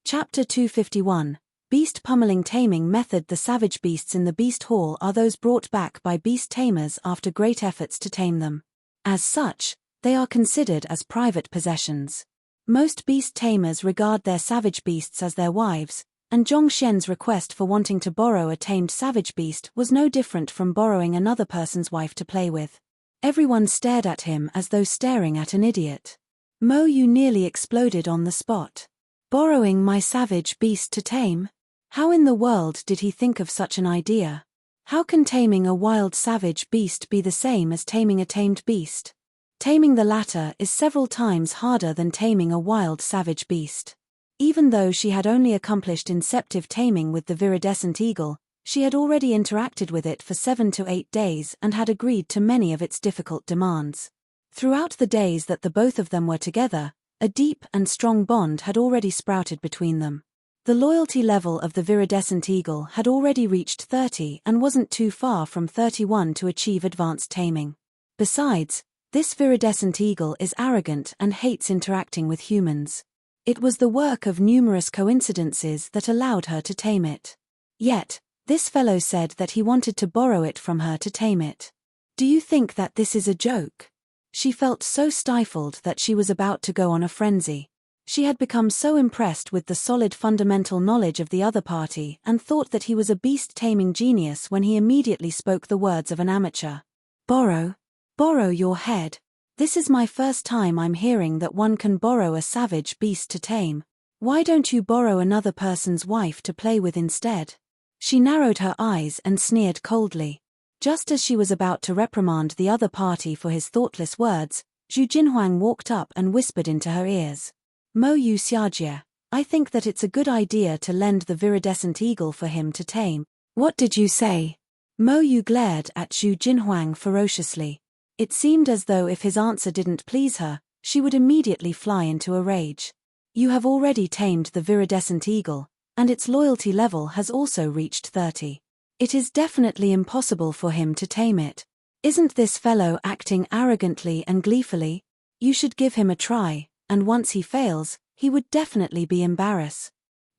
Chapter 251, Beast Pummeling Taming Method. The savage beasts in the Beast Hall are those brought back by beast tamers after great efforts to tame them. As such, they are considered as private possessions. Most beast tamers regard their savage beasts as their wives, and Zhongxian's request for wanting to borrow a tamed savage beast was no different from borrowing another person's wife to play with. Everyone stared at him as though staring at an idiot. Mo Yu nearly exploded on the spot. Borrowing my savage beast to tame? How in the world did he think of such an idea? How can taming a wild savage beast be the same as taming a tamed beast? Taming the latter is several times harder than taming a wild savage beast. Even though she had only accomplished inceptive taming with the viridescent eagle, she had already interacted with it for 7 to 8 days and had agreed to many of its difficult demands. Throughout the days that the both of them were together, a deep and strong bond had already sprouted between them. The loyalty level of the viridescent eagle had already reached 30 and wasn't too far from 31 to achieve advanced taming. Besides, this viridescent eagle is arrogant and hates interacting with humans. It was the work of numerous coincidences that allowed her to tame it. Yet, this fellow said that he wanted to borrow it from her to tame it. Do you think that this is a joke? She felt so stifled that she was about to go on a frenzy. She had become so impressed with the solid fundamental knowledge of the other party and thought that he was a beast-taming genius when he immediately spoke the words of an amateur. Borrow? Borrow your head. This is my first time I'm hearing that one can borrow a savage beast to tame. Why don't you borrow another person's wife to play with instead? She narrowed her eyes and sneered coldly. Just as she was about to reprimand the other party for his thoughtless words, Zhu Jinhuang walked up and whispered into her ears. Mo Yu Xiajie, I think that it's a good idea to lend the viridescent eagle for him to tame. What did you say? Mo Yu glared at Zhu Jinhuang ferociously. It seemed as though if his answer didn't please her, she would immediately fly into a rage. You have already tamed the viridescent eagle, and its loyalty level has also reached 30. It is definitely impossible for him to tame it. Isn't this fellow acting arrogantly and gleefully? You should give him a try, and once he fails, he would definitely be embarrassed.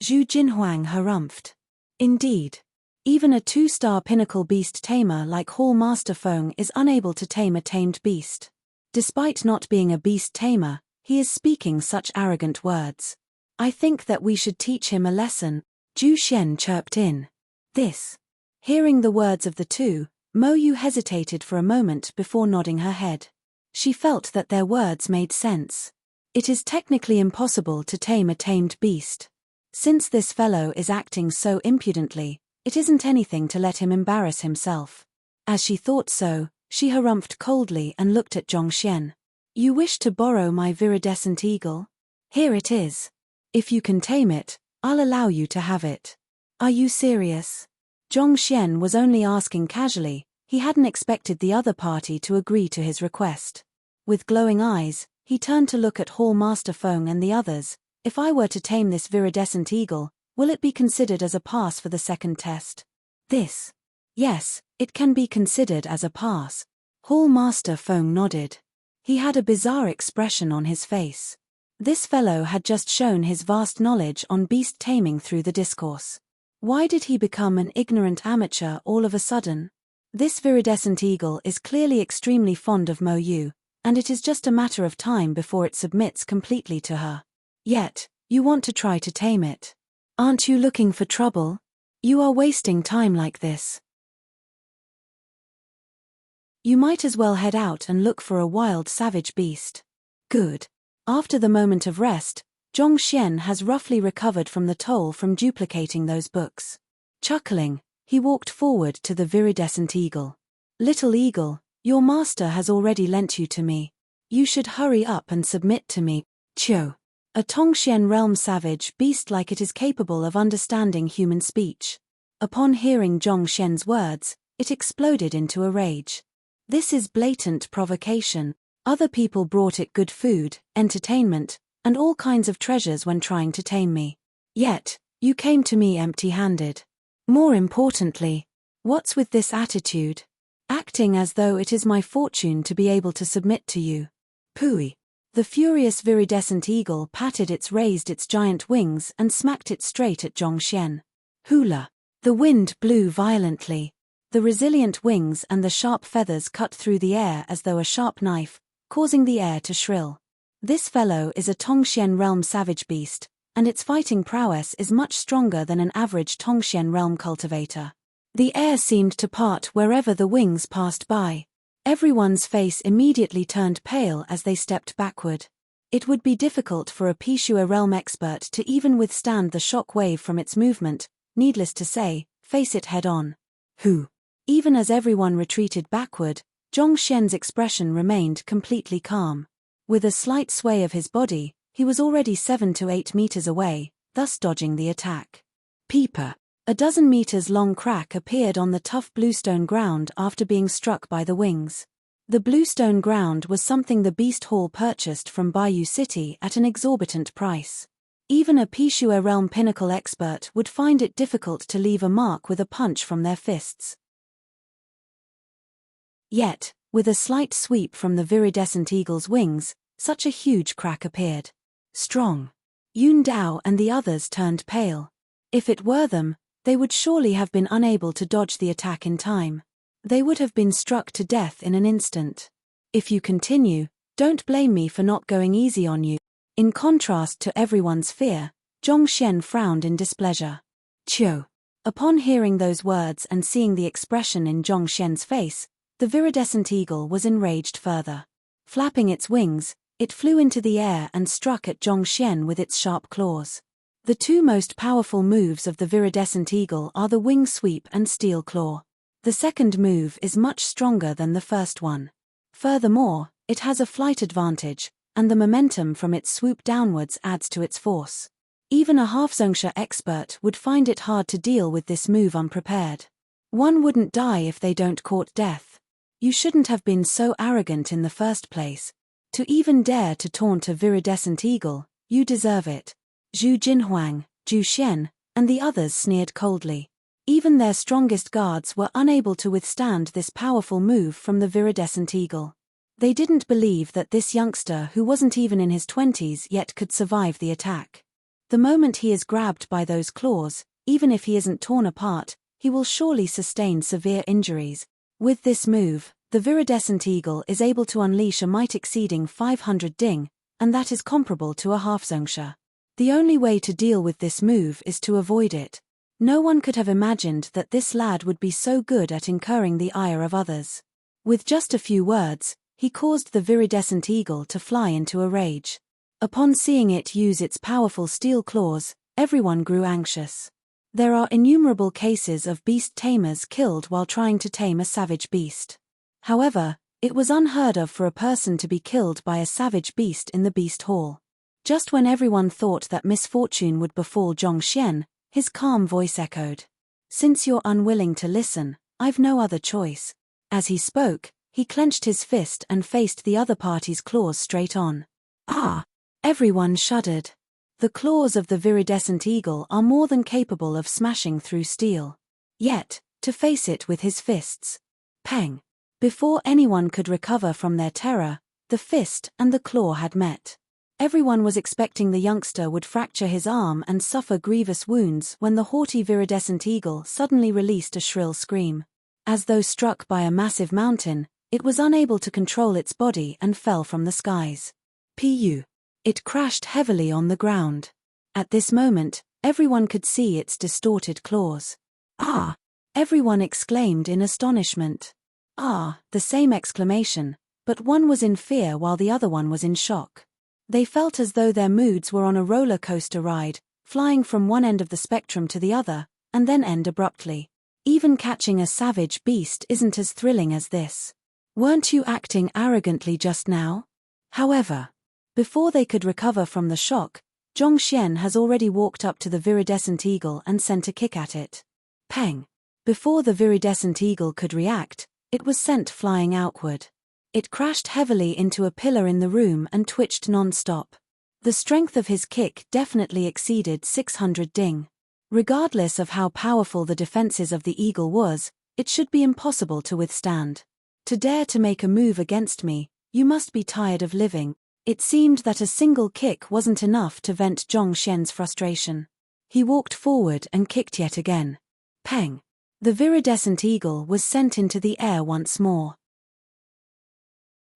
Zhu Jinhuang harumphed. Indeed. Even a 2-star pinnacle beast tamer like Hall Master Feng is unable to tame a tamed beast. Despite not being a beast tamer, he is speaking such arrogant words. I think that we should teach him a lesson, Zhu Xian chirped in. This. Hearing the words of the two, Mo Yu hesitated for a moment before nodding her head. She felt that their words made sense. It is technically impossible to tame a tamed beast. Since this fellow is acting so impudently, it isn't anything to let him embarrass himself. As she thought so, she harumphed coldly and looked at Zhongxian. You wish to borrow my viridescent eagle? Here it is. If you can tame it, I'll allow you to have it. Are you serious? Zhongxian was only asking casually, he hadn't expected the other party to agree to his request. With glowing eyes, he turned to look at Hall Master Feng and the others. If I were to tame this viridescent eagle, will it be considered as a pass for the second test? This. Yes, it can be considered as a pass. Hall Master Feng nodded. He had a bizarre expression on his face. This fellow had just shown his vast knowledge on beast taming through the discourse. Why did he become an ignorant amateur all of a sudden? This viridescent eagle is clearly extremely fond of Mo Yu, and it is just a matter of time before it submits completely to her. Yet, you want to try to tame it. Aren't you looking for trouble? You are wasting time like this. You might as well head out and look for a wild savage beast. Good. After the moment of rest, Zhongxian has roughly recovered from the toll from duplicating those books. Chuckling, he walked forward to the viridescent eagle. Little eagle, your master has already lent you to me. You should hurry up and submit to me. Qiu. A Tongxian realm savage beast like it is capable of understanding human speech. Upon hearing Zhongxian's words, it exploded into a rage. This is blatant provocation. Other people brought it good food, entertainment, and all kinds of treasures when trying to tame me. Yet, you came to me empty-handed. More importantly, what's with this attitude? Acting as though it is my fortune to be able to submit to you. Pooey. The furious viridescent eagle patted its giant wings and smacked it straight at Zhongxian. Hula. The wind blew violently. The resilient wings and the sharp feathers cut through the air as though a sharp knife, causing the air to shrill. This fellow is a Tongxian realm savage beast, and its fighting prowess is much stronger than an average Tongxian realm cultivator. The air seemed to part wherever the wings passed by. Everyone's face immediately turned pale as they stepped backward. It would be difficult for a Pishua realm expert to even withstand the shock wave from its movement, needless to say, face it head-on. Who? Even as everyone retreated backward, Zhongxian's expression remained completely calm. With a slight sway of his body, he was already 7 to 8 meters away, thus dodging the attack. Peeper. A dozen meters long crack appeared on the tough bluestone ground after being struck by the wings. The bluestone ground was something the Beast Hall purchased from Bayou City at an exorbitant price. Even a Pishua realm pinnacle expert would find it difficult to leave a mark with a punch from their fists. Yet, with a slight sweep from the viridescent eagle's wings, such a huge crack appeared. Strong. Yun Dao and the others turned pale. If it were them, they would surely have been unable to dodge the attack in time. They would have been struck to death in an instant. If you continue, don't blame me for not going easy on you. In contrast to everyone's fear, Zhongxian frowned in displeasure. Qiu. Upon hearing those words and seeing the expression in Zhongxian's face, the viridescent eagle was enraged further. Flapping its wings, it flew into the air and struck at Zhongxian with its sharp claws. The two most powerful moves of the viridescent eagle are the wing sweep and steel claw. The second move is much stronger than the first one. Furthermore, it has a flight advantage, and the momentum from its swoop downwards adds to its force. Even a half-zongxia expert would find it hard to deal with this move unprepared. One wouldn't die if they don't court death. You shouldn't have been so arrogant in the first place. To even dare to taunt a viridescent eagle, you deserve it. Zhu Jinhuang, Zhu Xian, and the others sneered coldly. Even their strongest guards were unable to withstand this powerful move from the viridescent eagle. They didn't believe that this youngster who wasn't even in his 20s yet could survive the attack. The moment he is grabbed by those claws, even if he isn't torn apart, he will surely sustain severe injuries. With this move, the viridescent eagle is able to unleash a might exceeding 500 ding, and that is comparable to a half-zongxia. The only way to deal with this move is to avoid it. No one could have imagined that this lad would be so good at incurring the ire of others. With just a few words, he caused the viridescent eagle to fly into a rage. Upon seeing it use its powerful steel claws, everyone grew anxious. There are innumerable cases of beast tamers killed while trying to tame a savage beast. However, it was unheard of for a person to be killed by a savage beast in the beast hall. Just when everyone thought that misfortune would befall Zhongxian, his calm voice echoed. "Since you're unwilling to listen, I've no other choice." As he spoke, he clenched his fist and faced the other party's claws straight on. Ah! Everyone shuddered. The claws of the viridescent eagle are more than capable of smashing through steel. Yet, to face it with his fists. Pang! Before anyone could recover from their terror, the fist and the claw had met. Everyone was expecting the youngster would fracture his arm and suffer grievous wounds when the haughty viridescent eagle suddenly released a shrill scream. As though struck by a massive mountain, it was unable to control its body and fell from the skies. Pu! It crashed heavily on the ground. At this moment, everyone could see its distorted claws. Ah! Everyone exclaimed in astonishment. Ah! The same exclamation, but one was in fear while the other one was in shock. They felt as though their moods were on a roller coaster ride, flying from one end of the spectrum to the other, and then end abruptly. Even catching a savage beast isn't as thrilling as this. Weren't you acting arrogantly just now? However, before they could recover from the shock, Zhongxian has already walked up to the viridescent eagle and sent a kick at it. Pang! Before the viridescent eagle could react, it was sent flying outward. It crashed heavily into a pillar in the room and twitched non-stop. The strength of his kick definitely exceeded 600 ding. Regardless of how powerful the defenses of the eagle was, it should be impossible to withstand. To dare to make a move against me, you must be tired of living. It seemed that a single kick wasn't enough to vent Zhongxian's frustration. He walked forward and kicked yet again. Pang! The viridescent eagle was sent into the air once more.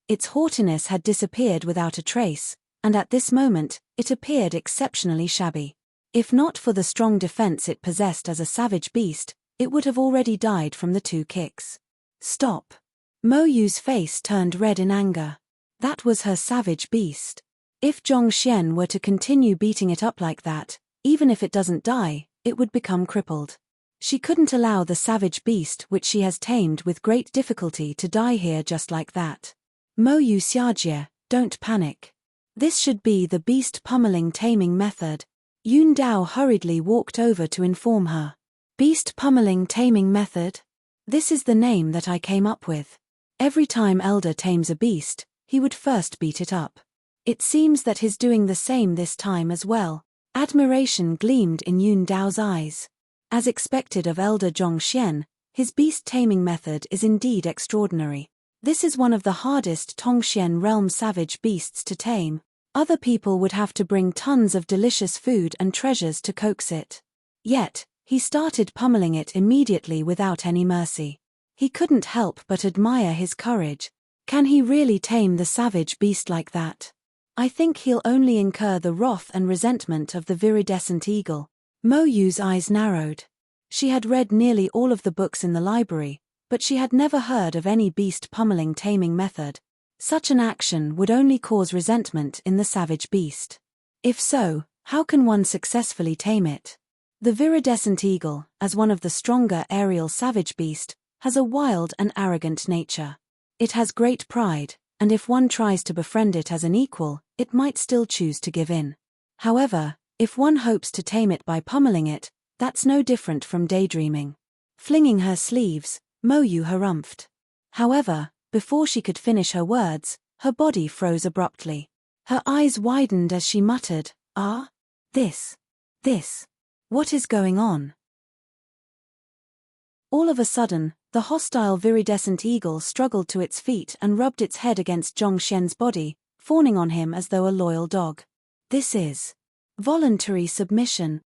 Its haughtiness had disappeared without a trace, and at this moment, it appeared exceptionally shabby. If not for the strong defense it possessed as a savage beast, it would have already died from the 2 kicks. Stop! Mo Yu's face turned red in anger. That was her savage beast. If Zhongxian were to continue beating it up like that, even if it doesn't die, it would become crippled. She couldn't allow the savage beast which she has tamed with great difficulty to die here just like that. Mo Yu Xiajie, don't panic. This should be the beast pummeling taming method. Yun Dao hurriedly walked over to inform her. Beast pummeling taming method? This is the name that I came up with. Every time Elder tames a beast, he would first beat it up. It seems that he's doing the same this time as well. Admiration gleamed in Yun Dao's eyes. As expected of Elder Zhongxian, his beast taming method is indeed extraordinary. This is one of the hardest Tongxian realm savage beasts to tame. Other people would have to bring tons of delicious food and treasures to coax it. Yet, he started pummeling it immediately without any mercy. He couldn't help but admire his courage. Can he really tame the savage beast like that? I think he'll only incur the wrath and resentment of the viridescent eagle. Mo Yu's eyes narrowed. She had read nearly all of the books in the library, but she had never heard of any beast pummeling taming method. Such an action would only cause resentment in the savage beast. If so, how can one successfully tame it? The viridescent eagle, as one of the stronger aerial savage beast, has a wild and arrogant nature. It has great pride, and if one tries to befriend it as an equal, it might still choose to give in. However, if one hopes to tame it by pummeling it, that's no different from daydreaming. Flinging her sleeves, Mo Yu harumphed. However, before she could finish her words, her body froze abruptly. Her eyes widened as she muttered, "Ah? This. What is going on?" All of a sudden, the hostile viridescent eagle struggled to its feet and rubbed its head against Zhongxian's body, fawning on him as though a loyal dog. This is voluntary submission.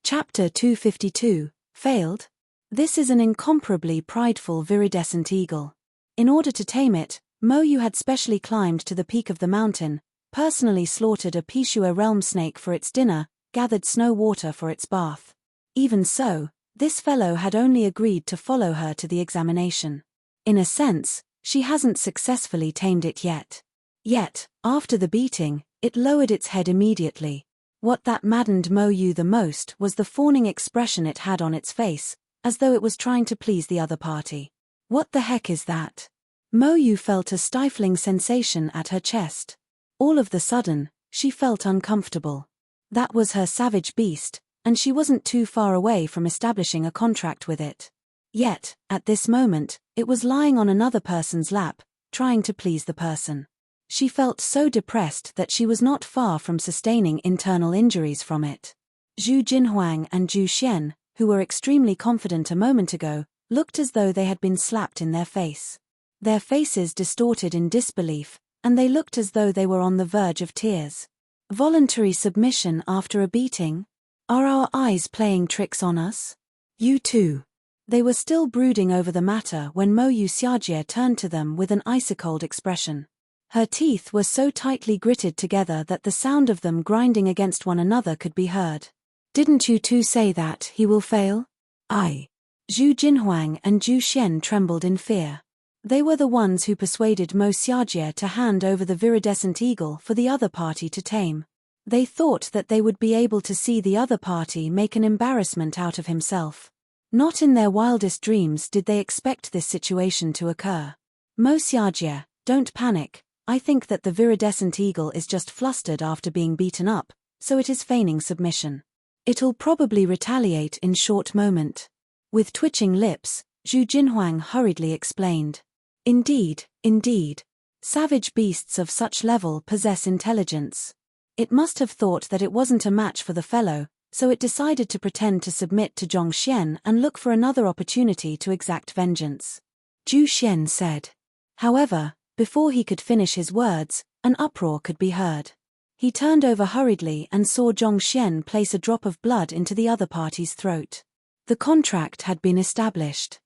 Chapter 252, Failed. This is an incomparably prideful viridescent eagle. In order to tame it, Mo Yu had specially climbed to the peak of the mountain, personally slaughtered a Pishua realm snake for its dinner, gathered snow water for its bath. Even so, This fellow had only agreed to follow her to the examination. In a sense, she hasn't successfully tamed it yet. Yet, after the beating, it lowered its head immediately. What that maddened Mo Yu the most was the fawning expression it had on its face, as though it was trying to please the other party. What the heck is that? Mo Yu felt a stifling sensation at her chest. All of the sudden, she felt uncomfortable. That was her savage beast, and she wasn't too far away from establishing a contract with it. Yet, at this moment, it was lying on another person's lap, trying to please the person. She felt so depressed that she was not far from sustaining internal injuries from it. Zhu Jinhuang and Zhu Xian, who were extremely confident a moment ago, looked as though they had been slapped in their face. Their faces distorted in disbelief, and they looked as though they were on the verge of tears. Voluntary submission after a beating? Are our eyes playing tricks on us? You too. They were still brooding over the matter when Mo Yu Xiajie turned to them with an ice-cold expression. Her teeth were so tightly gritted together that the sound of them grinding against one another could be heard. Didn't you two say that he will fail? Aye. Zhu Jinhuang and Zhu Xian trembled in fear. They were the ones who persuaded Mo Xiajie to hand over the viridescent eagle for the other party to tame. They thought that they would be able to see the other party make an embarrassment out of himself. Not in their wildest dreams did they expect this situation to occur. Mo Xiajie, don't panic. I think that the viridescent eagle is just flustered after being beaten up, so it is feigning submission. It'll probably retaliate in short moment. With twitching lips, Zhu Jinhuang hurriedly explained. Indeed, indeed. Savage beasts of such level possess intelligence. It must have thought that it wasn't a match for the fellow, so it decided to pretend to submit to Zhong Xian and look for another opportunity to exact vengeance. Zhu Xian said. However, before he could finish his words, an uproar could be heard. He turned over hurriedly and saw Zhong Xian place a drop of blood into the other party's throat. The contract had been established.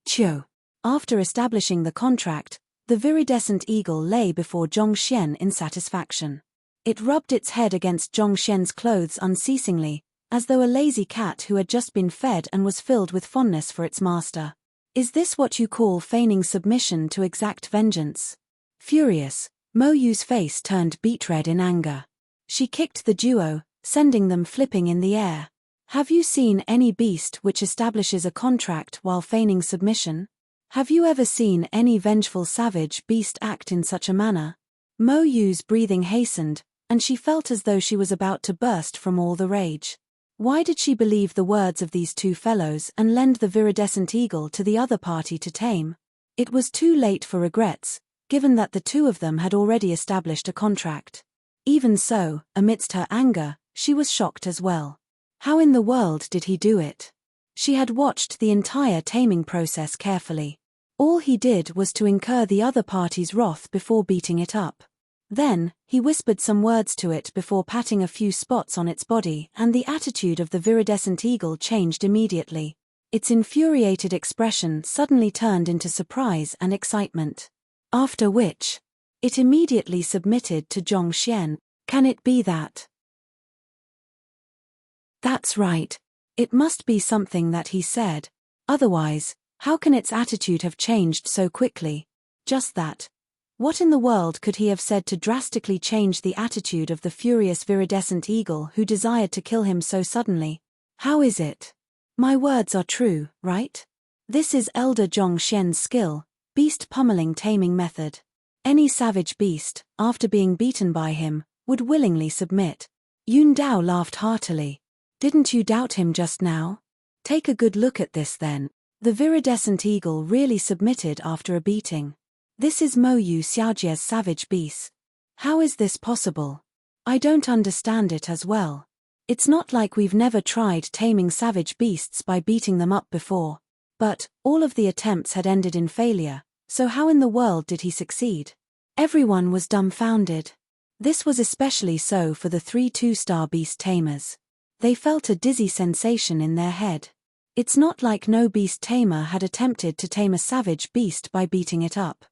Chio. After establishing the contract, the viridescent eagle lay before Zhong Xian in satisfaction. It rubbed its head against Zhong Xian's clothes unceasingly, as though a lazy cat who had just been fed and was filled with fondness for its master. Is this what you call feigning submission to exact vengeance? Furious, Mo Yu's face turned beet red in anger. She kicked the duo, sending them flipping in the air. Have you seen any beast which establishes a contract while feigning submission? Have you ever seen any vengeful savage beast act in such a manner? Mo Yu's breathing hastened, and she felt as though she was about to burst from all the rage. Why did she believe the words of these two fellows and lend the viridescent eagle to the other party to tame? It was too late for regrets, given that the two of them had already established a contract. Even so, amidst her anger, she was shocked as well. How in the world did he do it? She had watched the entire taming process carefully. All he did was to incur the other party's wrath before beating it up. Then, he whispered some words to it before patting a few spots on its body, and the attitude of the viridescent eagle changed immediately. Its infuriated expression suddenly turned into surprise and excitement. After which, it immediately submitted to Zhong Xian. Can it be that? That's right. It must be something that he said. Otherwise, how can its attitude have changed so quickly? Just that. What in the world could he have said to drastically change the attitude of the furious viridescent eagle who desired to kill him so suddenly? How is it? My words are true, right? This is Elder Zhong Xian's skill, beast pummeling taming method. Any savage beast, after being beaten by him, would willingly submit. Yun Dao laughed heartily. Didn't you doubt him just now? Take a good look at this then. The viridescent eagle really submitted after a beating. This is Mo Yu Xiaojie's savage beast. How is this possible? I don't understand it as well. It's not like we've never tried taming savage beasts by beating them up before. But, all of the attempts had ended in failure, so how in the world did he succeed? Everyone was dumbfounded. This was especially so for the 3 2-star beast tamers. They felt a dizzy sensation in their head. It's not like no beast tamer had attempted to tame a savage beast by beating it up.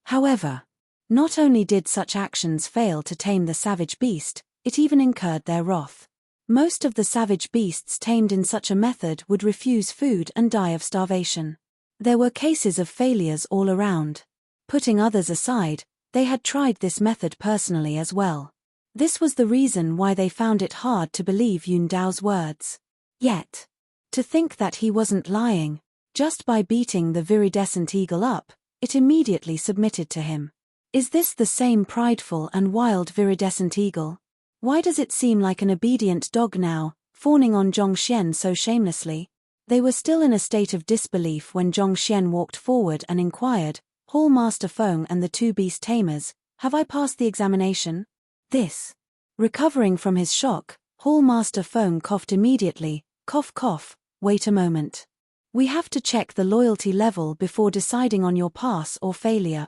However, not only did such actions fail to tame the savage beast, it even incurred their wrath. Most of the savage beasts tamed in such a method would refuse food and die of starvation. There were cases of failures all around. Putting others aside, they had tried this method personally as well. This was the reason why they found it hard to believe Undao's words. Yet, to think that he wasn't lying, just by beating the viridescent eagle up, it immediately submitted to him. Is this the same prideful and wild viridescent eagle? Why does it seem like an obedient dog now, fawning on Zhongxian so shamelessly? They were still in a state of disbelief when Zhongxian walked forward and inquired, Hall Master Feng and the two beast tamers, have I passed the examination? This. Recovering from his shock, Hall Master Feng coughed immediately, cough cough, wait a moment. We have to check the loyalty level before deciding on your pass or failure.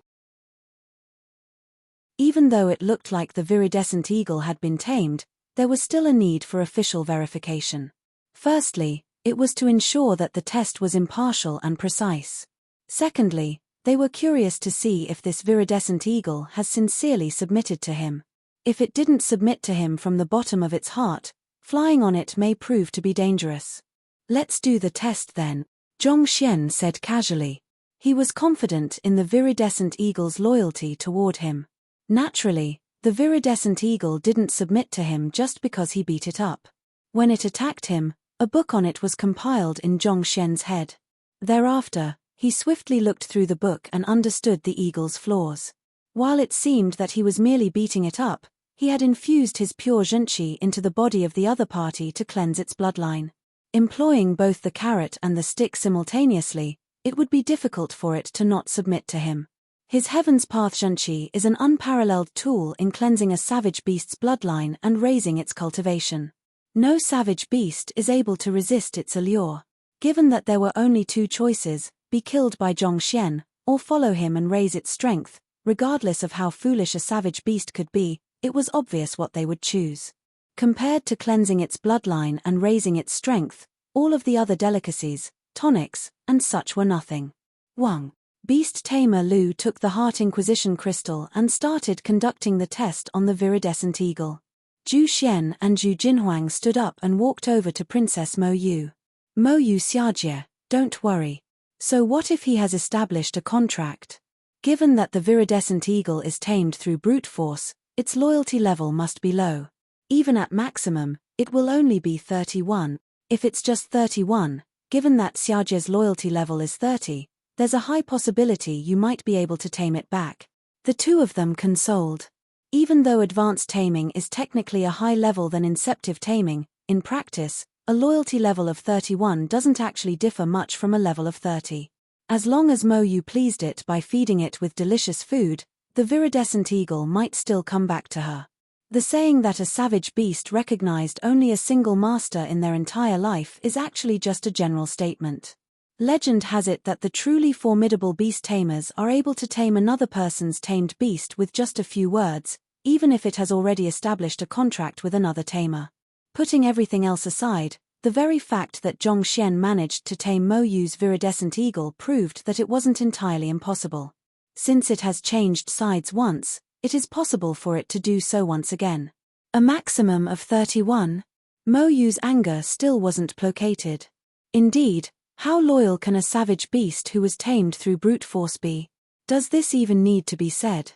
Even though it looked like the viridescent eagle had been tamed, there was still a need for official verification. Firstly, it was to ensure that the test was impartial and precise. Secondly, they were curious to see if this viridescent eagle has sincerely submitted to him. If it didn't submit to him from the bottom of its heart, flying on it may prove to be dangerous. Let's do the test then, Zhongxian said casually. He was confident in the viridescent eagle's loyalty toward him. Naturally, the viridescent eagle didn't submit to him just because he beat it up. When it attacked him, a book on it was compiled in Zhongxian's head. Thereafter, he swiftly looked through the book and understood the eagle's flaws. While it seemed that he was merely beating it up, he had infused his pure zhenqi into the body of the other party to cleanse its bloodline. Employing both the carrot and the stick simultaneously, it would be difficult for it to not submit to him. His Heaven's Path zhenqi is an unparalleled tool in cleansing a savage beast's bloodline and raising its cultivation. No savage beast is able to resist its allure. Given that there were only two choices, be killed by Zhongxian, or follow him and raise its strength, regardless of how foolish a savage beast could be, it was obvious what they would choose. Compared to cleansing its bloodline and raising its strength, all of the other delicacies, tonics, and such were nothing. Wang. Beast tamer Lu took the Heart Inquisition crystal and started conducting the test on the viridescent eagle. Zhu Xian and Zhu Jinhuang stood up and walked over to Princess Mo Yu. Mo Yu Xiajie, don't worry. So what if he has established a contract? Given that the viridescent eagle is tamed through brute force, its loyalty level must be low. Even at maximum, it will only be 31. If it's just 31, given that Xiajie's loyalty level is 30, there's a high possibility you might be able to tame it back. The two of them consoled. Even though advanced taming is technically a high level than inceptive taming, in practice, a loyalty level of 31 doesn't actually differ much from a level of 30. As long as Mo Yu pleased it by feeding it with delicious food, the viridescent eagle might still come back to her. The saying that a savage beast recognized only a single master in their entire life is actually just a general statement. Legend has it that the truly formidable beast tamers are able to tame another person's tamed beast with just a few words, even if it has already established a contract with another tamer. Putting everything else aside, the very fact that Zhongxian managed to tame Mo Yu's viridescent eagle proved that it wasn't entirely impossible. Since it has changed sides once, it is possible for it to do so once again. A maximum of 31. Mo Yu's anger still wasn't placated. Indeed, how loyal can a savage beast who was tamed through brute force be? Does this even need to be said?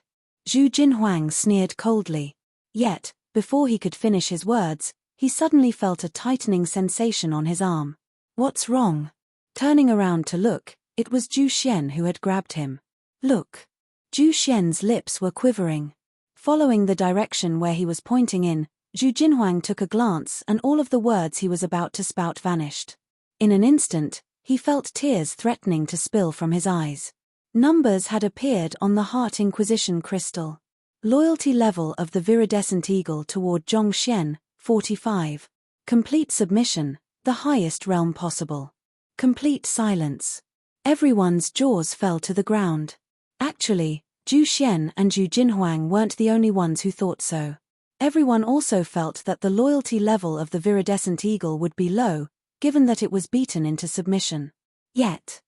Zhu Jinhuang sneered coldly. Yet, before he could finish his words, he suddenly felt a tightening sensation on his arm. What's wrong? Turning around to look, it was Zhu Xian who had grabbed him. Look. Zhu Xian's lips were quivering. Following the direction where he was pointing in, Zhu Jinhuang took a glance and all of the words he was about to spout vanished. In an instant, he felt tears threatening to spill from his eyes. Numbers had appeared on the Heart Inquisition crystal. Loyalty level of the viridescent eagle toward Zhongxian, 45. Complete submission, the highest realm possible. Complete silence. Everyone's jaws fell to the ground. Actually, Zhu Xian and Zhu Jinhuang weren't the only ones who thought so. Everyone also felt that the loyalty level of the viridescent eagle would be low, given that it was beaten into submission. Yet,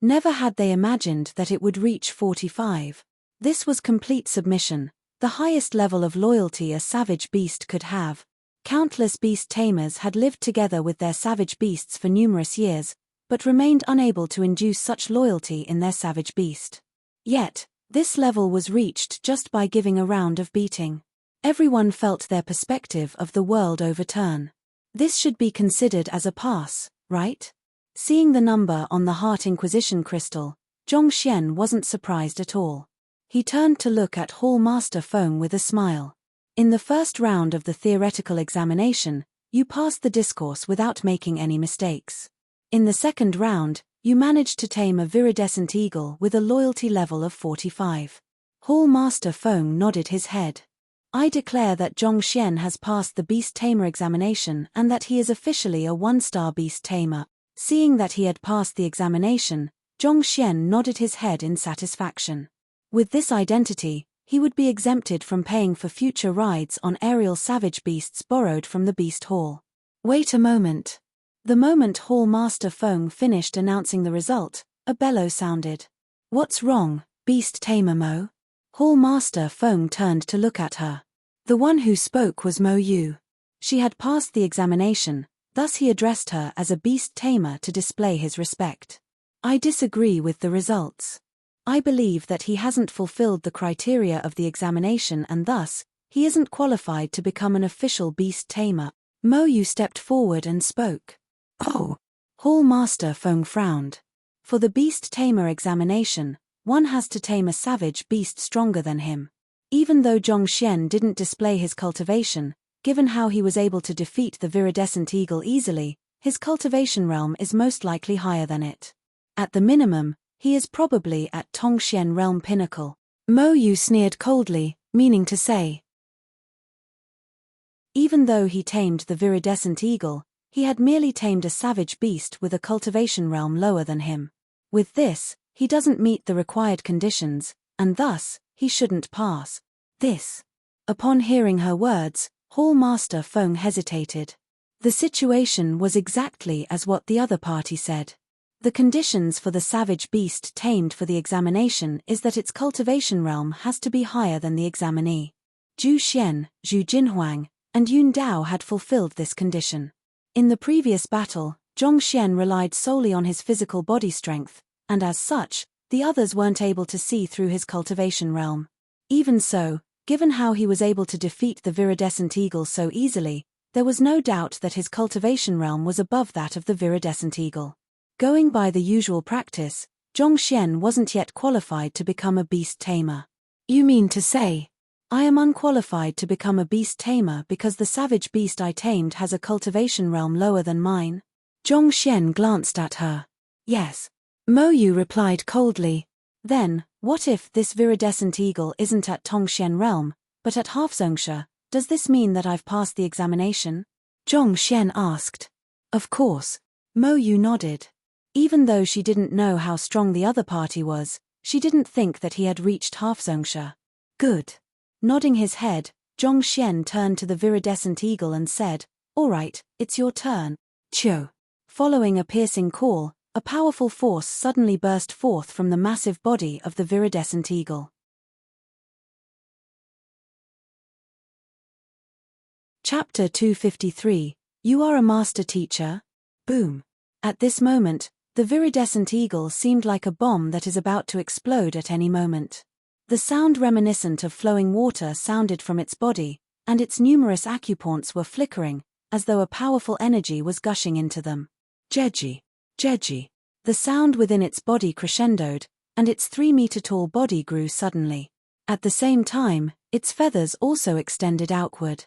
never had they imagined that it would reach 45. This was complete submission, the highest level of loyalty a savage beast could have. Countless beast tamers had lived together with their savage beasts for numerous years, but remained unable to induce such loyalty in their savage beast. Yet, this level was reached just by giving a round of beating. Everyone felt their perspective of the world overturn. This should be considered as a pass, right? Seeing the number on the Heart Inquisition crystal, Zhongxian wasn't surprised at all. He turned to look at Hall Master Feng with a smile. In the first round of the theoretical examination, you passed the discourse without making any mistakes. In the second round, you managed to tame a viridescent eagle with a loyalty level of 45. Hall Master Feng nodded his head. I declare that Zhongxian has passed the Beast Tamer examination and that he is officially a one-star Beast Tamer. Seeing that he had passed the examination, Zhongxian nodded his head in satisfaction. With this identity, he would be exempted from paying for future rides on aerial savage beasts borrowed from the Beast Hall. Wait a moment. The moment Hall Master Feng finished announcing the result, a bellow sounded. What's wrong, Beast Tamer Mo? Hall Master Feng turned to look at her. The one who spoke was Mo Yu. She had passed the examination, thus he addressed her as a Beast Tamer to display his respect. I disagree with the results. I believe that he hasn't fulfilled the criteria of the examination and thus, he isn't qualified to become an official Beast Tamer. Mo Yu stepped forward and spoke. Oh! Hall Master Feng frowned. For the Beast Tamer examination, one has to tame a savage beast stronger than him. Even though Zhongxian didn't display his cultivation, given how he was able to defeat the viridescent eagle easily, his cultivation realm is most likely higher than it. At the minimum, he is probably at Tongxian realm pinnacle. Mo Yu sneered coldly, meaning to say. Even though he tamed the viridescent eagle, he had merely tamed a savage beast with a cultivation realm lower than him. With this, he doesn't meet the required conditions, and thus, he shouldn't pass. This. Upon hearing her words, Hall Master Feng hesitated. The situation was exactly as what the other party said. The conditions for the savage beast tamed for the examination is that its cultivation realm has to be higher than the examinee. Zhu Xian, Zhu Jinhuang, and Yun Dao had fulfilled this condition. In the previous battle, Zhongxian relied solely on his physical body strength, and as such, the others weren't able to see through his cultivation realm. Even so, given how he was able to defeat the viridescent eagle so easily, there was no doubt that his cultivation realm was above that of the viridescent eagle. Going by the usual practice, Zhongxian wasn't yet qualified to become a beast tamer. You mean to say, I am unqualified to become a beast tamer because the savage beast I tamed has a cultivation realm lower than mine? Zhongxian glanced at her. Yes. Mo Yu replied coldly. Then, what if this viridescent eagle isn't at Tongxian realm, but at Halfzongsha? Does this mean that I've passed the examination? Zhongxian asked. Of course. Mo Yu nodded. Even though she didn't know how strong the other party was, she didn't think that he had reached Halfzongsha. Good. Nodding his head, Zhongxian turned to the viridescent eagle and said, All right, it's your turn. Chio. Following a piercing call, a powerful force suddenly burst forth from the massive body of the viridescent eagle. Chapter 253, You Are a Master Teacher? Boom. At this moment, the viridescent eagle seemed like a bomb that is about to explode at any moment. The sound reminiscent of flowing water sounded from its body, and its numerous acupoints were flickering, as though a powerful energy was gushing into them. Jeji. Jeji. The sound within its body crescendoed, and its 3-meter-tall body grew suddenly. At the same time, its feathers also extended outward.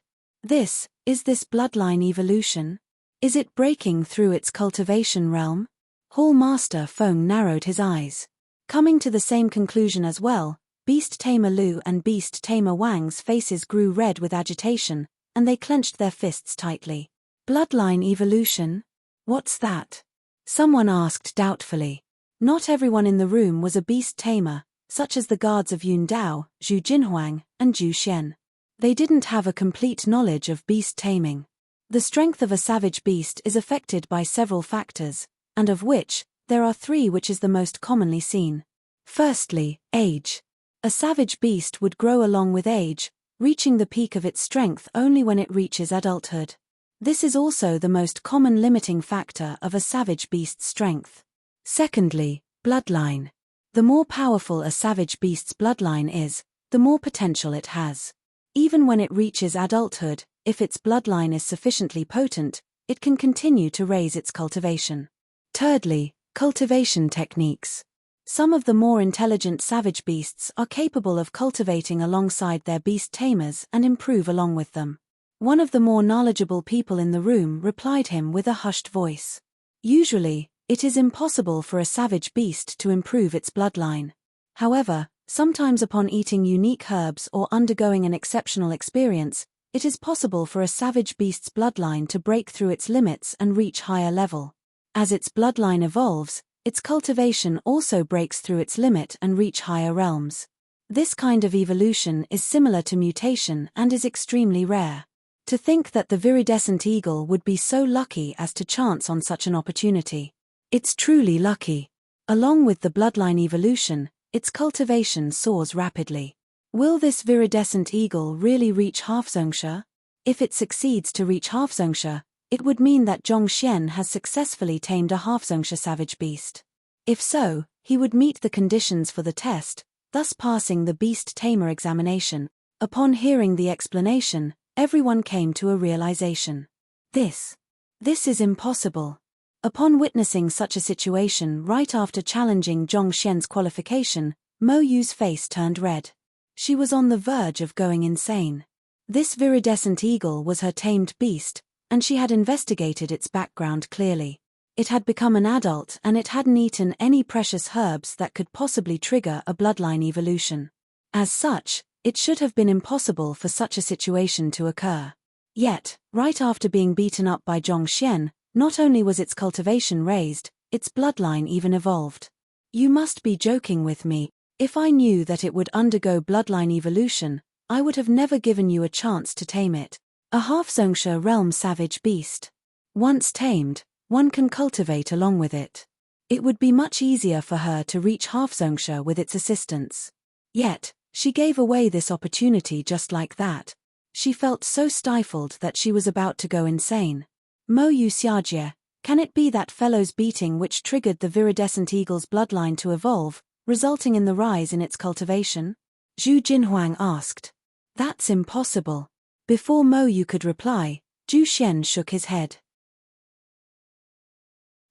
Is this bloodline evolution? Is it breaking through its cultivation realm? Hall Master Feng narrowed his eyes. Coming to the same conclusion as well, Beast Tamer Lu and Beast Tamer Wang's faces grew red with agitation, and they clenched their fists tightly. Bloodline evolution? What's that? Someone asked doubtfully. Not everyone in the room was a beast tamer, such as the guards of Yun Dao, Zhu Jinhuang, and Zhu Xian. They didn't have a complete knowledge of beast taming. The strength of a savage beast is affected by several factors, and of which, there are 3 which is the most commonly seen. Firstly, age. A savage beast would grow along with age, reaching the peak of its strength only when it reaches adulthood. This is also the most common limiting factor of a savage beast's strength. Secondly, bloodline. The more powerful a savage beast's bloodline is, the more potential it has. Even when it reaches adulthood, if its bloodline is sufficiently potent, it can continue to raise its cultivation. Thirdly, cultivation techniques. Some of the more intelligent savage beasts are capable of cultivating alongside their beast tamers and improve along with them. One of the more knowledgeable people in the room replied him with a hushed voice. Usually, it is impossible for a savage beast to improve its bloodline. However, sometimes upon eating unique herbs or undergoing an exceptional experience, it is possible for a savage beast's bloodline to break through its limits and reach higher level. As its bloodline evolves, its cultivation also breaks through its limit and reach higher realms. This kind of evolution is similar to mutation and is extremely rare. To think that the viridescent eagle would be so lucky as to chance on such an opportunity. It's truly lucky. Along with the bloodline evolution, its cultivation soars rapidly. Will this viridescent eagle really reach half-zhongsha? If it succeeds to reach half-zhongsha, it would mean that Zhongxian has successfully tamed a half-zhongsha savage beast. If so, he would meet the conditions for the test, thus passing the beast tamer examination. Upon hearing the explanation, everyone came to a realization. This is impossible. Upon witnessing such a situation right after challenging Zhongxian's qualification, Mo Yu's face turned red. She was on the verge of going insane. This viridescent eagle was her tamed beast, and she had investigated its background clearly. It had become an adult and it hadn't eaten any precious herbs that could possibly trigger a bloodline evolution. As such, it should have been impossible for such a situation to occur. Yet, right after being beaten up by Zhongxian, not only was its cultivation raised, its bloodline even evolved. You must be joking with me. If I knew that it would undergo bloodline evolution, I would have never given you a chance to tame it. A half-zhongsha realm savage beast. Once tamed, one can cultivate along with it. It would be much easier for her to reach half-zhongsha with its assistance. Yet, she gave away this opportunity just like that. She felt so stifled that she was about to go insane. Mo Yu Xiajie, can it be that fellow's beating which triggered the viridescent eagle's bloodline to evolve, resulting in the rise in its cultivation? Zhu Jinhuang asked. That's impossible. Before Mo Yu could reply, Zhu Xian shook his head.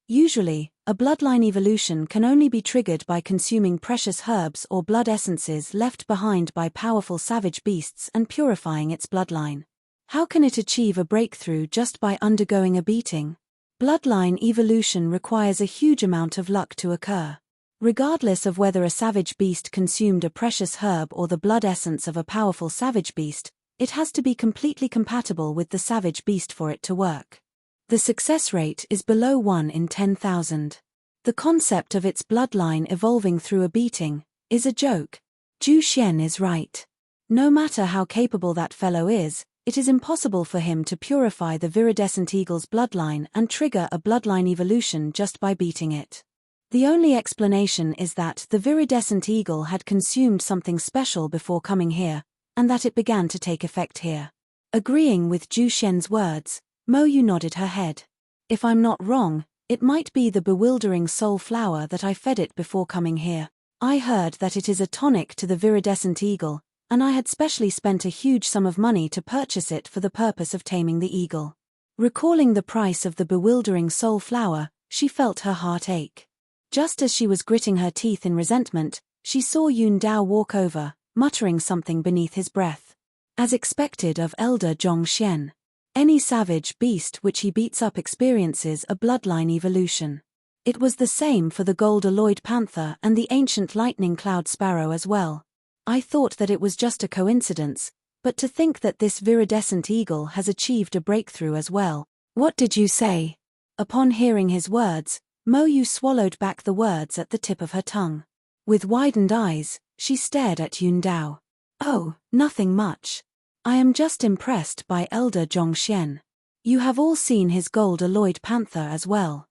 Usually, a bloodline evolution can only be triggered by consuming precious herbs or blood essences left behind by powerful savage beasts and purifying its bloodline. How can it achieve a breakthrough just by undergoing a beating? Bloodline evolution requires a huge amount of luck to occur. Regardless of whether a savage beast consumed a precious herb or the blood essence of a powerful savage beast, it has to be completely compatible with the savage beast for it to work. The success rate is below 1 in 10,000. The concept of its bloodline evolving through a beating is a joke. Zhu Xian is right. No matter how capable that fellow is, it is impossible for him to purify the viridescent eagle's bloodline and trigger a bloodline evolution just by beating it. The only explanation is that the viridescent eagle had consumed something special before coming here, and that it began to take effect here. Agreeing with Zhu Xian's words, Mo Yu nodded her head. If I'm not wrong, it might be the bewildering soul flower that I fed it before coming here. I heard that it is a tonic to the viridescent eagle, and I had specially spent a huge sum of money to purchase it for the purpose of taming the eagle. Recalling the price of the bewildering soul flower, she felt her heart ache. Just as she was gritting her teeth in resentment, she saw Yun Dao walk over, muttering something beneath his breath. As expected of elder Zhongxian, any savage beast which he beats up experiences a bloodline evolution. It was the same for the gold-alloyed panther and the ancient lightning cloud sparrow as well. I thought that it was just a coincidence, but to think that this viridescent eagle has achieved a breakthrough as well. What did you say? Upon hearing his words, Mo Yu swallowed back the words at the tip of her tongue. With widened eyes, she stared at Yun Dao. Oh, nothing much. I am just impressed by elder Zhongxian. You have all seen his gold-alloyed panther as well.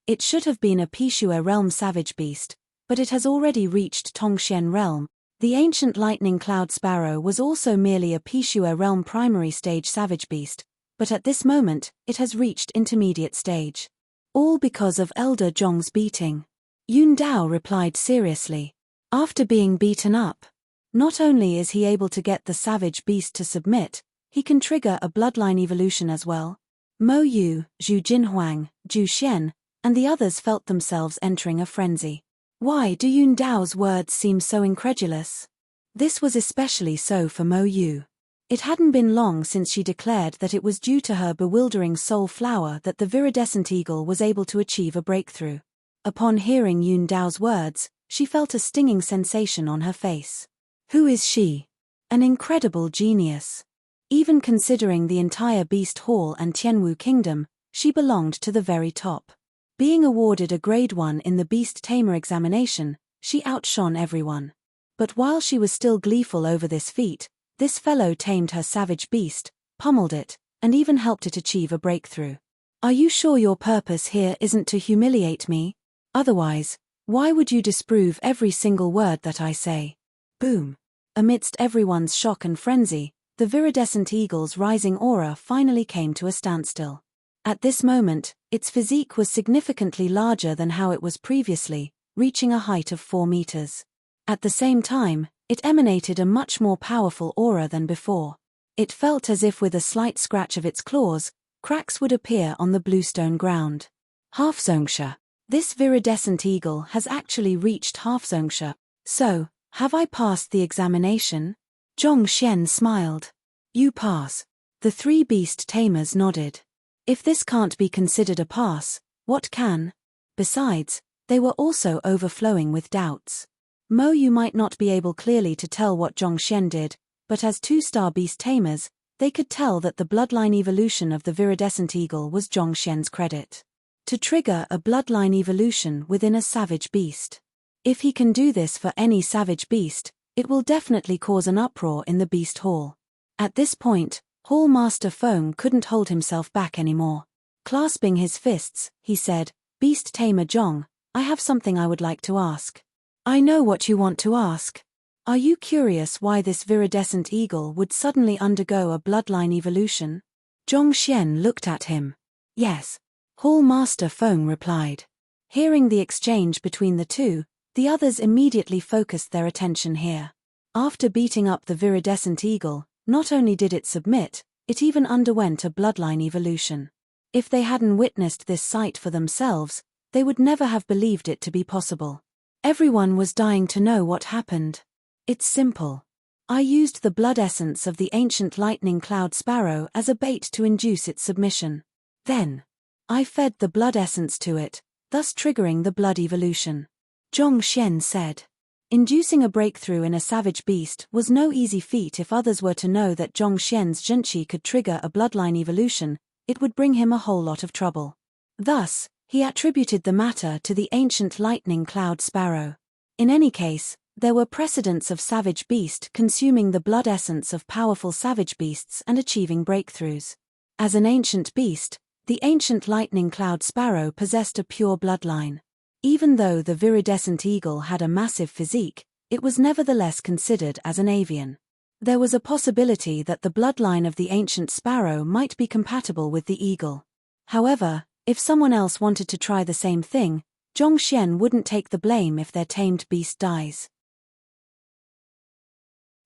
It should have been a Pishua realm savage beast, but it has already reached Tongxian realm. The ancient lightning cloud sparrow was also merely a Pishua realm primary stage savage beast, but at this moment, it has reached intermediate stage. All because of Elder Zhong's beating. Yun Dao replied seriously. After being beaten up, not only is he able to get the savage beast to submit, he can trigger a bloodline evolution as well. Mo Yu, Zhu Jinhuang, Zhu Xian, and the others felt themselves entering a frenzy. Why do Yun Dao's words seem so incredulous? This was especially so for Mo Yu. It hadn't been long since she declared that it was due to her bewildering soul flower that the viridescent eagle was able to achieve a breakthrough. Upon hearing Yun Dao's words, she felt a stinging sensation on her face. Who is she? An incredible genius. Even considering the entire Beast Hall and Tianwu Kingdom, she belonged to the very top. Being awarded a grade 1 in the Beast Tamer examination, she outshone everyone. But while she was still gleeful over this feat, this fellow tamed her savage beast, pummeled it, and even helped it achieve a breakthrough. Are you sure your purpose here isn't to humiliate me? Otherwise, why would you disprove every single word that I say? Boom. Amidst everyone's shock and frenzy, the viridescent eagle's rising aura finally came to a standstill. At this moment, its physique was significantly larger than how it was previously, reaching a height of 4 meters. At the same time, it emanated a much more powerful aura than before. It felt as if with a slight scratch of its claws, cracks would appear on the bluestone ground. Half-Zongsha. This viridescent eagle has actually reached Half-Zongsha. So, have I passed the examination? Zhong Xian smiled. You pass. The 3 beast tamers nodded. If this can't be considered a pass, what can? Besides, they were also overflowing with doubts. Mo Yu might not be able clearly to tell what Zhong Xian did, but as 2-star beast tamers, they could tell that the bloodline evolution of the viridescent eagle was Zhong Xian's credit. To trigger a bloodline evolution within a savage beast. If he can do this for any savage beast, it will definitely cause an uproar in the Beast Hall. At this point, Hall Master Feng couldn't hold himself back anymore. Clasping his fists, he said, Beast Tamer Zhong, I have something I would like to ask. I know what you want to ask. Are you curious why this viridescent eagle would suddenly undergo a bloodline evolution? Zhong Xian looked at him. Yes. Hall Master Feng replied. Hearing the exchange between the two, the others immediately focused their attention here. After beating up the viridescent eagle, not only did it submit, it even underwent a bloodline evolution. If they hadn't witnessed this sight for themselves, they would never have believed it to be possible. Everyone was dying to know what happened. It's simple. I used the blood essence of the ancient lightning cloud sparrow as a bait to induce its submission. Then, I fed the blood essence to it, thus triggering the blood evolution. Zhong Xian said. Inducing a breakthrough in a savage beast was no easy feat. If others were to know that Zhong Xian's Zhenqi could trigger a bloodline evolution, it would bring him a whole lot of trouble. Thus, he attributed the matter to the ancient lightning cloud sparrow. In any case, there were precedents of savage beast consuming the blood essence of powerful savage beasts and achieving breakthroughs. As an ancient beast, the ancient lightning cloud sparrow possessed a pure bloodline. Even though the viridescent eagle had a massive physique, it was nevertheless considered as an avian. There was a possibility that the bloodline of the ancient sparrow might be compatible with the eagle. However, if someone else wanted to try the same thing, Zhong Xian wouldn't take the blame if their tamed beast dies.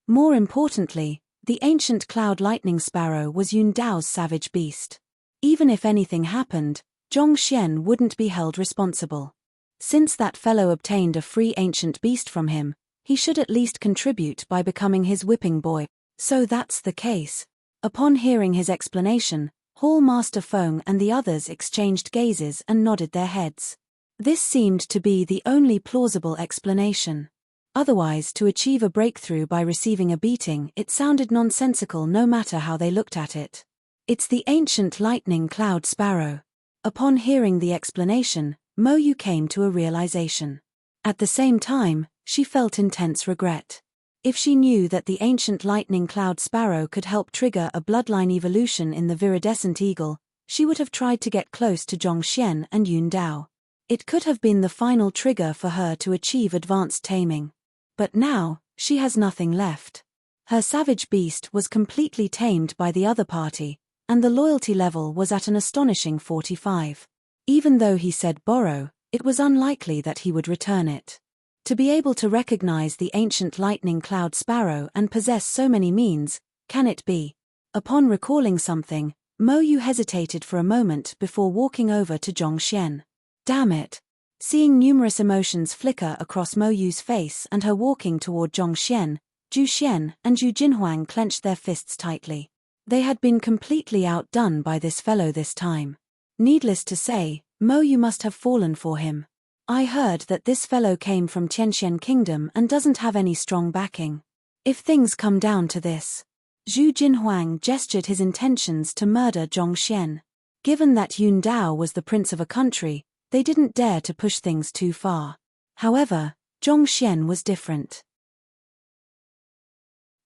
More importantly, the ancient cloud lightning sparrow was Yun Dao's savage beast. Even if anything happened, Zhong Xian wouldn't be held responsible. Since that fellow obtained a free ancient beast from him, he should at least contribute by becoming his whipping boy. So that's the case. Upon hearing his explanation, Hall Master Feng and the others exchanged gazes and nodded their heads. This seemed to be the only plausible explanation. Otherwise, to achieve a breakthrough by receiving a beating, it sounded nonsensical no matter how they looked at it. It's the ancient lightning cloud sparrow. Upon hearing the explanation, Mo Yu came to a realization. At the same time, she felt intense regret. If she knew that the ancient lightning cloud sparrow could help trigger a bloodline evolution in the viridescent eagle, she would have tried to get close to Zhong Xian and Yun Dao. It could have been the final trigger for her to achieve advanced taming. But now, she has nothing left. Her savage beast was completely tamed by the other party, and the loyalty level was at an astonishing 45. Even though he said borrow, it was unlikely that he would return it. To be able to recognize the ancient lightning cloud sparrow and possess so many means, can it be? Upon recalling something, Mo Yu hesitated for a moment before walking over to Zhongxian. Damn it! Seeing numerous emotions flicker across Mo Yu's face and her walking toward Zhongxian, Zhu Xian and Zhu Jinhuang clenched their fists tightly. They had been completely outdone by this fellow this time. Needless to say, Mo Yu must have fallen for him. I heard that this fellow came from Tianxian Kingdom and doesn't have any strong backing. If things come down to this. Zhu Jinhuang gestured his intentions to murder Zhongxian. Given that Yun Dao was the prince of a country, they didn't dare to push things too far. However, Zhongxian was different.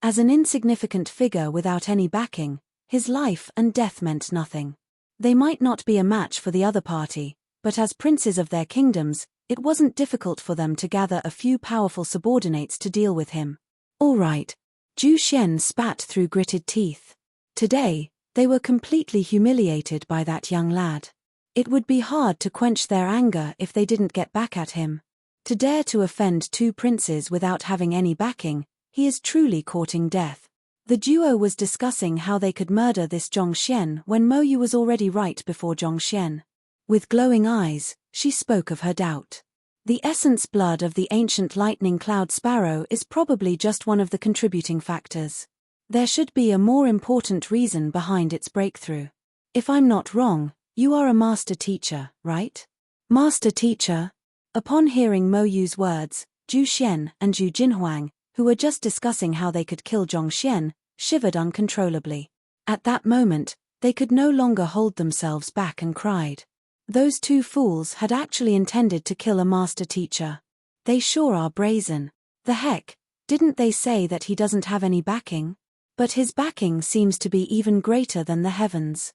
As an insignificant figure without any backing, his life and death meant nothing. They might not be a match for the other party, but as princes of their kingdoms, it wasn't difficult for them to gather a few powerful subordinates to deal with him. All right. Zhu Xian spat through gritted teeth. Today, they were completely humiliated by that young lad. It would be hard to quench their anger if they didn't get back at him. To dare to offend two princes without having any backing, he is truly courting death. The duo was discussing how they could murder this Zhongxian when Mo Yu was already right before Zhongxian. With glowing eyes, she spoke of her doubt. The essence blood of the ancient lightning cloud sparrow is probably just one of the contributing factors. There should be a more important reason behind its breakthrough. If I'm not wrong, you are a master teacher, right? Master teacher? Upon hearing Mo Yu's words, Zhu Xian and Zhu Jinhuang, who were just discussing how they could kill Zhongxian, shivered uncontrollably. At that moment, they could no longer hold themselves back and cried. Those two fools had actually intended to kill a master teacher. They sure are brazen. The heck, didn't they say that he doesn't have any backing? But his backing seems to be even greater than the heavens.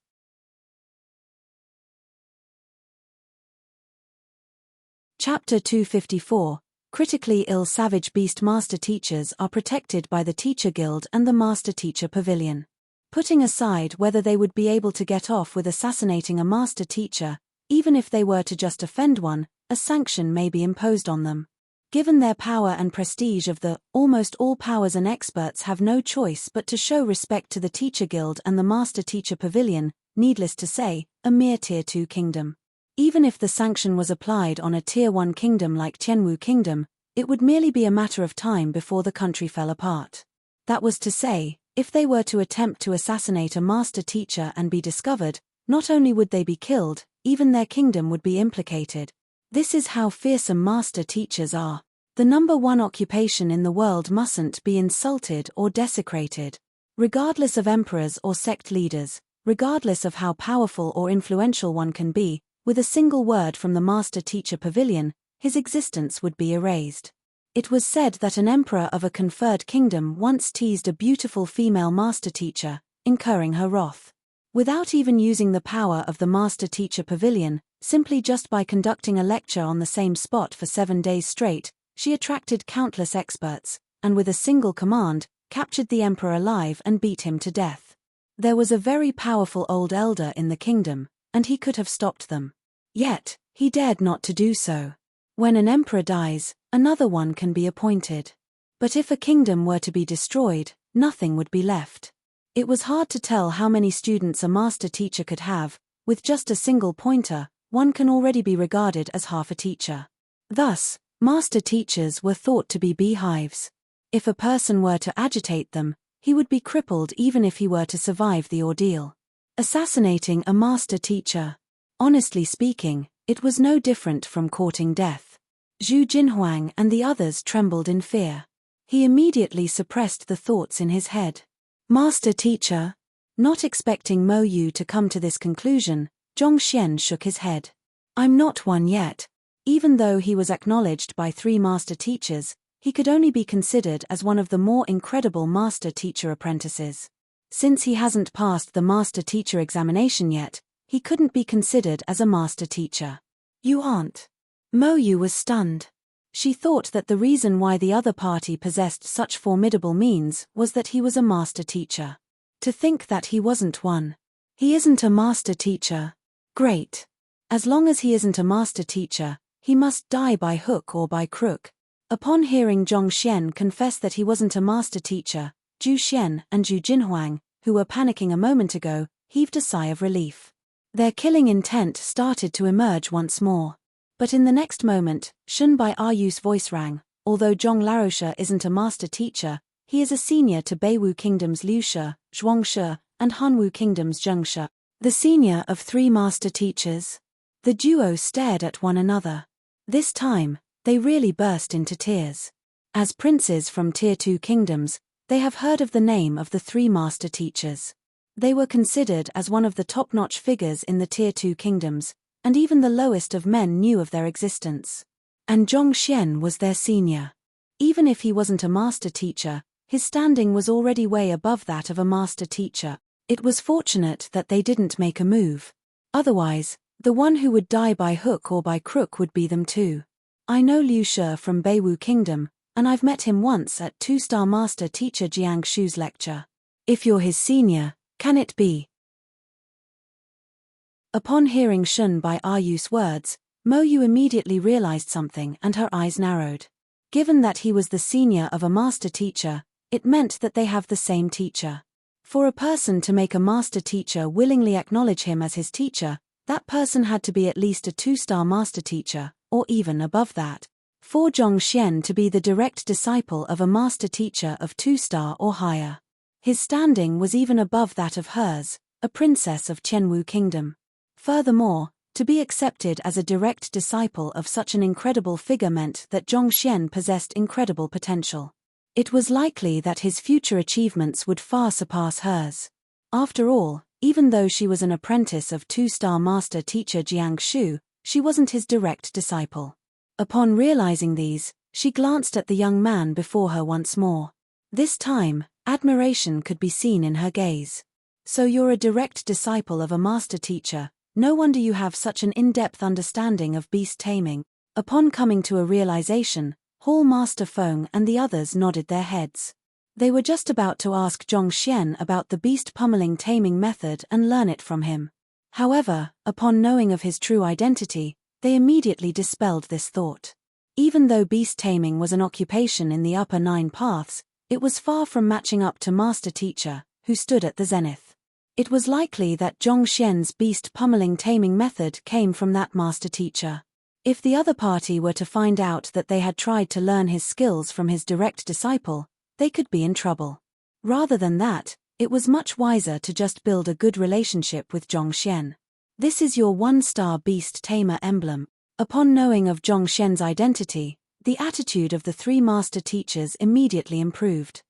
Chapter 254. Critically ill savage beast master teachers are protected by the Teacher Guild and the Master Teacher Pavilion. Putting aside whether they would be able to get off with assassinating a master teacher, even if they were to just offend one, a sanction may be imposed on them. Given their power and prestige of the almost all powers and experts have no choice but to show respect to the Teacher Guild and the Master Teacher Pavilion, needless to say, a mere Tier 2 kingdom. Even if the sanction was applied on a Tier 1 kingdom like Tianwu Kingdom, it would merely be a matter of time before the country fell apart. That was to say, if they were to attempt to assassinate a master teacher and be discovered, not only would they be killed, even their kingdom would be implicated. This is how fearsome master teachers are. The number one occupation in the world mustn't be insulted or desecrated. Regardless of emperors or sect leaders, regardless of how powerful or influential one can be, with a single word from the Master Teacher Pavilion, his existence would be erased. It was said that an emperor of a conferred kingdom once teased a beautiful female master teacher, incurring her wrath. Without even using the power of the Master Teacher Pavilion, simply just by conducting a lecture on the same spot for 7 days straight, she attracted countless experts, and with a single command, captured the emperor alive and beat him to death. There was a very powerful old elder in the kingdom, and he could have stopped them. Yet, he dared not to do so. When an emperor dies, another one can be appointed. But if a kingdom were to be destroyed, nothing would be left. It was hard to tell how many students a master teacher could have. With just a single pointer, one can already be regarded as half a teacher. Thus, master teachers were thought to be beehives. If a person were to agitate them, he would be crippled even if he were to survive the ordeal. Assassinating a master teacher. Honestly speaking, it was no different from courting death. Zhu Jinhuang and the others trembled in fear. He immediately suppressed the thoughts in his head. Master teacher? Not expecting Mo Yu to come to this conclusion, Zhongxian shook his head. I'm not one yet. Even though he was acknowledged by 3 master teachers, he could only be considered as one of the more incredible master teacher apprentices. Since he hasn't passed the master teacher examination yet, he couldn't be considered as a master teacher. You aren't. Mo Yu was stunned. She thought that the reason why the other party possessed such formidable means was that he was a master teacher. To think that he wasn't one. He isn't a master teacher. Great. As long as he isn't a master teacher, he must die by hook or by crook. Upon hearing Zhong Xian confess that he wasn't a master teacher, Zhu Xian and Zhu Jinhuang, who were panicking a moment ago, heaved a sigh of relief. Their killing intent started to emerge once more. But in the next moment, Shun Bai Ayu's voice rang. Although Zhong Laoshe isn't a master teacher, he is a senior to Beiwu Kingdom's Liu Shi, Zhuang Shi, and Hanwu Kingdom's Zheng Shi, the senior of 3 master teachers. The duo stared at one another. This time, they really burst into tears. As princes from Tier 2 kingdoms, they have heard of the name of the 3 master teachers. They were considered as one of the top-notch figures in the Tier 2 kingdoms, and even the lowest of men knew of their existence. And Zhong Xian was their senior. Even if he wasn't a master teacher, his standing was already way above that of a master teacher. It was fortunate that they didn't make a move. Otherwise, the one who would die by hook or by crook would be them too. I know Liu Shi from Beiwu Kingdom, and I've met him once at 2-star master teacher Jiang Shu's lecture. If you're his senior, can it be? Upon hearing Shun Bai Ayu's words, Mo Yu immediately realized something and her eyes narrowed. Given that he was the senior of a master teacher, it meant that they have the same teacher. For a person to make a master teacher willingly acknowledge him as his teacher, that person had to be at least a 2-star master teacher, or even above that. For Zhong Xian to be the direct disciple of a master teacher of 2-star or higher. His standing was even above that of hers, a princess of Qianwu Kingdom. Furthermore, to be accepted as a direct disciple of such an incredible figure meant that Zhong Xian possessed incredible potential. It was likely that his future achievements would far surpass hers. After all, even though she was an apprentice of 2-star master teacher Jiang Shu, she wasn't his direct disciple. Upon realizing these, she glanced at the young man before her once more. This time, admiration could be seen in her gaze. So you're a direct disciple of a master teacher. No wonder you have such an in-depth understanding of beast taming. Upon coming to a realization, Hall Master Feng and the others nodded their heads. They were just about to ask Zhong Xian about the beast pummeling taming method and learn it from him. However, upon knowing of his true identity, they immediately dispelled this thought. Even though beast taming was an occupation in the upper 9 paths, it was far from matching up to Master Teacher, who stood at the zenith. It was likely that Zhong Xian's beast pummeling taming method came from that master teacher. If the other party were to find out that they had tried to learn his skills from his direct disciple, they could be in trouble. Rather than that, it was much wiser to just build a good relationship with Zhong Xian. This is your 1-star beast tamer emblem. Upon knowing of Zhong Xian's identity, the attitude of the 3 master teachers immediately improved.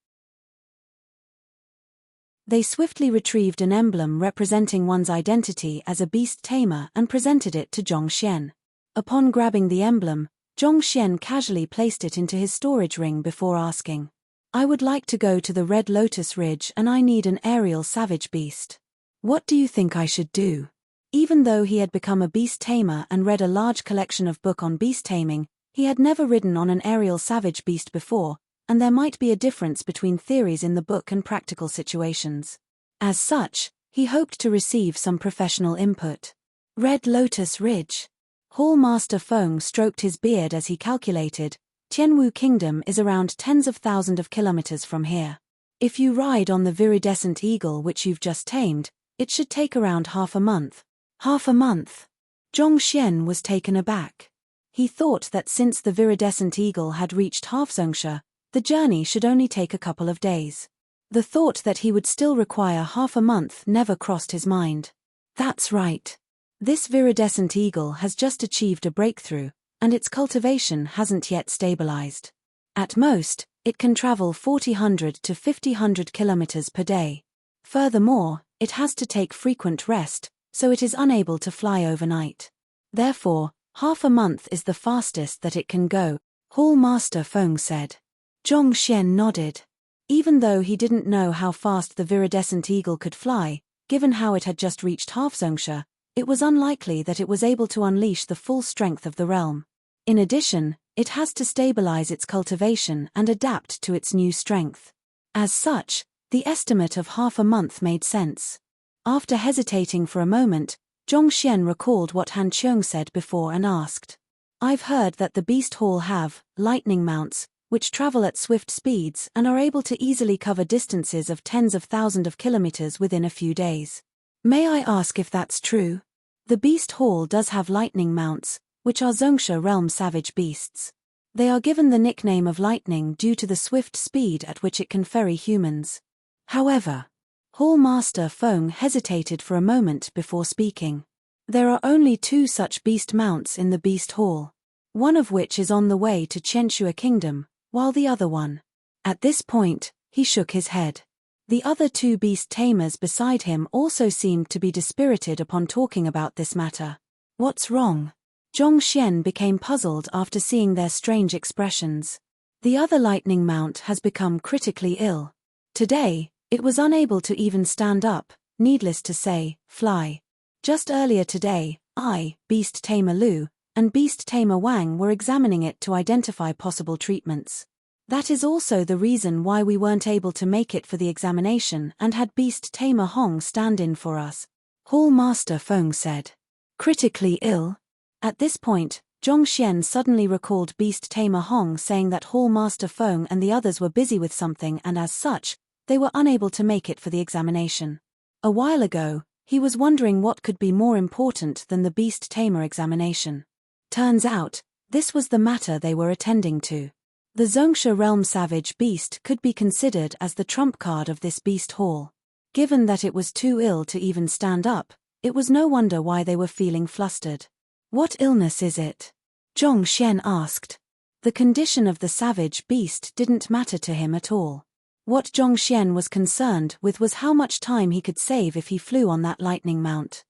They swiftly retrieved an emblem representing one's identity as a beast tamer and presented it to Zhong Xian. Upon grabbing the emblem, Zhong Xian casually placed it into his storage ring before asking, "I would like to go to the Red Lotus Ridge and I need an aerial savage beast. What do you think I should do?" Even though he had become a beast tamer and read a large collection of book on beast taming, he had never ridden on an aerial savage beast before, and there might be a difference between theories in the book and practical situations. As such, he hoped to receive some professional input. Red Lotus Ridge. Hall Master Feng stroked his beard as he calculated, Qianwu Kingdom is around tens of thousands of kilometers from here. If you ride on the viridescent eagle which you've just tamed, it should take around half a month. Half a month? Zhong Xian was taken aback. He thought that since the viridescent eagle had reached Halfzongsha, the journey should only take a couple of days. The thought that he would still require half a month never crossed his mind. That's right. This viridescent eagle has just achieved a breakthrough, and its cultivation hasn't yet stabilized. At most, it can travel 400 to 500 kilometers per day. Furthermore, it has to take frequent rest, so it is unable to fly overnight. Therefore, half a month is the fastest that it can go, Hall Master Feng said. Zhong Xian nodded. Even though he didn't know how fast the viridescent eagle could fly, given how it had just reached Halfzongsha, it was unlikely that it was able to unleash the full strength of the realm. In addition, it has to stabilize its cultivation and adapt to its new strength. As such, the estimate of half a month made sense. After hesitating for a moment, Zhongxian recalled what Han Qiong said before and asked, "I've heard that the Beast Hall have lightning mounts, which travel at swift speeds and are able to easily cover distances of tens of thousands of kilometers within a few days. May I ask if that's true?" The Beast Hall does have lightning mounts, which are Zongsha realm savage beasts. They are given the nickname of lightning due to the swift speed at which it can ferry humans. However, Hall Master Feng hesitated for a moment before speaking. There are only 2 such beast mounts in the Beast Hall, one of which is on the way to Qianxua Kingdom, while the other one. At this point, he shook his head. The other 2 beast tamers beside him also seemed to be dispirited upon talking about this matter. What's wrong? Zhongxian became puzzled after seeing their strange expressions. The other lightning mount has become critically ill. Today, it was unable to even stand up, needless to say, fly. Just earlier today, I, Beast Tamer Lu, and Beast Tamer Wang were examining it to identify possible treatments. That is also the reason why we weren't able to make it for the examination and had Beast Tamer Hong stand in for us, Hall Master Feng said. Critically ill? At this point, Zhongxian suddenly recalled Beast Tamer Hong saying that Hall Master Feng and the others were busy with something and as such, they were unable to make it for the examination. A while ago, he was wondering what could be more important than the Beast Tamer examination. Turns out, this was the matter they were attending to. The Zongsha Realm Savage Beast could be considered as the trump card of this Beast Hall. Given that it was too ill to even stand up, it was no wonder why they were feeling flustered. What illness is it? Zhongxian asked. The condition of the savage beast didn't matter to him at all. What Zhongxian was concerned with was how much time he could save if he flew on that lightning mount.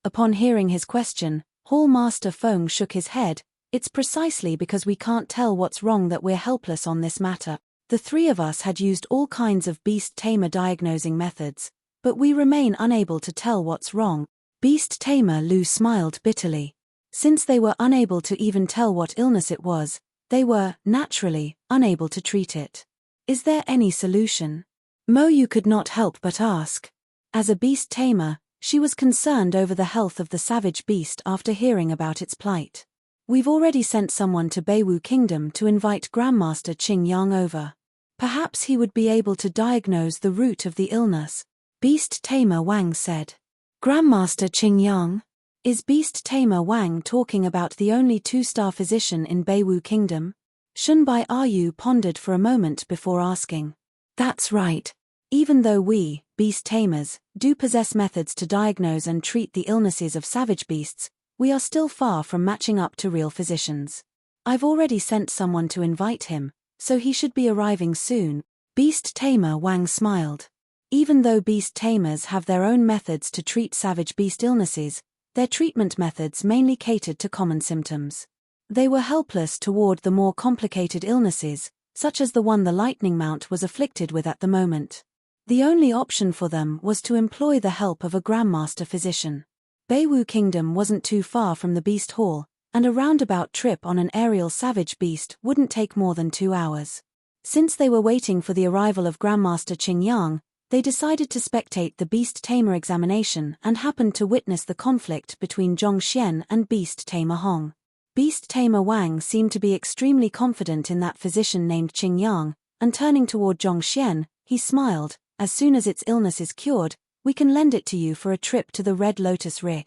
Upon hearing his question, Hall Master Feng shook his head. It's precisely because we can't tell what's wrong that we're helpless on this matter. The 3 of us had used all kinds of beast tamer diagnosing methods, but we remain unable to tell what's wrong. Beast Tamer Lu smiled bitterly. Since they were unable to even tell what illness it was, they were, naturally, unable to treat it. Is there any solution? Mo Yu could not help but ask. As a beast tamer, she was concerned over the health of the savage beast after hearing about its plight. We've already sent someone to Beiwu Kingdom to invite Grandmaster Qing Yang over. Perhaps he would be able to diagnose the root of the illness, Beast Tamer Wang said. Grandmaster Qing Yang? Is Beast Tamer Wang talking about the only 2-star physician in Beiwu Kingdom? Shunbai Ayu pondered for a moment before asking. That's right. Even though we, beast tamers, do possess methods to diagnose and treat the illnesses of savage beasts, we are still far from matching up to real physicians. I've already sent someone to invite him, so he should be arriving soon. Beast Tamer Wang smiled. Even though beast tamers have their own methods to treat savage beast illnesses, their treatment methods mainly catered to common symptoms. They were helpless toward the more complicated illnesses, such as the one the lightning mount was afflicted with at the moment. The only option for them was to employ the help of a grandmaster physician. Beiwu Kingdom wasn't too far from the Beast Hall, and a roundabout trip on an aerial savage beast wouldn't take more than 2 hours. Since they were waiting for the arrival of Grandmaster Qing Yang, they decided to spectate the Beast Tamer examination and happened to witness the conflict between Zhongxian and Beast Tamer Hong. Beast Tamer Wang seemed to be extremely confident in that physician named Qing Yang, and turning toward Zhongxian, he smiled. As soon as its illness is cured, we can lend it to you for a trip to the Red Lotus Ri.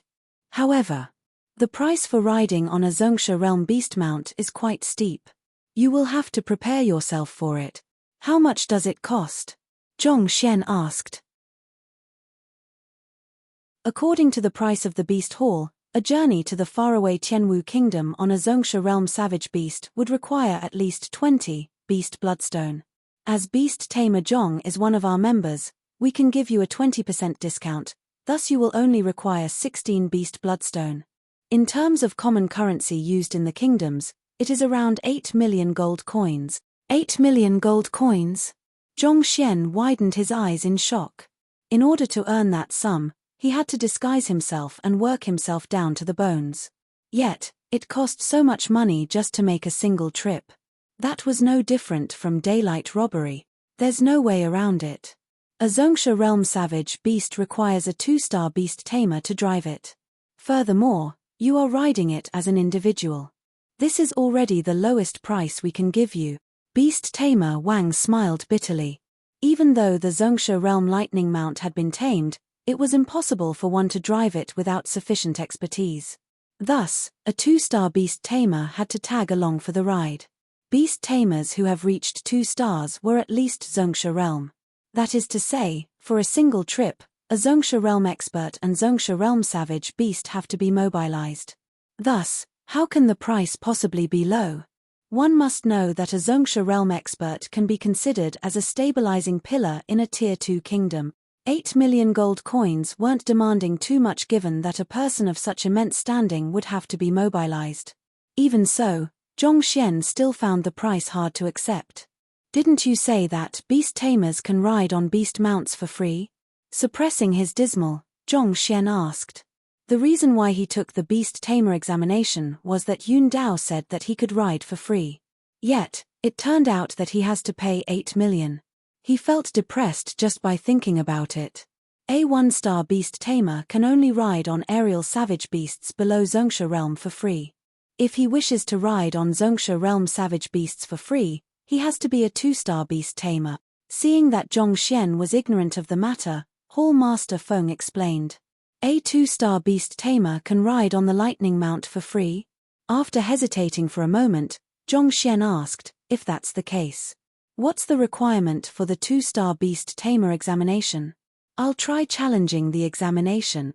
However, the price for riding on a Zongsha Realm beast mount is quite steep. You will have to prepare yourself for it. How much does it cost? Zhongxian asked. According to the price of the Beast Hall, a journey to the faraway Tianwu Kingdom on a Zongsha Realm savage beast would require at least 20 beast bloodstone. As Beast Tamer Zhong is one of our members, we can give you a 20% discount, thus you will only require 16 beast bloodstone. In terms of common currency used in the kingdoms, it is around 8 million gold coins. 8 million gold coins? Zhongxian widened his eyes in shock. In order to earn that sum, he had to disguise himself and work himself down to the bones. Yet, it cost so much money just to make a single trip. That was no different from daylight robbery. There's no way around it. A Zongsha Realm Savage Beast requires a 2-star beast tamer to drive it. Furthermore, you are riding it as an individual. This is already the lowest price we can give you. Beast tamer Wang smiled bitterly. Even though the Zongsha Realm Lightning Mount had been tamed, it was impossible for one to drive it without sufficient expertise. Thus, a 2-star beast tamer had to tag along for the ride. Beast tamers who have reached 2 stars were at least Zongsha Realm. That is to say, for a single trip, a Zongsha Realm Expert and Zongsha Realm Savage Beast have to be mobilized. Thus, how can the price possibly be low? One must know that a Zongsha Realm Expert can be considered as a stabilizing pillar in a Tier 2 kingdom. 8 million gold coins weren't demanding too much given that a person of such immense standing would have to be mobilized. Even so, Zhong Xian still found the price hard to accept. Didn't you say that beast tamers can ride on beast mounts for free? Suppressing his dismal, Zhong Xian asked. The reason why he took the beast tamer examination was that Yun Dao said that he could ride for free. Yet, it turned out that he has to pay 8 million. He felt depressed just by thinking about it. A 1-star beast tamer can only ride on aerial savage beasts below Zongsha Realm for free. If he wishes to ride on Zongsha Realm savage beasts for free, he has to be a 2-star beast tamer. Seeing that Zhong Xian was ignorant of the matter, Hall Master Feng explained. A 2-star beast tamer can ride on the lightning mount for free? After hesitating for a moment, Zhong Xian asked, if that's the case. What's the requirement for the 2-star beast tamer examination? I'll try challenging the examination.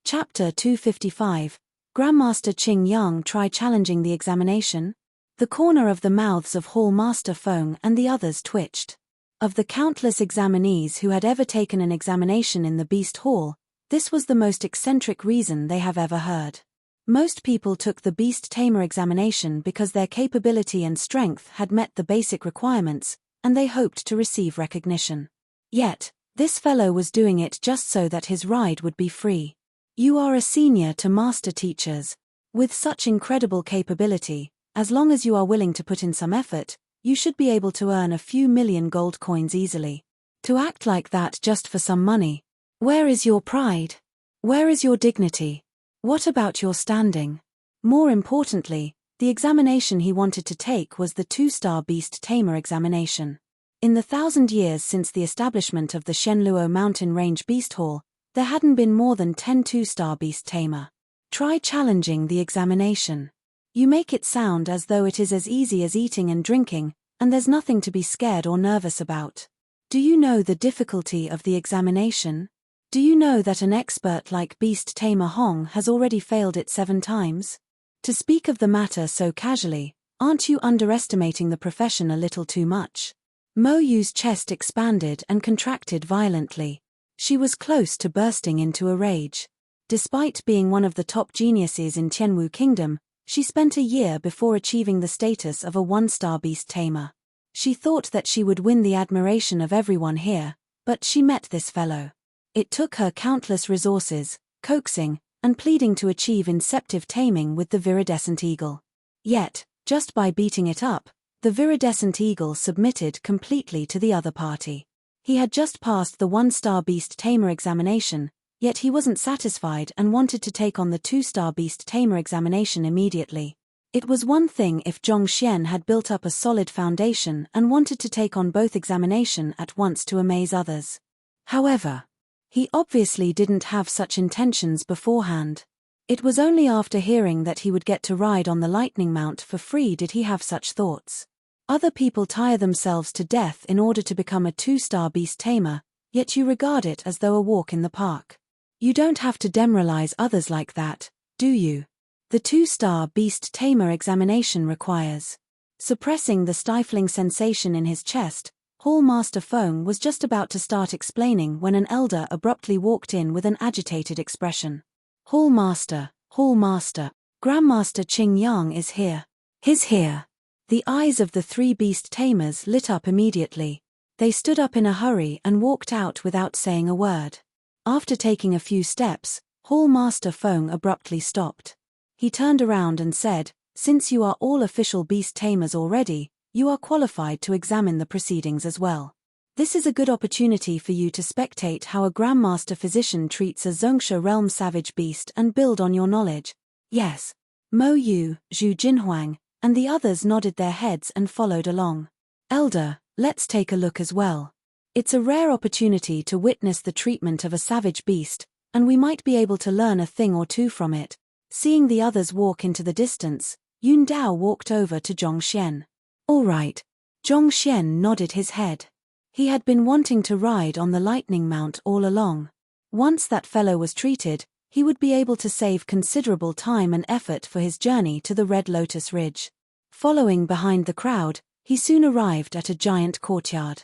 Chapter 255. Grandmaster Qing Yang try challenging the examination? The corner of the mouths of Hall Master Feng and the others twitched. Of the countless examinees who had ever taken an examination in the Beast Hall, this was the most eccentric reason they have ever heard. Most people took the Beast Tamer examination because their capability and strength had met the basic requirements, and they hoped to receive recognition. Yet, this fellow was doing it just so that his ride would be free. You are a senior to master teachers. With such incredible capability, as long as you are willing to put in some effort, you should be able to earn a few million gold coins easily. To act like that just for some money. Where is your pride? Where is your dignity? What about your standing? More importantly, the examination he wanted to take was the 2-star beast tamer examination. In the 1,000 years since the establishment of the Shenluo Mountain Range Beast Hall, there hadn't been more than 10 2-star beast tamer. Try challenging the examination. You make it sound as though it is as easy as eating and drinking, and there's nothing to be scared or nervous about. Do you know the difficulty of the examination? Do you know that an expert like Beast Tamer Hong has already failed it 7 times? To speak of the matter so casually, aren't you underestimating the profession a little too much? Mo Yu's chest expanded and contracted violently. She was close to bursting into a rage. Despite being one of the top geniuses in Tianwu Kingdom, she spent a year before achieving the status of a 1-star beast tamer. She thought that she would win the admiration of everyone here, but she met this fellow. It took her countless resources, coaxing, and pleading to achieve inceptive taming with the viridescent eagle. Yet, just by beating it up, the viridescent eagle submitted completely to the other party. He had just passed the 1-star beast tamer examination, yet he wasn't satisfied and wanted to take on the 2-star beast tamer examination immediately. It was one thing if Zhong Xian had built up a solid foundation and wanted to take on both examination at once to amaze others. However, he obviously didn't have such intentions beforehand. It was only after hearing that he would get to ride on the lightning mount for free did he have such thoughts. Other people tire themselves to death in order to become a 2-star beast tamer, yet you regard it as though a walk in the park. You don't have to demoralize others like that, do you? The 2-star beast tamer examination requires. Suppressing the stifling sensation in his chest, Hall Master Feng was just about to start explaining when an elder abruptly walked in with an agitated expression. Hall Master, Grandmaster Qing Yang is here. He's here. The eyes of the 3 beast tamers lit up immediately. They stood up in a hurry and walked out without saying a word. After taking a few steps, Hall Master Feng abruptly stopped. He turned around and said, "Since you are all official beast tamers already, you are qualified to examine the proceedings as well. This is a good opportunity for you to spectate how a Grandmaster Physician treats a Zhongsha realm savage beast and build on your knowledge." Yes. Mo Yu, Zhu Jinhuang, and the others nodded their heads and followed along. "Elder, let's take a look as well. It's a rare opportunity to witness the treatment of a savage beast, and we might be able to learn a thing or two from it." Seeing the others walk into the distance, Yun Dao walked over to Zhong Xian. "All right." Zhong Xian nodded his head. He had been wanting to ride on the lightning mount all along. Once that fellow was treated, he would be able to save considerable time and effort for his journey to the Red Lotus Ridge. Following behind the crowd, he soon arrived at a giant courtyard.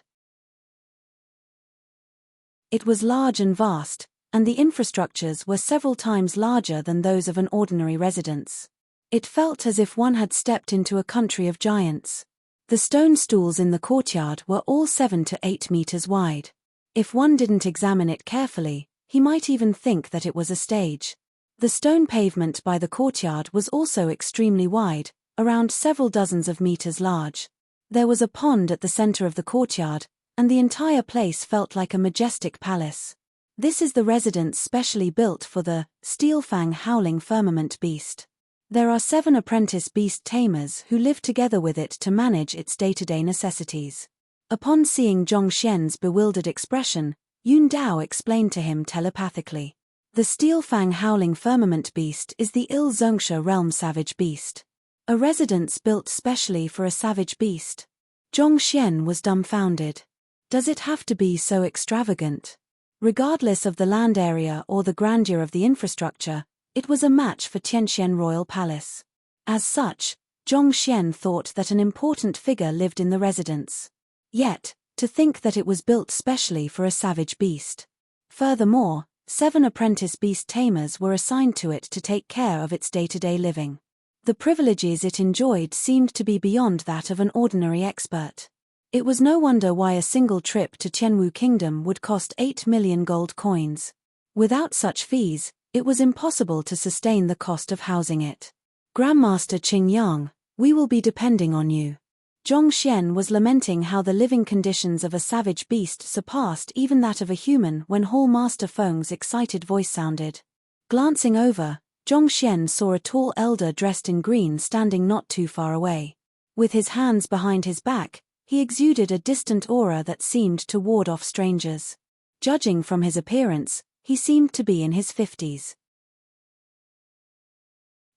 It was large and vast, and the infrastructures were several times larger than those of an ordinary residence. It felt as if one had stepped into a country of giants. The stone stools in the courtyard were all 7 to 8 meters wide. If one didn't examine it carefully, he might even think that it was a stage. The stone pavement by the courtyard was also extremely wide, around several dozens of meters large. There was a pond at the center of the courtyard, and the entire place felt like a majestic palace. This is the residence specially built for the Steelfang Howling Firmament Beast. There are 7 apprentice beast tamers who live together with it to manage its day-to-day necessities. Upon seeing Zhong Xian's bewildered expression, Yun Dao explained to him telepathically. The Steelfang Howling Firmament Beast is the Il Zhongsha Realm Savage Beast. A residence built specially for a savage beast. Zhong Xian was dumbfounded. Does it have to be so extravagant? Regardless of the land area or the grandeur of the infrastructure, it was a match for Tianxian Royal Palace. As such, Zhong Xian thought that an important figure lived in the residence. Yet, to think that it was built specially for a savage beast. Furthermore, 7 apprentice beast tamers were assigned to it to take care of its day-to-day living. The privileges it enjoyed seemed to be beyond that of an ordinary expert. It was no wonder why a single trip to Tianwu Kingdom would cost 8 million gold coins. Without such fees, it was impossible to sustain the cost of housing it. "Grandmaster Qingyang, we will be depending on you." Zhong Xian was lamenting how the living conditions of a savage beast surpassed even that of a human when Hall Master Feng's excited voice sounded. Glancing over, Zhong Xian saw a tall elder dressed in green standing not too far away. With his hands behind his back, he exuded a distant aura that seemed to ward off strangers. Judging from his appearance, he seemed to be in his 50s.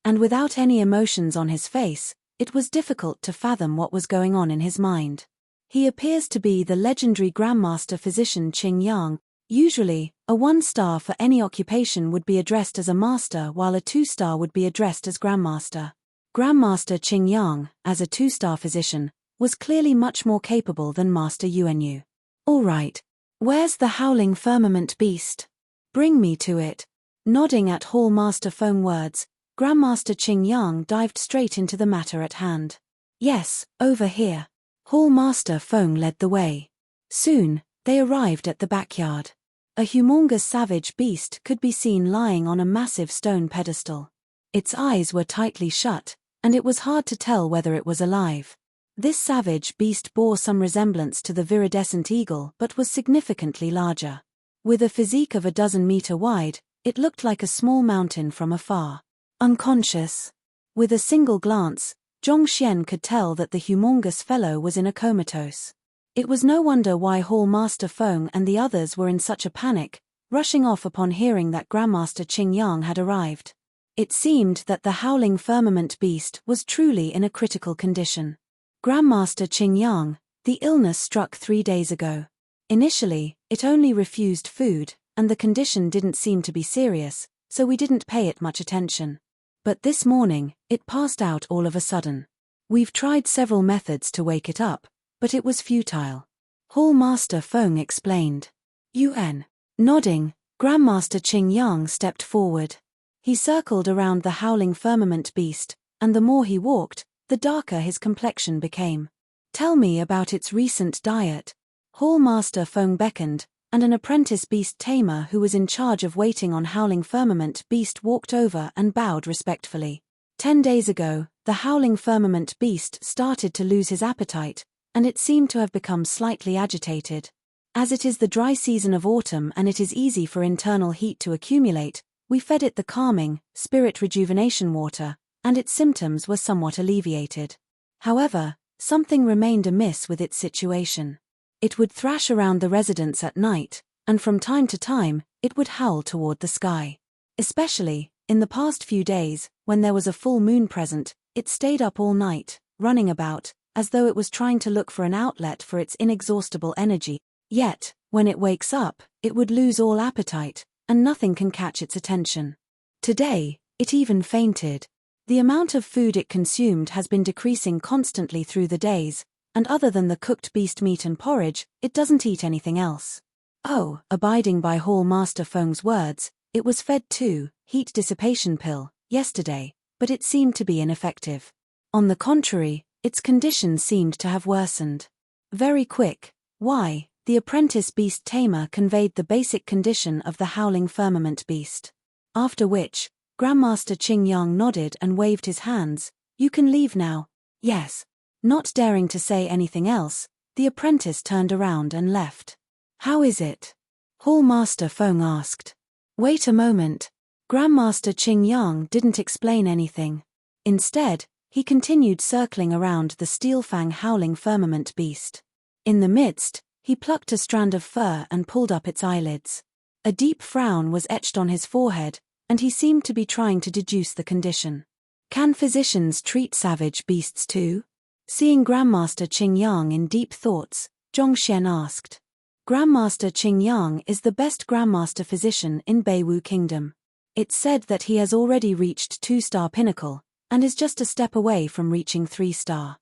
And without any emotions on his face, it was difficult to fathom what was going on in his mind. He appears to be the legendary Grandmaster Physician Qingyang. Usually, a 1-star for any occupation would be addressed as a master while a 2-star would be addressed as Grandmaster. Grandmaster Qingyang, as a 2-star physician, was clearly much more capable than Master Yuanyu. "All right. Where's the Howling Firmament Beast? Bring me to it." Nodding at Hall Master Feng's words, Grandmaster Qingyang dived straight into the matter at hand. "Yes, over here." Hall Master Feng led the way. Soon, they arrived at the backyard. A humongous savage beast could be seen lying on a massive stone pedestal. Its eyes were tightly shut, and it was hard to tell whether it was alive. This savage beast bore some resemblance to the viridescent eagle but was significantly larger. With a physique of a dozen meter wide, it looked like a small mountain from afar. Unconscious. With a single glance, Zhong Xian could tell that the humongous fellow was in a comatose. It was no wonder why Hall Master Feng and the others were in such a panic, rushing off upon hearing that Grandmaster Qingyang had arrived. It seemed that the Howling Firmament Beast was truly in a critical condition. "Grandmaster Qingyang, the illness struck 3 days ago. Initially, it only refused food, and the condition didn't seem to be serious, so we didn't pay it much attention. But this morning, it passed out all of a sudden. We've tried several methods to wake it up, but it was futile." Hall Master Feng explained. Yuan. Nodding, Grandmaster Qingyang stepped forward. He circled around the Howling Firmament Beast, and the more he walked, the darker his complexion became. "Tell me about its recent diet." Hall Master Feng beckoned, and an apprentice beast tamer who was in charge of waiting on Howling Firmament Beast walked over and bowed respectfully. 10 days ago, the Howling Firmament Beast started to lose his appetite, and it seemed to have become slightly agitated. As it is the dry season of autumn and it is easy for internal heat to accumulate, we fed it the calming, spirit rejuvenation water, and its symptoms were somewhat alleviated. However, something remained amiss with its situation. It would thrash around the residence at night, and from time to time, it would howl toward the sky. Especially, in the past few days, when there was a full moon present, it stayed up all night, running about, as though it was trying to look for an outlet for its inexhaustible energy. Yet, when it wakes up, it would lose all appetite, and nothing can catch its attention. Today, it even fainted. The amount of food it consumed has been decreasing constantly through the days, and other than the cooked beast meat and porridge, it doesn't eat anything else. Oh, abiding by Hall Master Feng's words, it was fed too, heat dissipation pill, yesterday, but it seemed to be ineffective. On the contrary, its condition seemed to have worsened. Very quick. Why? The apprentice beast tamer conveyed the basic condition of the Howling Firmament Beast. After which, Grandmaster Qing Yang nodded and waved his hands. You can leave now. Yes. Not daring to say anything else, the apprentice turned around and left. How is it? Hall Master Feng asked. Wait a moment. Grandmaster Qing Yang didn't explain anything. Instead, he continued circling around the steel-fang Howling Firmament Beast. In the midst, he plucked a strand of fur and pulled up its eyelids. A deep frown was etched on his forehead, and he seemed to be trying to deduce the condition. Can physicians treat savage beasts too? Seeing Grandmaster Qing Yang in deep thoughts, Zhongxian asked. Grandmaster Qing Yang is the best Grandmaster physician in Beiwu Kingdom. It's said that he has already reached 2-star pinnacle, and is just a step away from reaching 3-star.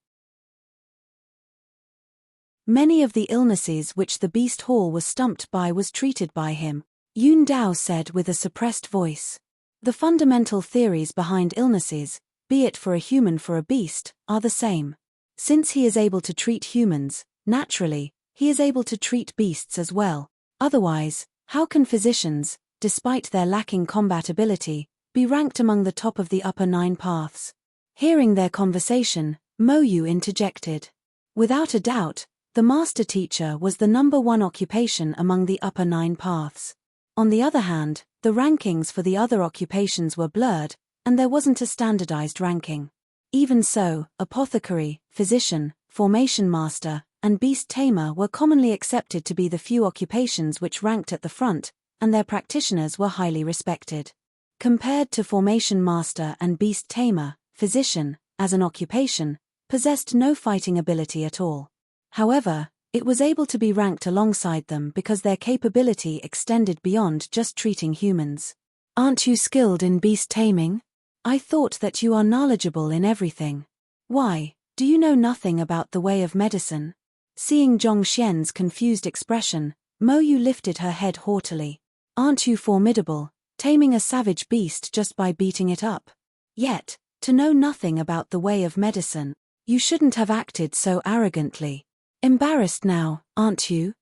Many of the illnesses which the Beast Hall was stumped by was treated by him, Yun Dao said with a suppressed voice. The fundamental theories behind illnesses, be it for a human or a beast, are the same. Since he is able to treat humans, naturally, he is able to treat beasts as well. Otherwise, how can physicians, despite their lacking combat ability, be ranked among the top of the upper 9 paths? Hearing their conversation, Mo Yu interjected. Without a doubt, the master teacher was the #1 occupation among the upper 9 paths. On the other hand, the rankings for the other occupations were blurred, and there wasn't a standardized ranking. Even so, apothecary, physician, formation master, and beast tamer were commonly accepted to be the few occupations which ranked at the front, and their practitioners were highly respected. Compared to formation master and beast tamer, physician, as an occupation, possessed no fighting ability at all. However, it was able to be ranked alongside them because their capability extended beyond just treating humans. Aren't you skilled in beast taming? I thought that you are knowledgeable in everything. Why, do you know nothing about the way of medicine? Seeing Zhongxian's confused expression, Mo Yu lifted her head haughtily. Aren't you formidable, taming a savage beast just by beating it up? Yet, to know nothing about the way of medicine, you shouldn't have acted so arrogantly. Embarrassed now, aren't you?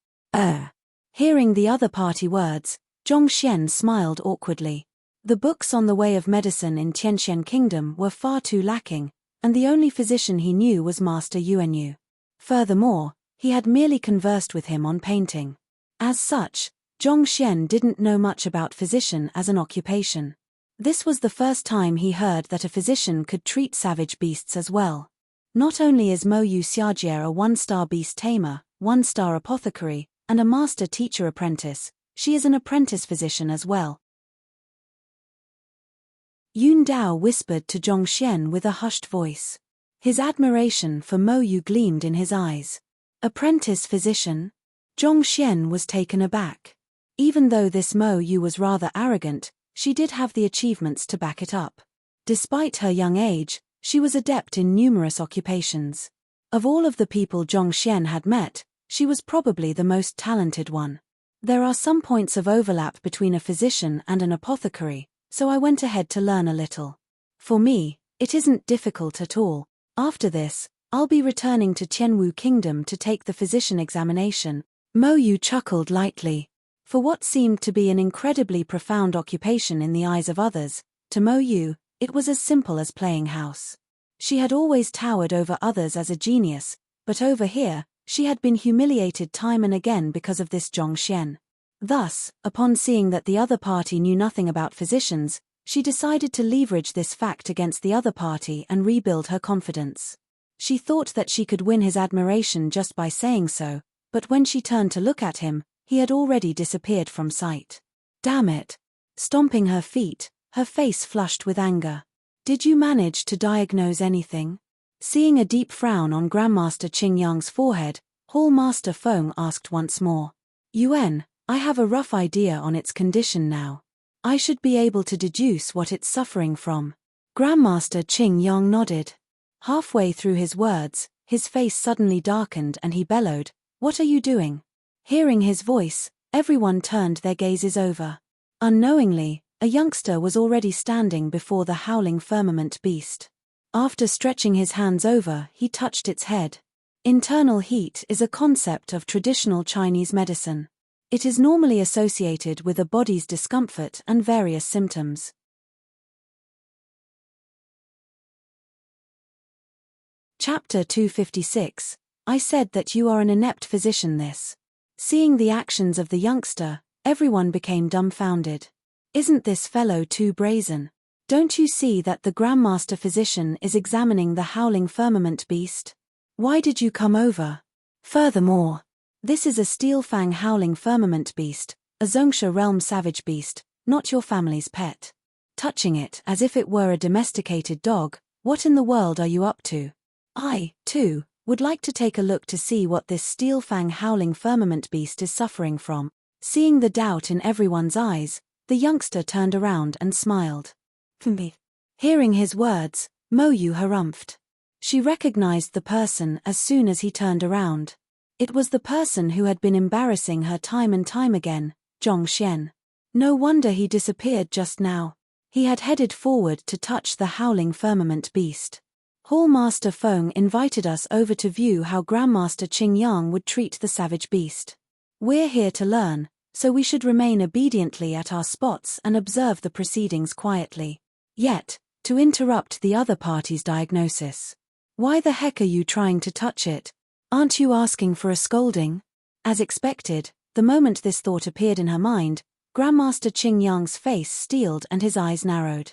Hearing the other party words, Zhongxian smiled awkwardly. The books on the way of medicine in Tianxian Kingdom were far too lacking, and the only physician he knew was Master Yuanyu. Furthermore, he had merely conversed with him on painting. As such, Zhongxian didn't know much about physician as an occupation. This was the first time he heard that a physician could treat savage beasts as well. Not only is Mo Yu Xiajie a 1-star beast tamer, 1-star apothecary, and a master teacher apprentice, she is an apprentice physician as well. Yun Dao whispered to Zhongxian with a hushed voice. His admiration for Mo Yu gleamed in his eyes. Apprentice physician? Zhongxian was taken aback. Even though this Mo Yu was rather arrogant, she did have the achievements to back it up. Despite her young age, she was adept in numerous occupations. Of all of the people Zhongxian had met, she was probably the most talented one. There are some points of overlap between a physician and an apothecary, so I went ahead to learn a little. For me, it isn't difficult at all. After this, I'll be returning to Tianwu Kingdom to take the physician examination. Mo Yu chuckled lightly. For what seemed to be an incredibly profound occupation in the eyes of others, to Mo Yu, it was as simple as playing house. She had always towered over others as a genius, but over here, she had been humiliated time and again because of this Zhong Xian. Thus, upon seeing that the other party knew nothing about physicians, she decided to leverage this fact against the other party and rebuild her confidence. She thought that she could win his admiration just by saying so, but when she turned to look at him, he had already disappeared from sight. Damn it! Stomping her feet, her face flushed with anger. Did you manage to diagnose anything? Seeing a deep frown on Grandmaster Qing Yang's forehead, Hall Master Feng asked once more. Yuan, I have a rough idea on its condition now. I should be able to deduce what it's suffering from. Grandmaster Qing Yang nodded. Halfway through his words, his face suddenly darkened and he bellowed, "What are you doing?" Hearing his voice, everyone turned their gazes over. Unknowingly, a youngster was already standing before the howling firmament beast. After stretching his hands over, he touched its head. Internal heat is a concept of traditional Chinese medicine. It is normally associated with a body's discomfort and various symptoms. Chapter 256. I said that you are an inept physician. Seeing the actions of the youngster, everyone became dumbfounded. Isn't this fellow too brazen? Don't you see that the Grandmaster Physician is examining the howling firmament beast? Why did you come over? Furthermore, this is a steel fang howling firmament beast, a Zongsha realm savage beast, not your family's pet. Touching it as if it were a domesticated dog, what in the world are you up to? I, too, would like to take a look to see what this steel fang howling firmament beast is suffering from. Seeing the doubt in everyone's eyes, the youngster turned around and smiled. Hearing his words, Mo Yu harumphed. She recognized the person as soon as he turned around. It was the person who had been embarrassing her time and time again, Zhong Xian. No wonder he disappeared just now. He had headed forward to touch the howling firmament beast. Hall Master Feng invited us over to view how Grandmaster Qing Yang would treat the savage beast. We're here to learn, so we should remain obediently at our spots and observe the proceedings quietly. Yet, to interrupt the other party's diagnosis. Why the heck are you trying to touch it? Aren't you asking for a scolding? As expected, the moment this thought appeared in her mind, Grandmaster Qing Yang's face steeled and his eyes narrowed.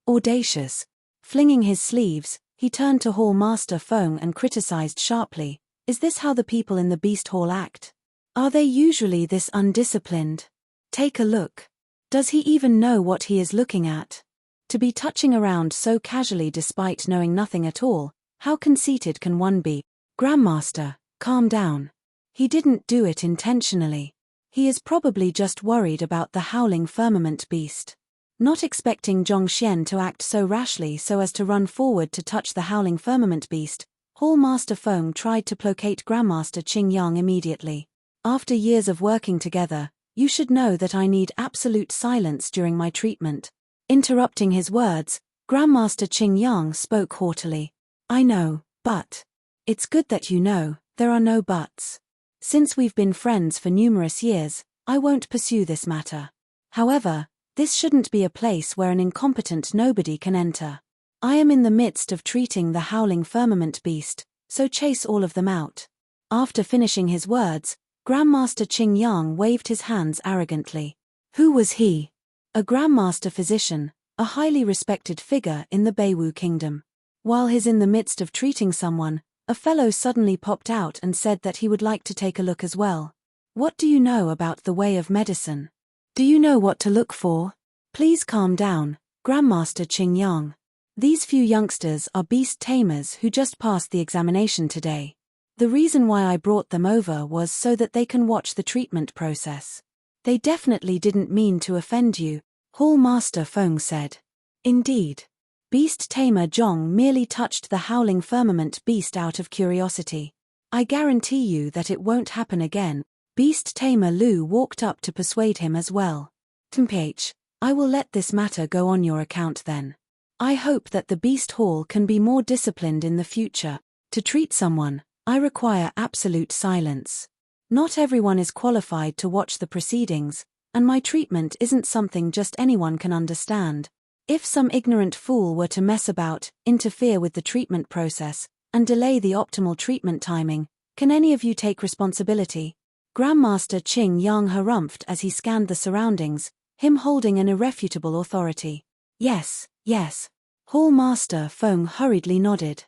Audacious. Flinging his sleeves, he turned to Hall Master Feng and criticized sharply, "Is this how the people in the Beast Hall act? Are they usually this undisciplined? Take a look. Does he even know what he is looking at? To be touching around so casually despite knowing nothing at all, how conceited can one be? Grandmaster, calm down. He didn't do it intentionally. He is probably just worried about the howling firmament beast." Not expecting Zhong Xian to act so rashly so as to run forward to touch the howling firmament beast, Hall Master Feng tried to placate Grandmaster Qing Yang immediately. "After years of working together, you should know that I need absolute silence during my treatment." Interrupting his words, Grandmaster Qing Yang spoke haughtily. "I know, but... It's good that you know, there are no buts. Since we've been friends for numerous years, I won't pursue this matter. However, this shouldn't be a place where an incompetent nobody can enter. I am in the midst of treating the howling firmament beast, so chase all of them out." After finishing his words, Grandmaster Qing Yang waved his hands arrogantly. Who was he? A Grandmaster Physician, a highly respected figure in the Beiwu Kingdom. While he's in the midst of treating someone, a fellow suddenly popped out and said that he would like to take a look as well. What do you know about the way of medicine? Do you know what to look for? Please calm down, Grandmaster Qing Yang. These few youngsters are beast tamers who just passed the examination today. The reason why I brought them over was so that they can watch the treatment process. They definitely didn't mean to offend you, Hall Master Feng said. Indeed. Beast Tamer Zhong merely touched the howling firmament beast out of curiosity. I guarantee you that it won't happen again. Beast Tamer Lu walked up to persuade him as well. Temph, I will let this matter go on your account then. I hope that the Beast Hall can be more disciplined in the future. To treat someone, I require absolute silence. Not everyone is qualified to watch the proceedings, and my treatment isn't something just anyone can understand. If some ignorant fool were to mess about, interfere with the treatment process, and delay the optimal treatment timing, can any of you take responsibility? Grandmaster Qing Yang harumphed as he scanned the surroundings, him holding an irrefutable authority. Yes, yes. Hall Master Feng hurriedly nodded.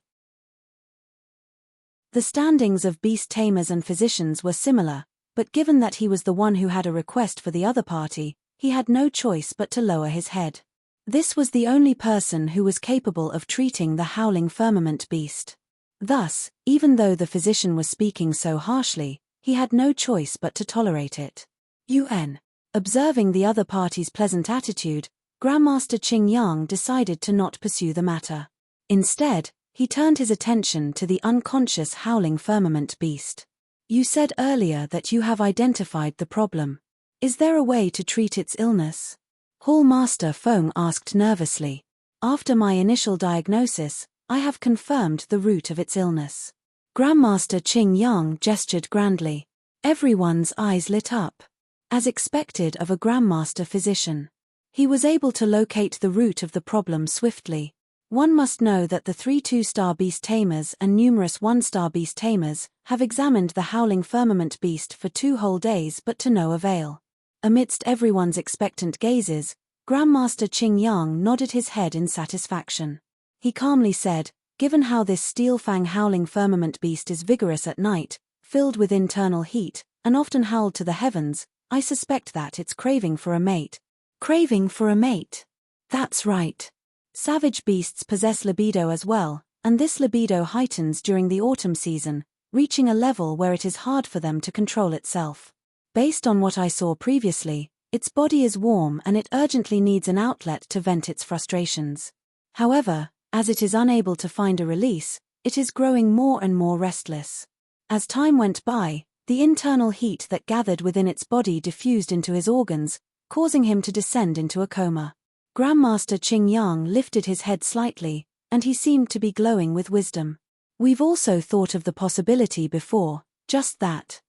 The standings of beast tamers and physicians were similar, but given that he was the one who had a request for the other party, he had no choice but to lower his head. This was the only person who was capable of treating the howling firmament beast. Thus, even though the physician was speaking so harshly, he had no choice but to tolerate it. Observing the other party's pleasant attitude, Grandmaster Qing Yang decided to not pursue the matter. Instead, he turned his attention to the unconscious howling firmament beast. You said earlier that you have identified the problem. Is there a way to treat its illness? Hall Master Feng asked nervously. After my initial diagnosis, I have confirmed the root of its illness. Grandmaster Qing Yang gestured grandly. Everyone's eyes lit up. As expected of a Grandmaster physician, he was able to locate the root of the problem swiftly. One must know that the 3 2-star beast tamers and numerous 1-star beast tamers have examined the howling firmament beast for 2 whole days but to no avail. Amidst everyone's expectant gazes, Grandmaster Qing Yang nodded his head in satisfaction. He calmly said, given how this steel-fang howling firmament beast is vigorous at night, filled with internal heat, and often howled to the heavens, I suspect that it's craving for a mate. Craving for a mate? That's right. Savage beasts possess libido as well, and this libido heightens during the autumn season, reaching a level where it is hard for them to control itself. Based on what I saw previously, its body is warm and it urgently needs an outlet to vent its frustrations. However, as it is unable to find a release, it is growing more and more restless. As time went by, the internal heat that gathered within its body diffused into his organs, causing him to descend into a coma. Grandmaster Qing Yang lifted his head slightly, and he seemed to be glowing with wisdom. We've also thought of the possibility before, just that.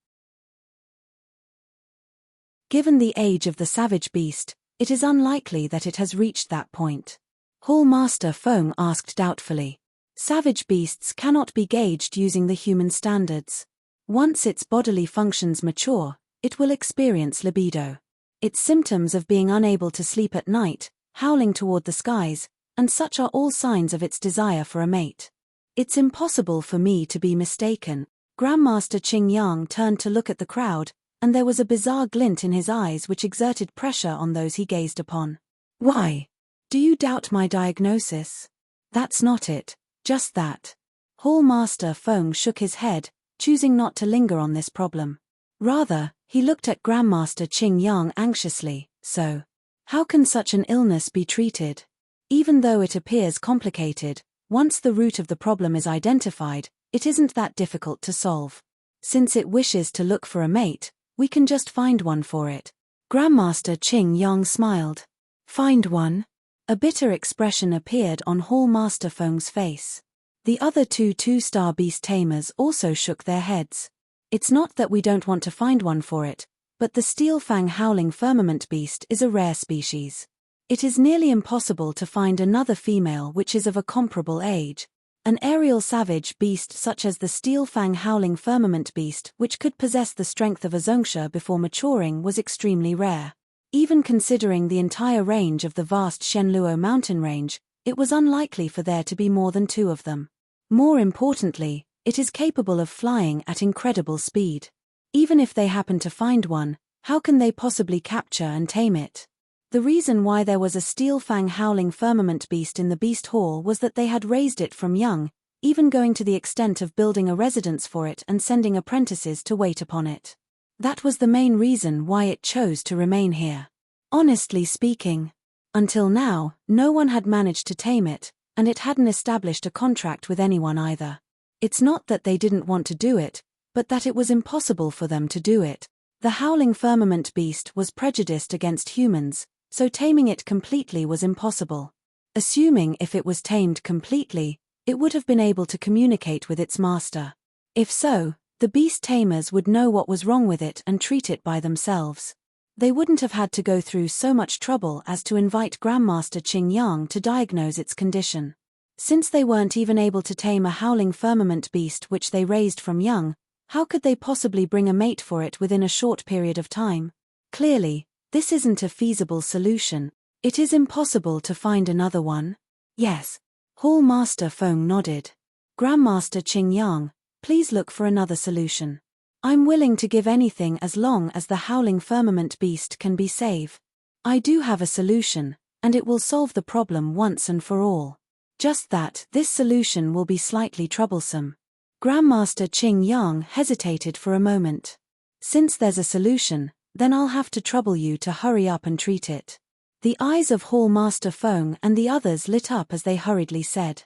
Given the age of the savage beast, it is unlikely that it has reached that point. Hall Master Feng asked doubtfully. Savage beasts cannot be gauged using the human standards. Once its bodily functions mature, it will experience libido. Its symptoms of being unable to sleep at night, howling toward the skies, and such are all signs of its desire for a mate. It's impossible for me to be mistaken. Grandmaster Qing Yang turned to look at the crowd, and there was a bizarre glint in his eyes which exerted pressure on those he gazed upon. Why? Do you doubt my diagnosis? That's not it, just that. Hall Master Feng shook his head, choosing not to linger on this problem. Rather, he looked at Grandmaster Qing Yang anxiously. So, how can such an illness be treated? Even though it appears complicated, once the root of the problem is identified, it isn't that difficult to solve. Since it wishes to look for a mate, we can just find one for it. Grandmaster Qing Yang smiled. Find one? A bitter expression appeared on Hall Master Feng's face. The other 2 2-star beast tamers also shook their heads. It's not that we don't want to find one for it, but the steel-fang howling firmament beast is a rare species. It is nearly impossible to find another female which is of a comparable age. An aerial savage beast such as the steel-fang howling firmament beast which could possess the strength of a zongxia before maturing was extremely rare. Even considering the entire range of the vast Shenluo mountain range, it was unlikely for there to be more than 2 of them. More importantly, it is capable of flying at incredible speed. Even if they happen to find one, how can they possibly capture and tame it? The reason why there was a steel-fang howling firmament beast in the Beast Hall was that they had raised it from young, even going to the extent of building a residence for it and sending apprentices to wait upon it. That was the main reason why it chose to remain here. Honestly speaking, until now, no one had managed to tame it, and it hadn't established a contract with anyone either. It's not that they didn't want to do it, but that it was impossible for them to do it. The howling firmament beast was prejudiced against humans, so taming it completely was impossible. Assuming if it was tamed completely, it would have been able to communicate with its master. If so, The beast tamers would know what was wrong with it and treat it by themselves. They wouldn't have had to go through so much trouble as to invite Grandmaster Qing Yang to diagnose its condition. Since they weren't even able to tame a howling firmament beast which they raised from young, how could they possibly bring a mate for it within a short period of time? Clearly, this isn't a feasible solution. It is impossible to find another one. Yes. Hall Master Feng nodded. Grandmaster Qing Yang, please look for another solution. I'm willing to give anything as long as the howling firmament beast can be saved. I do have a solution, and it will solve the problem once and for all. Just that, this solution will be slightly troublesome. Grandmaster Qing Yang hesitated for a moment. Since there's a solution, then I'll have to trouble you to hurry up and treat it. The eyes of Hall Master Feng and the others lit up as they hurriedly said.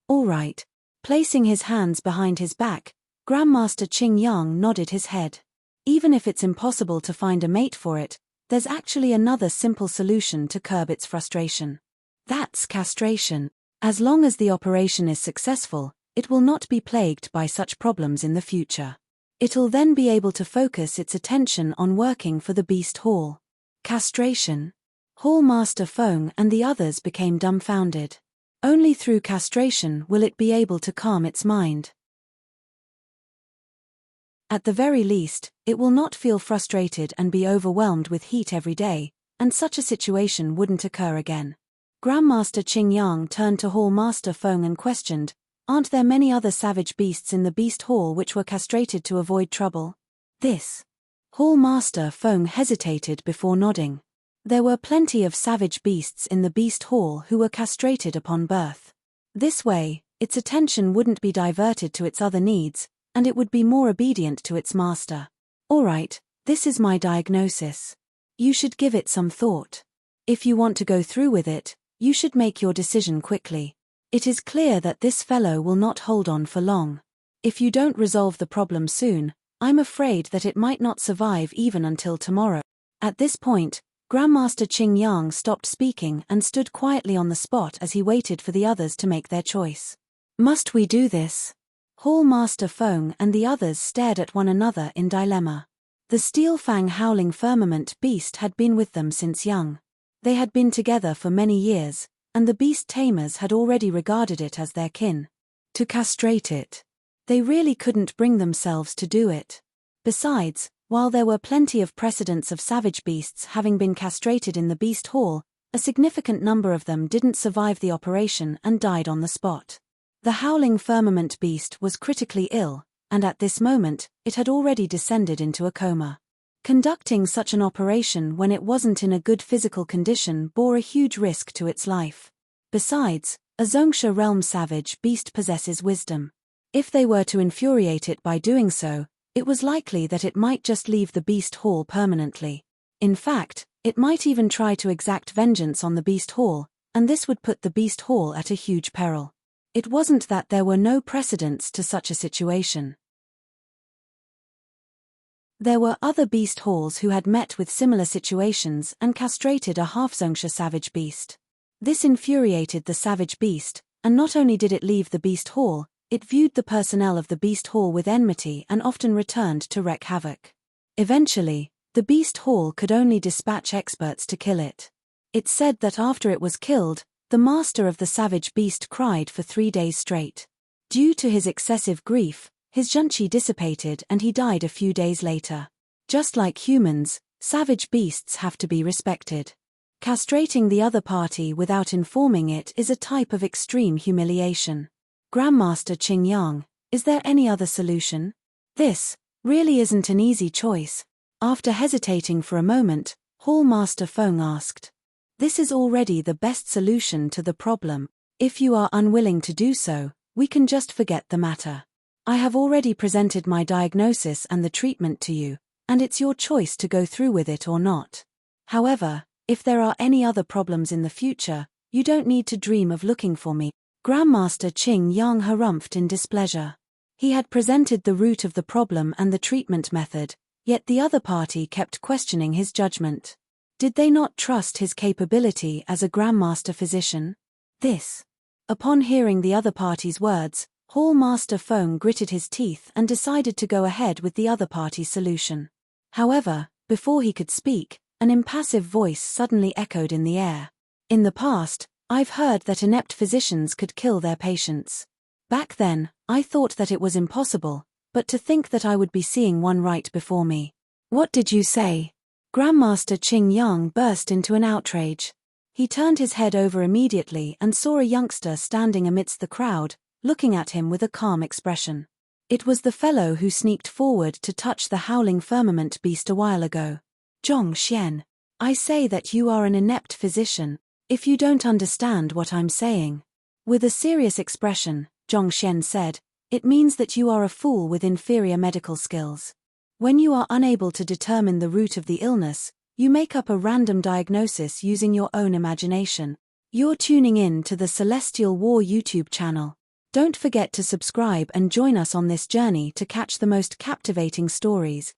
All right. Placing his hands behind his back, Grandmaster Qing Yang nodded his head. Even if it's impossible to find a mate for it, there's actually another simple solution to curb its frustration. That's castration. As long as the operation is successful, it will not be plagued by such problems in the future. It'll then be able to focus its attention on working for the Beast Hall. Castration? Hall Master Feng and the others became dumbfounded. Only through castration will it be able to calm its mind. At the very least, it will not feel frustrated and be overwhelmed with heat every day, and such a situation wouldn't occur again. Grandmaster Qing Yang turned to Hall Master Feng and questioned, aren't there many other savage beasts in the Beast Hall which were castrated to avoid trouble? Hall Master Feng hesitated before nodding. There were plenty of savage beasts in the Beast Hall who were castrated upon birth. This way, its attention wouldn't be diverted to its other needs, and it would be more obedient to its master. All right, this is my diagnosis. You should give it some thought. If you want to go through with it, you should make your decision quickly. It is clear that this fellow will not hold on for long. If you don't resolve the problem soon, I'm afraid that it might not survive even until tomorrow. At this point, Grandmaster Qing Yang stopped speaking and stood quietly on the spot as he waited for the others to make their choice. Must we do this? Hall Master Feng and the others stared at one another in dilemma. The Steel Fang howling firmament beast had been with them since young. They had been together for many years, and the beast tamers had already regarded it as their kin. To castrate it. They really couldn't bring themselves to do it. Besides, while there were plenty of precedents of savage beasts having been castrated in the Beast Hall, a significant number of them didn't survive the operation and died on the spot. The howling firmament beast was critically ill, and at this moment, it had already descended into a coma. Conducting such an operation when it wasn't in a good physical condition bore a huge risk to its life. Besides, a Zongsha realm savage beast possesses wisdom. If they were to infuriate it by doing so, it was likely that it might just leave the Beast Hall permanently. In fact, it might even try to exact vengeance on the Beast Hall, and this would put the Beast Hall at a huge peril. It wasn't that there were no precedents to such a situation. There were other Beast Halls who had met with similar situations and castrated a half-Zongsha savage beast. This infuriated the savage beast, and not only did it leave the Beast Hall, it viewed the personnel of the Beast Hall with enmity and often returned to wreak havoc. Eventually, the Beast Hall could only dispatch experts to kill it. It said that after it was killed, the master of the savage beast cried for 3 days straight. Due to his excessive grief, his junchi dissipated and he died a few days later. Just like humans, savage beasts have to be respected. Castrating the other party without informing it is a type of extreme humiliation. Grandmaster Qing Yang, is there any other solution? This really isn't an easy choice. After hesitating for a moment, Hall Master Feng asked. This is already the best solution to the problem. If you are unwilling to do so, we can just forget the matter. I have already presented my diagnosis and the treatment to you, and it's your choice to go through with it or not. However, if there are any other problems in the future, you don't need to dream of looking for me. Grandmaster Qing Yang harumphed in displeasure. He had presented the root of the problem and the treatment method, yet the other party kept questioning his judgment. Did they not trust his capability as a Grandmaster physician? Upon hearing the other party's words, Hall Master Foam gritted his teeth and decided to go ahead with the other party's solution. However, before he could speak, an impassive voice suddenly echoed in the air. In the past, I've heard that inept physicians could kill their patients. Back then, I thought that it was impossible, but to think that I would be seeing one right before me. What did you say? Grandmaster Qing Yang burst into an outrage. He turned his head over immediately and saw a youngster standing amidst the crowd, looking at him with a calm expression. It was the fellow who sneaked forward to touch the howling firmament beast a while ago. Zhong Xian, I say that you are an inept physician, if you don't understand what I'm saying. With a serious expression, Zhong Xian said, it means that you are a fool with inferior medical skills. When you are unable to determine the root of the illness, you make up a random diagnosis using your own imagination. You're tuning in to the Celestial War YouTube channel. Don't forget to subscribe and join us on this journey to catch the most captivating stories.